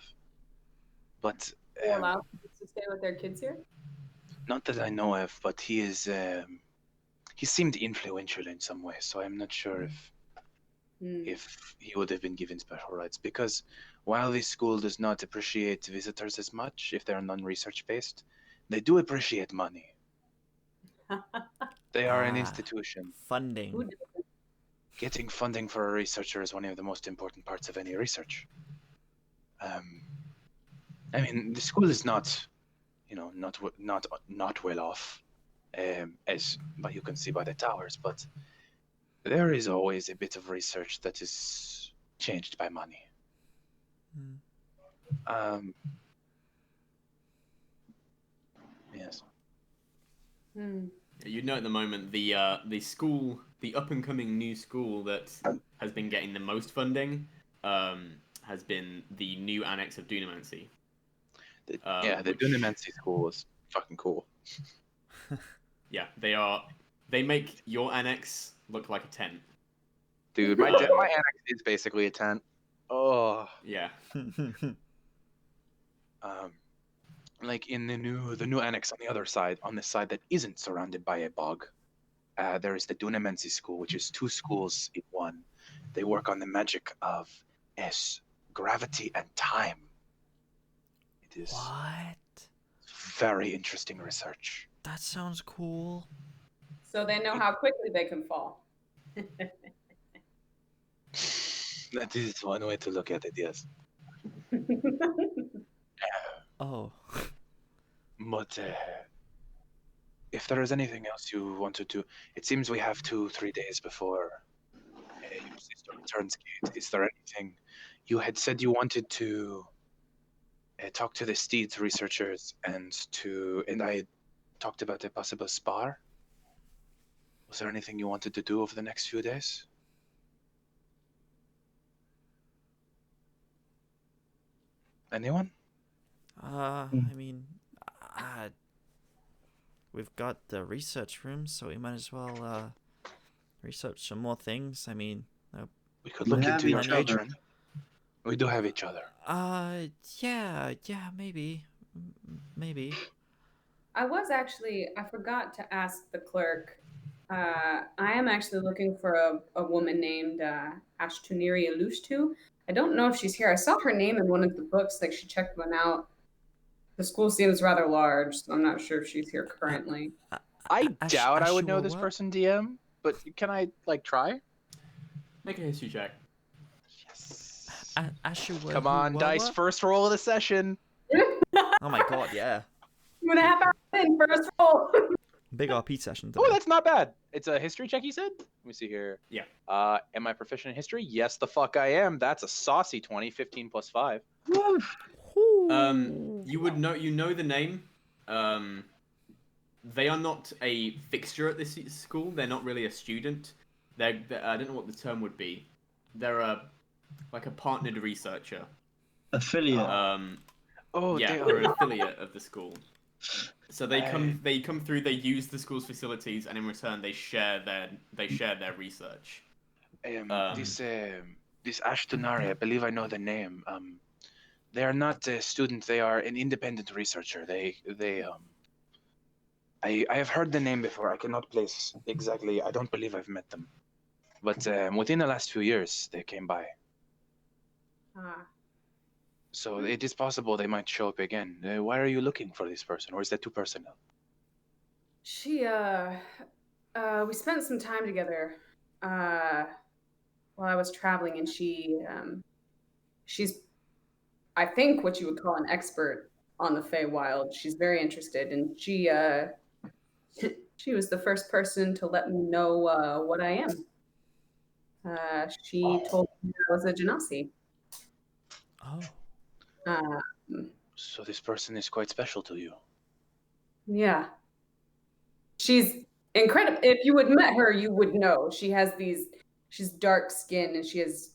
But
They allow kids to stay with their kids here?
not that I know of, but he is. He seemed influential in some way, so I'm not sure if he would have been given special rights. Because while this school does not appreciate visitors as much if they're non-research based, they do appreciate money. They are an institution.
Funding.
Who did it?
Getting funding for a researcher is one of the most important parts of any research. I mean, the school is not, not well off, but you can see by the towers. But there is always a bit of research that is changed by money. Yes.
You know, at the moment, the school, the up and coming new school that has been getting the most funding, has been the new annex of Dunamancy.
The
Which-
Dunamancy school was fucking cool.
Yeah, they make your annex look like a tent.
Dude, my annex is basically a tent. Oh.
Yeah.
Like in the new annex on the other side, on the side that isn't surrounded by a bog, there is the Dunamancy school, which is two schools in one. They work on the magic of gravity and time. It is
What?
very interesting research.
That sounds cool.
So they know how quickly they can fall.
That is one way to look at it, yes.
Oh.
But if there is anything else you want to do, it seems we have 2-3 days before your sister returns, Kate. Is there anything you had said you wanted to talk to the Steeds researchers and I talked about a possible spar? Was there anything you wanted to do over the next few days? Anyone?
I mean, we've got the research room, so we might as well research some more things. I mean,
We could look
have
into your
each other.
patron. We do have each other.
yeah, maybe.
I forgot to ask the clerk. I am actually looking for a woman named Ashtuniri Alushtu. I don't know if she's here. I saw her name in one of the books, like she checked one out. The school seems rather large, so I'm not sure if she's here currently.
I doubt I would know
Ashua
this
what?
person, DM, but can I, try?
Make a history check.
Yes.
Ashua.
Come on, dice, first roll of the session.
Oh my god, yeah.
2.5 hours in, first roll.
Big RP session
Oh,
today.
that's not bad. It's a history check, you said? Let me see here.
Yeah.
Am I proficient in history? Yes, the fuck I am. That's a saucy 20, 15 plus 5.
You would know, the name. They are not a fixture at this school. They're not really a student. They're I don't know what the term would be. They're like a partnered researcher.
Affiliate.
Yeah, they're an affiliate of the school. So they come through. They use the school's facilities, and in return, they share their research.
This Ashtonari, I believe I know the name. They are not a student. They are an independent researcher. I have heard the name before. I cannot place exactly. I don't believe I've met them. But within the last few years, they came by. So it is possible they might show up again. Why are you looking for this person, or is that too personal?
She, we spent some time together, while I was traveling, and she's, I think, what you would call an expert on the Feywild. She's very interested, and she was the first person to let me know what I am. She told me I was a Genasi.
Oh.
So this person is quite special to you.
Yeah. She's incredible. If you had met her, you would know. She's dark skin and she has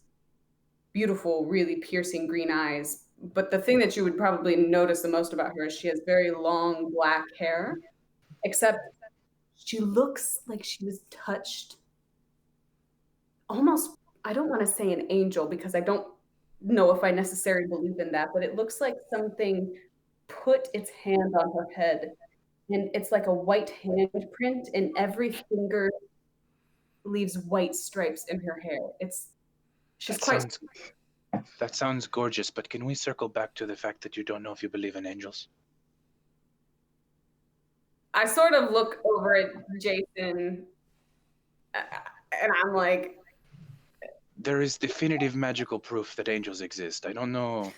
beautiful, really piercing green eyes. But the thing that you would probably notice the most about her is she has very long black hair, except she looks like she was touched almost, I don't want to say an angel because I don't know if I necessarily believe in that, but it looks like something put its hand on her head and it's like a white handprint and every finger leaves white stripes in her hair. She's quite.
That sounds gorgeous, but can we circle back to the fact that you don't know if you believe in angels?
I sort of look over at Jason and I'm like,
there is definitive magical proof that angels exist. I don't know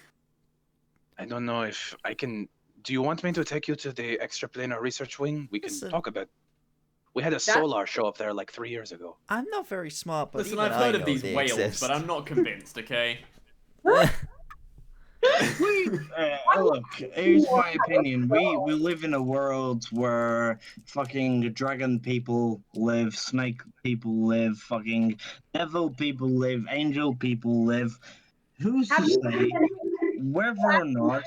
if I can. Do you want me to take you to the extraplanar research wing? We can talk about. We had a solar show up there like 3 years ago.
I'm not very smart, but
listen,
even
I've heard
I
of
know
these
they
whales,
exist.
but I'm not convinced. Okay.
Look, here's my opinion. We live in a world where fucking dragon people live, snake people live, fucking devil people live, angel people live. Who's to say whether or not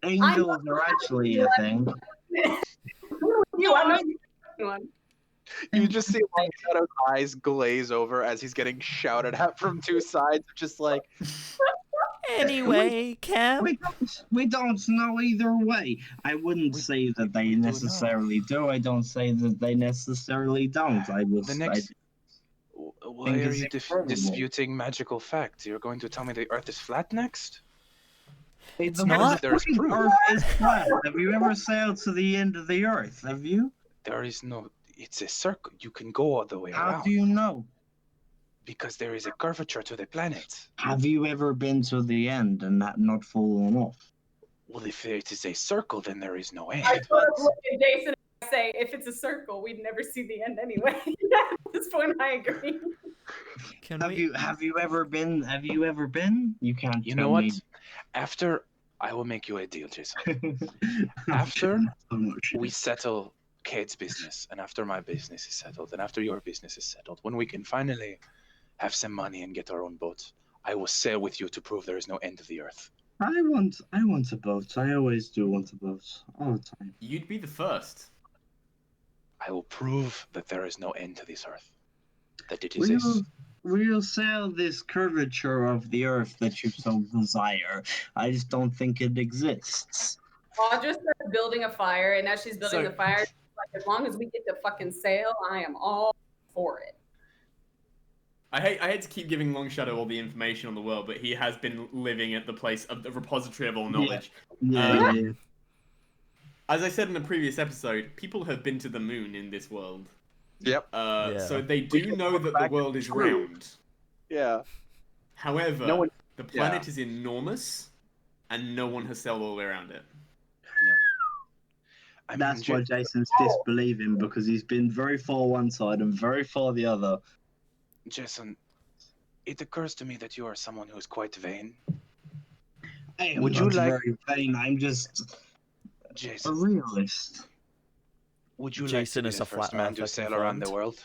angels are actually a thing?
You just see Longshadow's eyes glaze over as he's getting shouted at from two sides, just like.
Anyway, Cam.
We don't know either way. I wouldn't say that they necessarily do. I don't say that they necessarily don't.
Why are you disputing magical facts? You're going to tell me the Earth is flat next?
It's not.
There's proof.
Earth is flat. Have you ever sailed to the end of the Earth? Have you?
There is no. It's a circle. You can go all the way around.
How do you know?
Because there is a curvature to the planet.
Have you ever been to the end and not fallen off?
Well, if it is a circle, then there is no end.
I sort of look at Jason and say, if it's a circle, we'd never see the end anyway. At this point, I agree.
Have you ever been? Have you ever been? You can't.
You know what? After I will make you a deal, Jason. After we settle Kate's business, and after my business is settled, and after your business is settled, when we can finally have some money and get our own boat, I will sail with you to prove there is no end of the earth.
I want a boat. I always do want a boat all the time.
You'd be the first.
I will prove that there is no end to this earth. That it exists.
We'll sail this curvature of the earth that you so desire. I just don't think it exists.
Audra started building a fire, and as she's building the fire, she's like, as long as we get to fucking sail, I am all for it.
I hate to keep giving Longshadow all the information on the world, but he has been living at the place of the repository of all knowledge.
Yeah.
As I said in a previous episode, people have been to the moon in this world.
Yep.
So they do know that the world is round.
Yeah.
However, the planet is enormous, and no one has sailed all the way around it.
Yeah. That's why Jason's disbelieving, because he's been very far one side and very far the other.
Jason, it occurs to me that you are someone who is quite vain.
I am not very vain. I'm just a realist.
Would you
Jason
like to
is
be
a
the first
flat
man to sail around the world?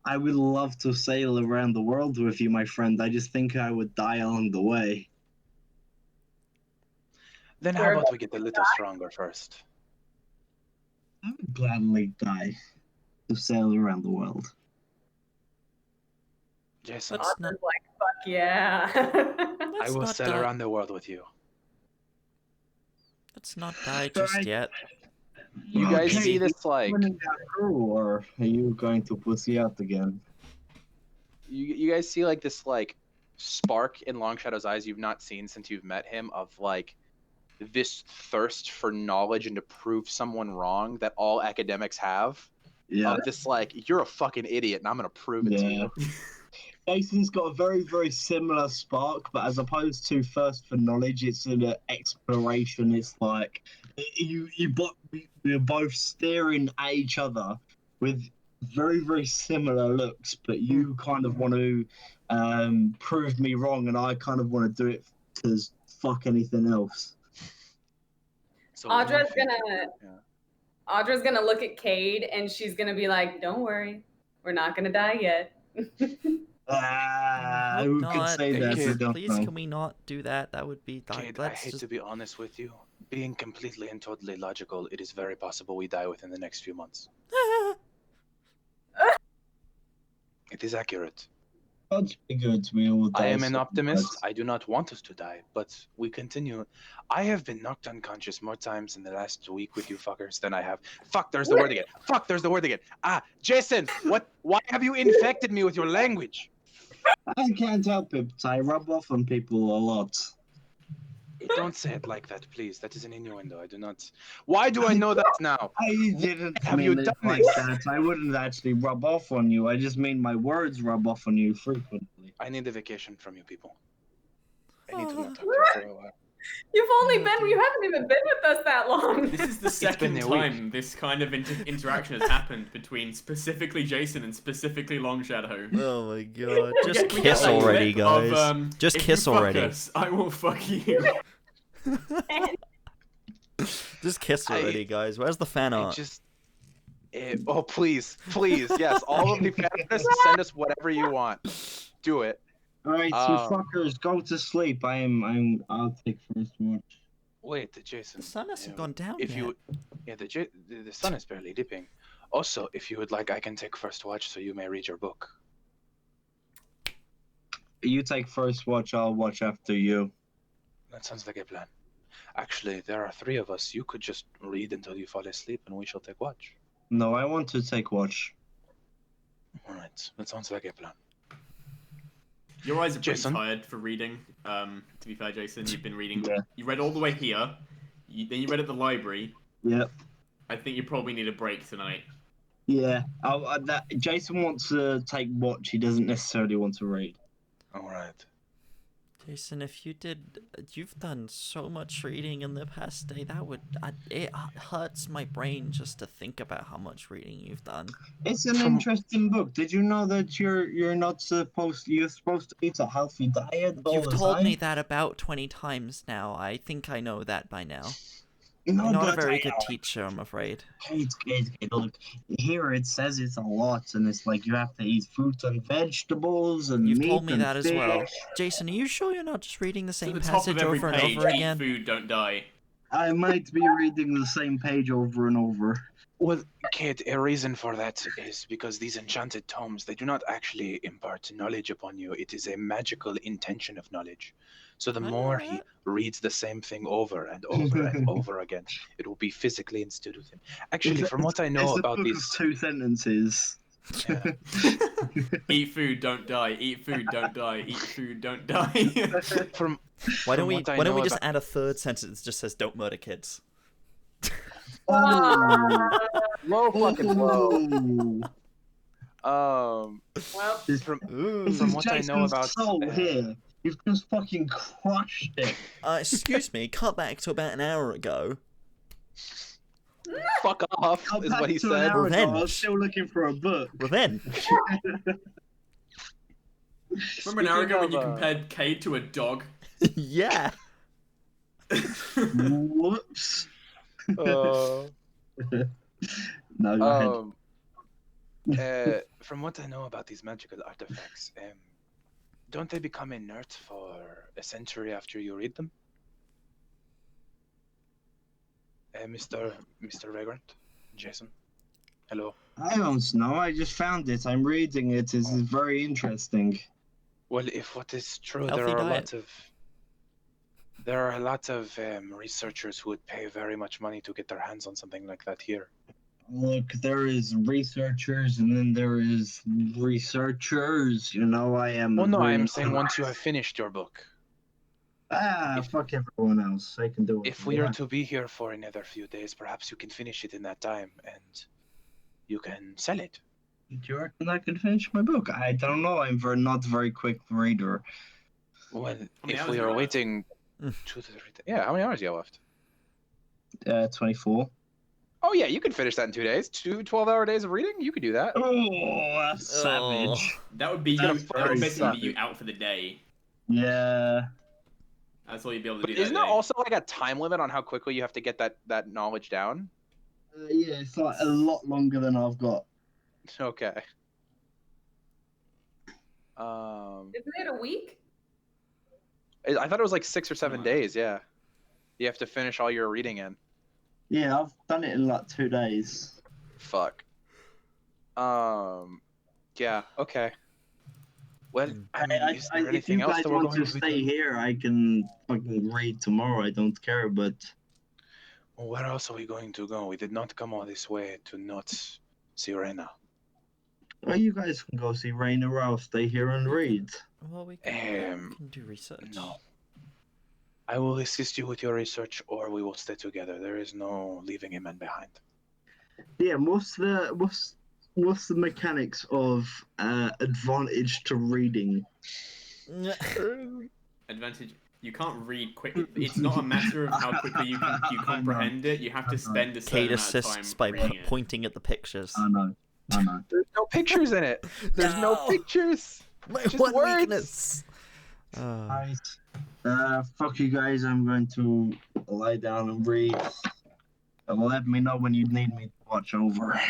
I would love to sail around the world with you, my friend. I just think I would die along the way.
Then how about we get a little stronger first?
I would gladly die to sail around the world.
Jason,
Audra's like, fuck yeah.
I will sail around the world with you.
Let's not die just yet.
You guys see this like?
Or are you going to pussy out again?
You guys see like this like spark in Longshadow's eyes you've not seen since you've met him, of like this thirst for knowledge and to prove someone wrong that all academics have.
Yeah.
Of this like, you're a fucking idiot and I'm gonna prove it to you.
Jason's got a very, very similar spark, but as opposed to thirst for knowledge, it's an exploration. It's like you're both staring at each other with very, very similar looks, but you kind of want to prove me wrong, and I kind of want to do it to fuck anything else.
So
Audra's Audra's gonna look at Cade and she's gonna be like, "Don't worry, we're not gonna die yet."
Who could
Not.
say that?
Kid,
I don't
Please,
know.
can we not do that? That would be.
Kid, I
Let's
hate
just.
to be honest with you. Being completely and totally logical, it is very possible we die within the next few months. It is accurate.
God figured we will
I
die
am an
soon,
optimist.
but-
I do not want us to die, but we continue. I have been knocked unconscious more times in the last week with you fuckers than I have. Fuck, there's the word again. Fuck, there's the word again. Ah, Jason, what? Why have you infected me with your language?
I can't help it. I rub off on people a lot.
Don't say it like that, please. That is an innuendo. I do not. Why do I know that now?
I didn't
Have you
mean it
done
like
this?
that. I wouldn't actually rub off on you. I just mean my words rub off on you frequently.
I need a vacation from you people. I need to not talk to you for a while.
You haven't even been with us that long.
This is the second
been a week.
time this kind of interaction has happened between specifically Jason and specifically Long Shadow.
Oh my god!
We
Just
get
kiss
that
already,
clip of,
guys. Just
if
kiss
you fuck
already.
us, I will fuck you.
Just kiss already, guys. Where's the fan
I
art?
just. Oh, please. Please. Yes. All of the fan artists, send us whatever you want. Do it.
Alright, you fuckers, go to sleep. I'll take first watch.
Wait, Jason.
The sun hasn't
yeah,
gone down
if
yet.
you, yeah, the sun is barely dipping. Also, if you would like, I can take first watch so you may read your book.
You take first watch, I'll watch after you.
That sounds like a plan. Actually, there are 3 of us. You could just read until you fall asleep, and we shall take watch.
No, I want to take watch.
All right, that sounds like a plan.
Your eyes are pretty
Jason?
tired for reading. To be fair, Jason, you've been reading.
Yeah.
You read all the way here. Then you read at the library.
Yep.
I think you probably need a break tonight.
Yeah. Jason wants to take watch. He doesn't necessarily want to read.
All right.
Jason, if you've done so much reading in the past day. It hurts my brain just to think about how much reading you've done.
It's an interesting book. Did you know that you're supposed to eat a healthy diet all
You've
the
told
time?
me that about 20 times now. I think I know that by now.
No,
You're not a
but
very
I
good
know.
teacher, I'm afraid.
Kate, look, here it says it's a lot, and it's like you have to eat fruit and vegetables and
You've
meat
told me
and
that as well.
fish.
Jason, are you sure you're not just reading the
At
same
the top of
passage
every
over and
page,
over
eat
again?
food, don't die.
I might be reading the same page over and over.
Well, kid, a reason for that is because these enchanted tomes, they do not actually impart knowledge upon you. It is a magical intention of knowledge. So the
I know
more he
that.
reads the same thing over and over and over again, it will be physically instilled with him. Actually, from what I know
it's
about
a book
these...
of 2 sentences.
Yeah.
Eat food, don't die. Eat food, don't die. Eat food, don't die.
From
Why don't
from
we
what I
why don't we
know
just
about-
add a third sentence that just says don't murder kids?
Oh.
Low fucking low.
Oh.
Well,
From
This
From
is
what I know
Jason's
about,
soul here. You've just fucking crushed it.
Excuse me, cut back to about an hour ago.
fuck off
Come
is
back
what he
to an
said.
hour ago, I was
Revenge.
still looking for a book.
Revenge.
Remember an hour ago when you
Speaking of,
compared Cade to a dog?
Yeah.
Whoops.
Uh,
No, go ahead.
from what I know about these magical artifacts, don't they become inert for a century after you read them? Mr. Vagrant? Jason? Hello?
I don't know. I just found it. I'm reading it. It's very interesting.
Well, if what is true,
Healthy diet.
there are a lot of researchers who would pay very much money to get their hands on something like that here.
Look, there is researchers, and then there is researchers. You know, I am.
Well, no, I am
very-
saying once you have finished your book.
Fuck everyone else. I can do it.
If we are to be here for another few days, perhaps you can finish it in that time, and you can sell it.
Do you reckon I can finish my book? I don't know. I'm not very quick reader.
Well,
many
if
hours
we
you
are
got left?
waiting 2 to 3 days. Yeah, how many hours do you have left?
24.
Oh, yeah, you can finish that in 2 days. 2 12-hour days of reading? You could do that.
Oh, that's
Oh.
savage.
That would be you.
That's
That would
very
basically be
savage.
you out for the day.
Yeah.
That's all you'd be able to
But
do.
isn't
that
there
day.
also like a time limit on how quickly you have to get that knowledge down?
Yeah, it's like a lot longer than I've got.
Okay.
Isn't it a week?
I thought it was like 6 or 7
Something like that.
days. Yeah. You have to finish all your reading in.
Yeah, I've done it in like 2 days.
Fuck. Yeah. Okay. Well, I mean, is there
If
anything
you
else
guys
that we're
want
going
to
to be
stay
doing?
here, I can fucking read tomorrow. I don't care, but
Well, where else are we going to go? We did not come all this way to not see Rena.
well, you guys can go see Rainer. I'll stay here and read.
Well, we can do research.
No. I will assist you with your research, or we will stay together. There is no leaving a man behind.
Yeah, what's the mechanics of advantage to reading?
Advantage. You can't read quickly. It's not a matter of how quickly you comprehend it. You have to spend a certain
Kate
amount of time
assists by
reading it.
pointing at the pictures.
I know.
There's no pictures in it. There's no
No!
pictures.
My
Just
one
words.
weakness.
Guys, fuck you guys. I'm going to lie down and read. Let me know when you need me to watch over.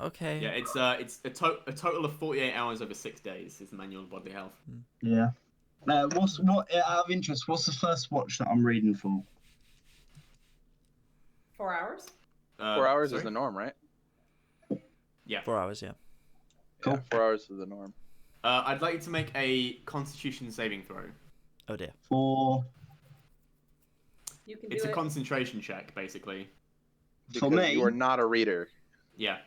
Okay.
Yeah, it's a total of 48 hours over 6 days is the manual of bodily health.
Yeah. What out of interest? What's the first watch that I'm reading for?
4 hours?
4 hours
sorry?
is the norm, right?
Yeah.
4 hours, yeah.
Cool.
Yeah, 4 hours is the norm.
I'd like you to make a Constitution saving throw.
Oh dear.
For
You can
It's
do
a
it.
concentration check, basically.
Because
me?
you are not a reader.
Yeah.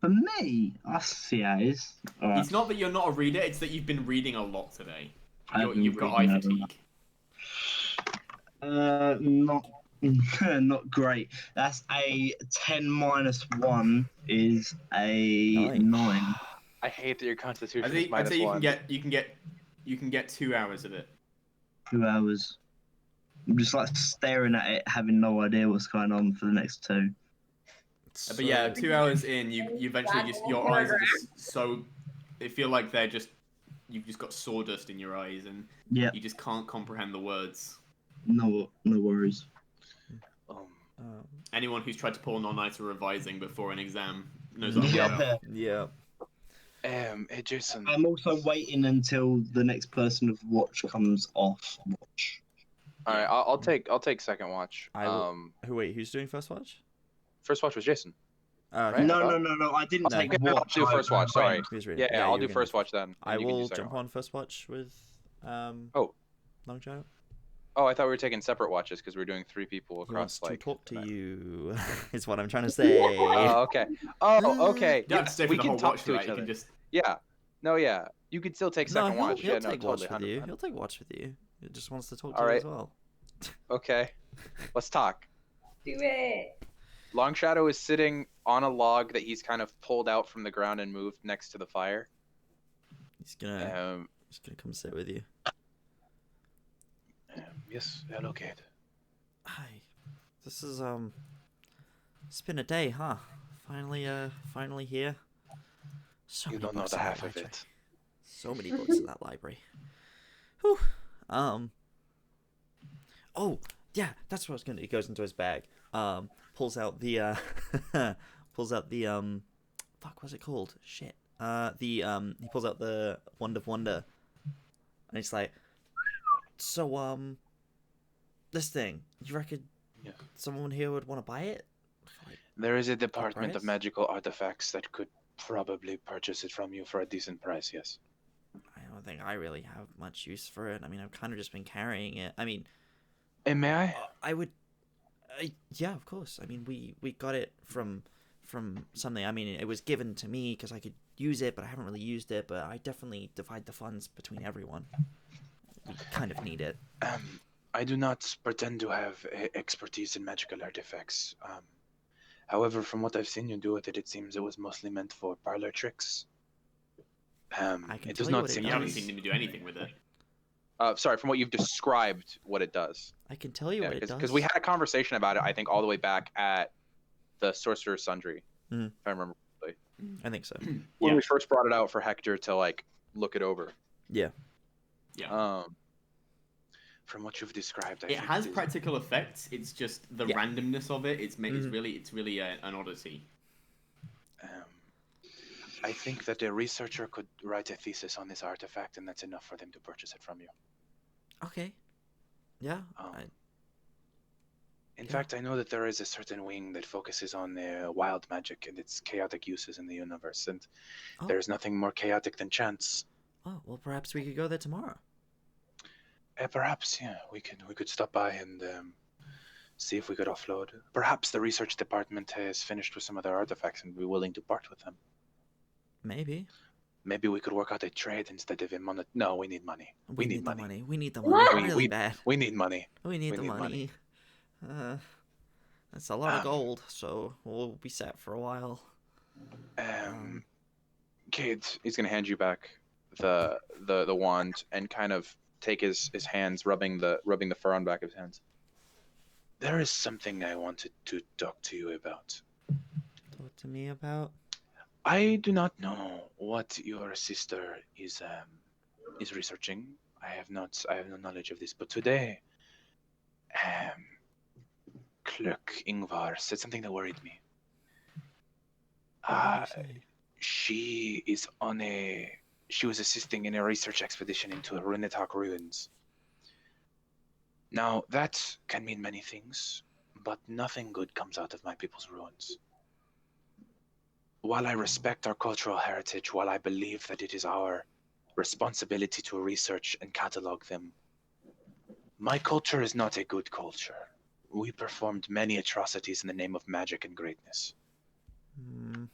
For me, I see how it is. Alright.
It's not that you're not a reader; it's that you've been reading a lot today.
I've been
You've got
reading
eye
a lot.
fatigue.
Not great. That's a 10 minus 1 is a 9.
I hate that your constitution
I'd
is
say
minus
you
1.
can get 2 hours of it.
2 hours. I'm just like staring at it, having no idea what's going on for the next 2.
But yeah, 2 hours in, you eventually just your eyes are just so they feel like you've just got sawdust in your eyes and
Yeah,
you just can't comprehend the words.
no worries.
Anyone who's tried to pull an all-nighter revising before an exam knows what I'm
Yeah.
talking about.
Yeah.
Hey, Jason.
I'm also waiting until the next person of watch comes off watch.
All right, I'll take second watch.
I will- Who's doing first watch?
First watch was Jason.
Okay.
Right?
No, I didn't
No.
take
Okay, I'll
watch.
do first watch. Sorry.
Who's reading?
Yeah, I'll
you
do
can
first watch then.
I
and you can do
will
second
jump
watch.
on first watch with
Oh.
Long Shadow.
Oh, I thought we were taking separate watches because we were doing 3 people
He wants
across
to
like.
talk to you. Is what I'm trying to say.
Oh, okay. Oh, okay.
You don't have to stay for
we
the
can
whole
talk
watch
to
for
each
that. You
other.
can just
Yeah. No, yeah. You could still take second watch.
He'll
Yeah, no,
take
totally.
watch with you.
100%.
He'll take watch with you. He just wants to talk to
All
you
right.
as well.
Okay. Let's talk.
Do it.
Long Shadow is sitting on a log that he's kind of pulled out from the ground and moved next to the fire.
He's gonna come sit with you.
Yes, hello, Kate.
Hi. This is It's been a day, huh? Finally here. So
You
many
don't know
books
the
in that
half of
library.
it.
So many books in that library. Whew. Oh, yeah, that's what I was gonna do. He goes into his bag. Pulls out the fuck, what's it called? Shit. He pulls out the Wand of Wonder. And he's like, so, this thing, you reckon
Yeah.
someone here would want to buy it? Like,
There is a department of
price?
magical artifacts that could probably purchase it from you for a decent price, yes.
I don't think I really have much use for it. I mean, I've kind of just been carrying it. I mean,
And may I?
I would, yeah, of course. I mean, we got it from something. I mean, it was given to me because I could use it, but I haven't really used it. But I definitely divide the funds between everyone. We kind of need it.
I do not pretend to have expertise in magical artifacts. However, from what I've seen you do with it, it seems it was mostly meant for parlor tricks.
I can
It
tell
does
you
not
what it
seem
you
to
haven't
does.
be.
seen him do anything with it.
Sorry, from what you've described, what it does.
I can tell you what it does.
Because we had a conversation about it, I think, all the way back at the Sorcerer's Sundry,
Mhm.
if I remember correctly.
I think so.
When
Yeah.
we first brought it out for Hector to like look it over.
Yeah.
Yeah.
From what you've described, I
It
think
has
is,
practical effects. It's just the
Yeah.
randomness of it. It's
Mhm.
really an oddity.
I think that a researcher could write a thesis on this artifact, and that's enough for them to purchase it from you.
Okay. Yeah.
Um,
I-
In
Yeah.
fact, I know that there is a certain wing that focuses on wild magic and its chaotic uses in the universe, and
Oh.
there's nothing more chaotic than chance.
Oh, well, perhaps we could go there tomorrow.
Perhaps, yeah, we could stop by and see if we could offload. Perhaps the research department has finished with some of their artifacts and be willing to part with them.
Maybe.
Maybe we could work out a trade instead of a money. No, we need money.
We need the
money.
money. We need the
What?
money really bad.
We need money.
We need
we
the
need
money.
money.
That's a lot of
Um,
gold, so we'll be set for a while.
Kid, he's gonna hand you back the wand and kind of take his hands, rubbing the fur on back of his hands. There is something I wanted to talk to you about.
Talk to me about.
I do not know what your sister is researching. I have no knowledge of this, but today, Clerk Ingvar said something that worried me.
What did he say?
She was assisting in a research expedition into Renetok ruins. Now, that can mean many things, but nothing good comes out of my people's ruins. While I respect our cultural heritage, while I believe that it is our responsibility to research and catalog them, my culture is not a good culture. We performed many atrocities in the name of magic and greatness.
Hmm.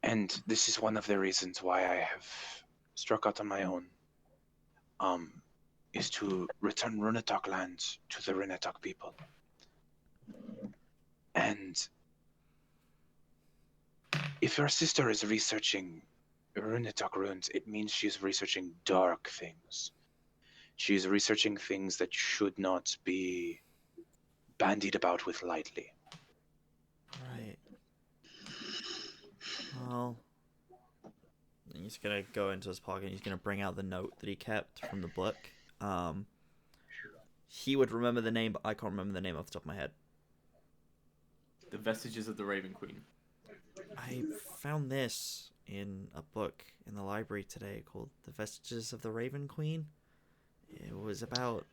And this is one of the reasons why I have struck out on my own, is to return Runetok lands to the Runetok people. And if your sister is researching Runetok runes, it means she's researching dark things. She's researching things that should not be bandied about with lightly.
Right. Well, he's gonna go into his pocket and he's gonna bring out the note that he kept from the book. He would remember the name, but I can't remember the name off the top of my head.
The Vestiges of the Raven Queen.
I found this in a book in the library today called The Vestiges of the Raven Queen. It was about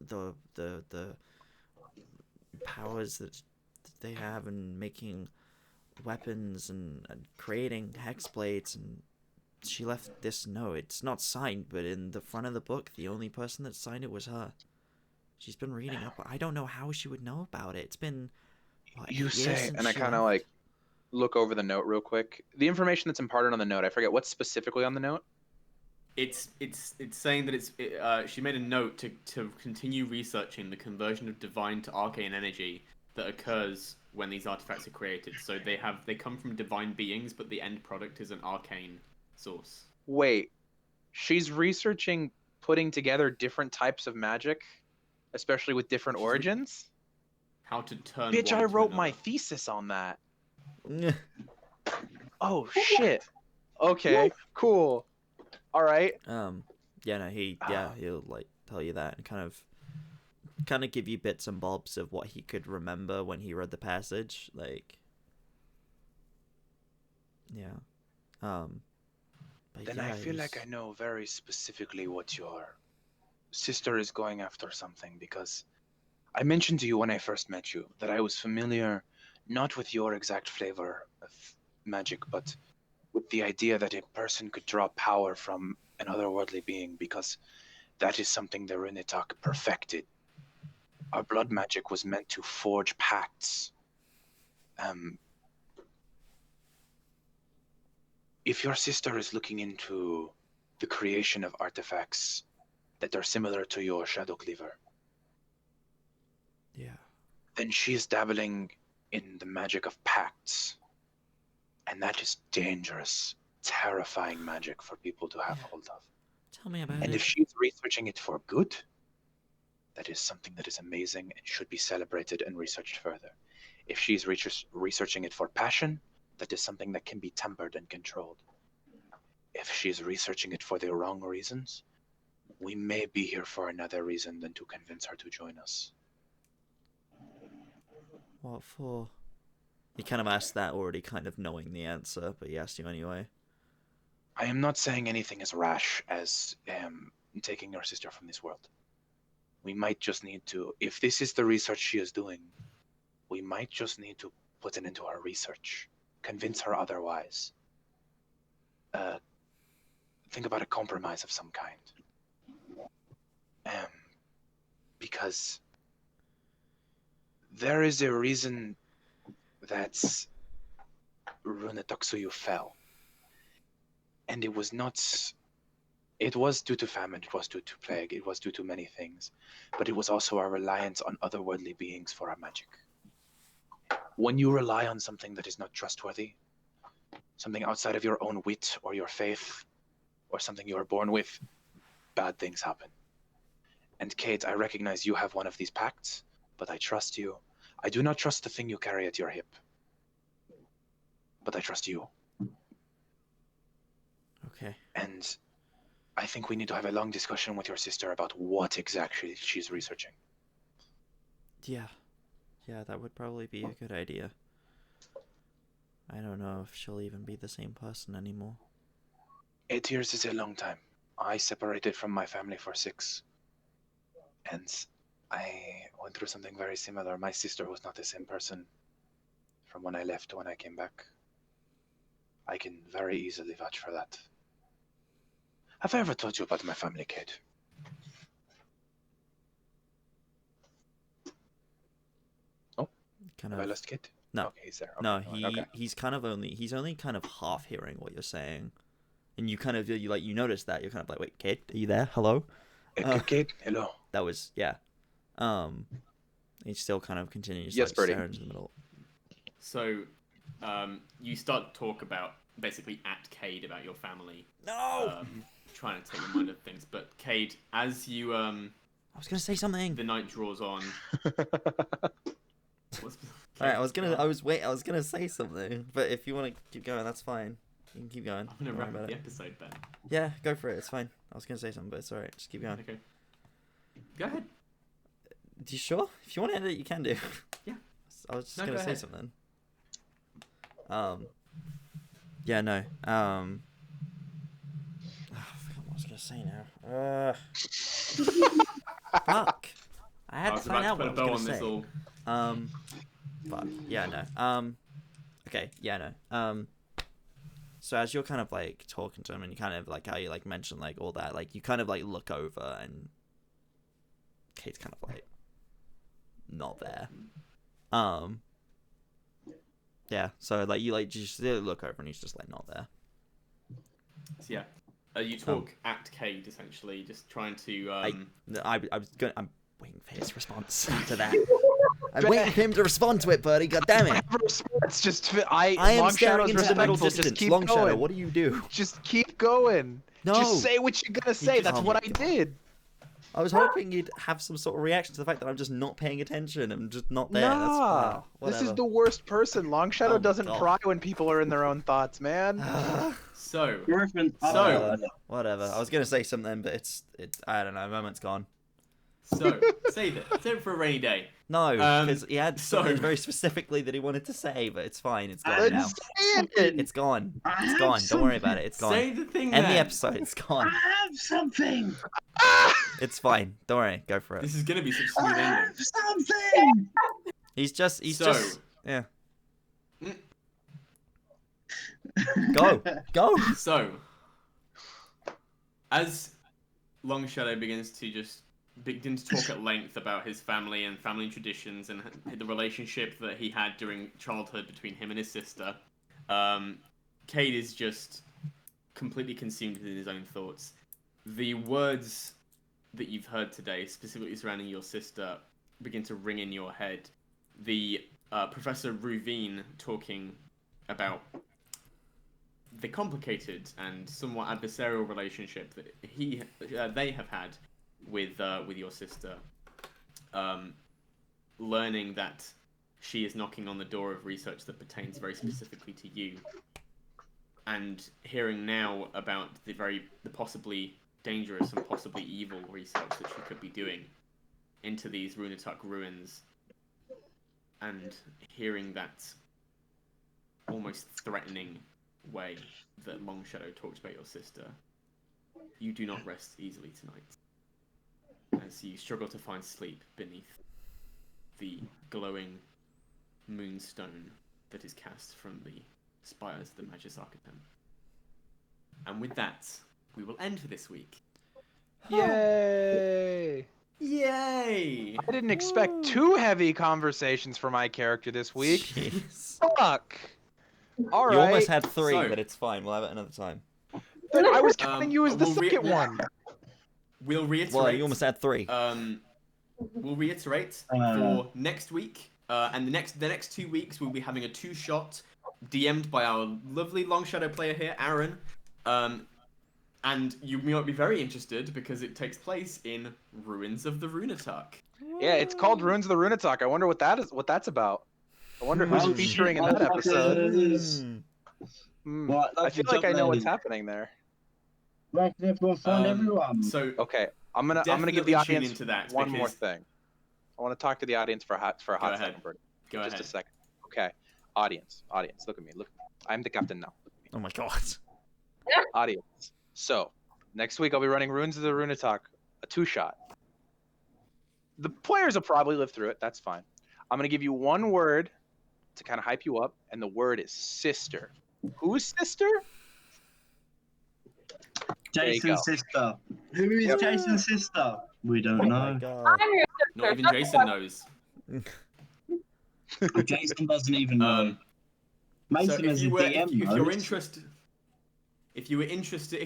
the powers that they have in making weapons and creating hex blades, and she left this note. It's not signed, but in the front of the book, the only person that signed it was her. She's been reading up. I don't know how she would know about it. It's been what, 8
You
years
say,
since
and I
she
kind of
left?
like look over the note real quick. The information that's imparted on the note, I forget what's specifically on the note.
It's saying that she made a note to continue researching the conversion of divine to arcane energy that occurs when these artifacts are created. So they come from divine beings, but the end product is an arcane source.
Wait, she's researching putting together different types of magic, especially with different
She's re-
origins?
How to turn
Bitch,
one
I
to
wrote my
another.
thesis on that. Oh, shit. Okay, cool. All right.
Yeah, no, he'll like tell you that and kind of give you bits and bobs of what he could remember when he read the passage, like, yeah. But
Then
yeah,
I
it
feel like
was-
I know very specifically what your sister is going after something, because I mentioned to you when I first met you that I was familiar not with your exact flavor of magic, but with the idea that a person could draw power from an otherworldly being, because that is something the Runetok perfected. Our blood magic was meant to forge pacts. If your sister is looking into the creation of artifacts that are similar to your Shadow Cleaver,
yeah.
then she is dabbling in the magic of pacts. And that is dangerous, terrifying magic for people to have
Yeah.
hold of.
Tell me about
And
it.
if she's researching it for good, that is something that is amazing and should be celebrated and researched further. If she's researching it for passion, that is something that can be tempered and controlled. If she's researching it for the wrong reasons, we may be here for another reason than to convince her to join us.
What for? He kind of asked that already kind of knowing the answer, but he asked you anyway.
I am not saying anything as rash as taking your sister from this world. We might just need to, if this is the research she is doing, we might just need to put it into our research, convince her otherwise. Think about a compromise of some kind. Because there is a reason that Runetoksuyu fell. And it was not... It was due to famine, it was due to plague, it was due to many things. But it was also our reliance on otherworldly beings for our magic. When you rely on something that is not trustworthy, something outside of your own wit or your faith, or something you are born with, bad things happen. And Kate, I recognize you have one of these pacts, but I trust you. I do not trust the thing you carry at your hip. But I trust you.
Okay.
And I think we need to have a long discussion with your sister about what exactly she's researching.
Yeah. Yeah, that would probably be a good idea. I don't know if she'll even be the same person anymore.
8 years is a long time. I separated from my family for 6. And I went through something very similar. My sister was not the same person from when I left to when I came back. I can very easily vouch for that. Have I ever told you about my family, Kate? Oh,
Kind
have
of.
I lost Kate?
No.
Okay, he's there. Okay,
No,
okay.
he's only kind of half hearing what you're saying, and you kind of you notice that you're kind of like, wait, Kate, are you there? Hello.
Kate, hello.
That was yeah. He still kind of continues.
Yes,
like,
Birdie.
staring into the middle.
So, you start to talk about basically at Cade about your family.
No.
Trying to take your mind off things, but Cade, as you
I was gonna say something.
the night draws on. What's...
Alright, I was gonna say something, but if you want to keep going, that's fine. You can keep going.
I'm gonna
Don't worry
wrap
about
up the
it.
episode, Ben.
Yeah, go for it. It's fine. I was gonna say something, but it's alright. Just keep going.
Okay. Go ahead.
Do you sure? If you want to end it, you can do.
Yeah.
I was just
No,
gonna
go
say
ahead.
something. Yeah, no. I forgot what I was gonna say now. Fuck. I
I
had to
was
find
about
out
to put a
what I
bow
was
on
gonna
this
say.
all.
Fuck. Yeah, no. Okay. Yeah, no. So as you're kind of like talking to him, and you kind of like how you like mentioned like all that, like you kind of like look over, and Kate's kind of like not there. Yeah. So like you like just look over, and he's just like not there.
So yeah, you talk at Cade essentially, just trying to.
I'm waiting for his response to that. I'm waiting for him to respond to it, buddy. God damn it!
It's just
I am
Long
staring
Shadow's
into the middle
respectful. Just
distance.
keep
Long
going.
Shadow, what do you do?
Just keep going.
No.
Just say what you're gonna say.
just-
That's
oh
what
my
I
God.
did.
I was hoping you'd have some sort of reaction to the fact that I'm just not paying attention. I'm just not there. That's
Nah, this is
whatever.
the worst person. Long Shadow
Oh my
doesn't
God.
pry when people are in their own thoughts, man.
So
Reference.
So-
Whatever. I was gonna say something, but it's I don't know. Moment's gone.
So save it. Save it for a rainy day.
No, because he had
so-
something very specifically that he wanted to say, but it's fine. It's gone
Let's
now.
Say it.
It's gone.
I
It's
have
gone. Don't worry about
something.
it. It's gone.
Say the thing.
End the
then.
episode. It's gone.
I have something.
It's fine. Don't worry. Go for it.
This is gonna be such a
I
smooth
have
ending.
something.
He's just yeah.
Mm.
Go.
So, as Long Shadow begins to talk at length about his family and family traditions and the relationship that he had during childhood between him and his sister, Cade is just completely consumed in his own thoughts. The words that you've heard today, specifically surrounding your sister, begin to ring in your head. The Professor Ruvine talking about the complicated and somewhat adversarial relationship that they have had with your sister, learning that she is knocking on the door of research that pertains very specifically to you, and hearing now about the possibly dangerous and possibly evil research that you could be doing into these Runetuck ruins, and hearing that almost threatening way that Longshadow talked about your sister, you do not rest easily tonight, as you struggle to find sleep beneath the glowing moonstone that is cast from the spires of the Maagis Akatem. And with that, we will end for this week.
Yay!
Yay!
I didn't expect too heavy conversations for my character this week.
Jeez.
Fuck. All right.
You almost had 3,
So-
but it's fine. We'll have it another time.
But I was counting you as the
we'll
second one.
We'll reiterate.
Well, you almost had 3.
We'll reiterate for next week, and the next 2 weeks we'll be having a 2-shot DM'd by our lovely Longshadow player here, Aaron. And you might be very interested because it takes place in Ruins of the Runetuck.
Yeah, it's called Ruins of the Runetuck. I wonder what that's about. I wonder who's
Oh,
featuring in
shit.
that episode.
Hmm.
Right,
I feel like I know what's happening there.
Where can everyone find everyone?
So
Okay, I'm gonna give
definitely
the
tune
audience
into that
one more
because-
thing. I want to talk to the audience for a hot
Go ahead.
second, Birdie.
Go
Just
ahead.
a second. Okay, audience, look at me. I'm the captain now. Look at me.
Oh my god.
Audience. So, next week I'll be running Ruins of the Runetuck, a 2-shot. The players will probably live through it. That's fine. I'm gonna give you one word to kind of hype you up, and the word is sister. Who's sister? There you
Jason's
go.
sister. Who is
Yep.
Jason's sister? We don't
Oh my
know.
god.
I'm your
Not
sister.
even Jason knows.
Jason doesn't even know. Mason
So
as a DM
if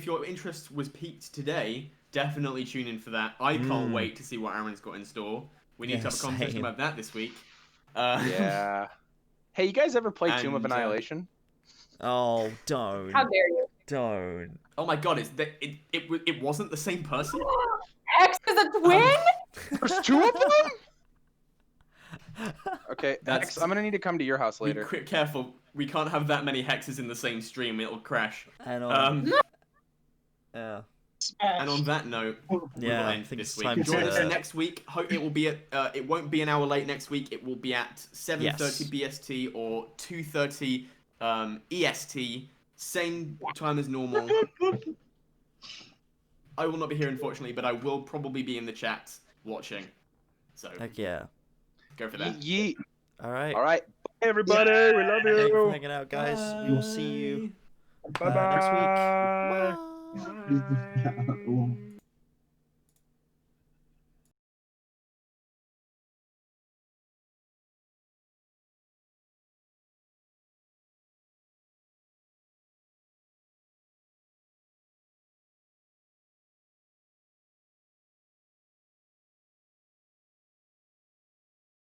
your interest was piqued today, definitely tune in for that. I can't wait to see what Aaron's got in store. We need to have a conversation
same.
about that this week.
Yeah. Hey, you guys ever play Tomb of
And,
Annihilation?
Oh, don't.
How dare you?
Don't.
Oh my god, it wasn't the same person.
X is a twin?
There's 2 of them? Okay,
That's-
X, I'm gonna need to come to your house
Be
later.
careful. We can't have that many hexes in the same stream. It'll crash.
And yeah.
And on that note, we will
Yeah, I
end
think
this
it's
week.
time
Join us
to-
next week. It will be at. It won't be an hour late next week. It will be at 7:30 BST or 2:30 EST. Same time as normal. I will not be here, unfortunately, but I will probably be in the chat watching. So
Heck yeah.
go for that.
Yeet.
All right.
All right. Bye, everybody. We love
Thank you for
you.
hanging out, guys. We will see you
Bye
next week.
bye.
Bye.
Bye.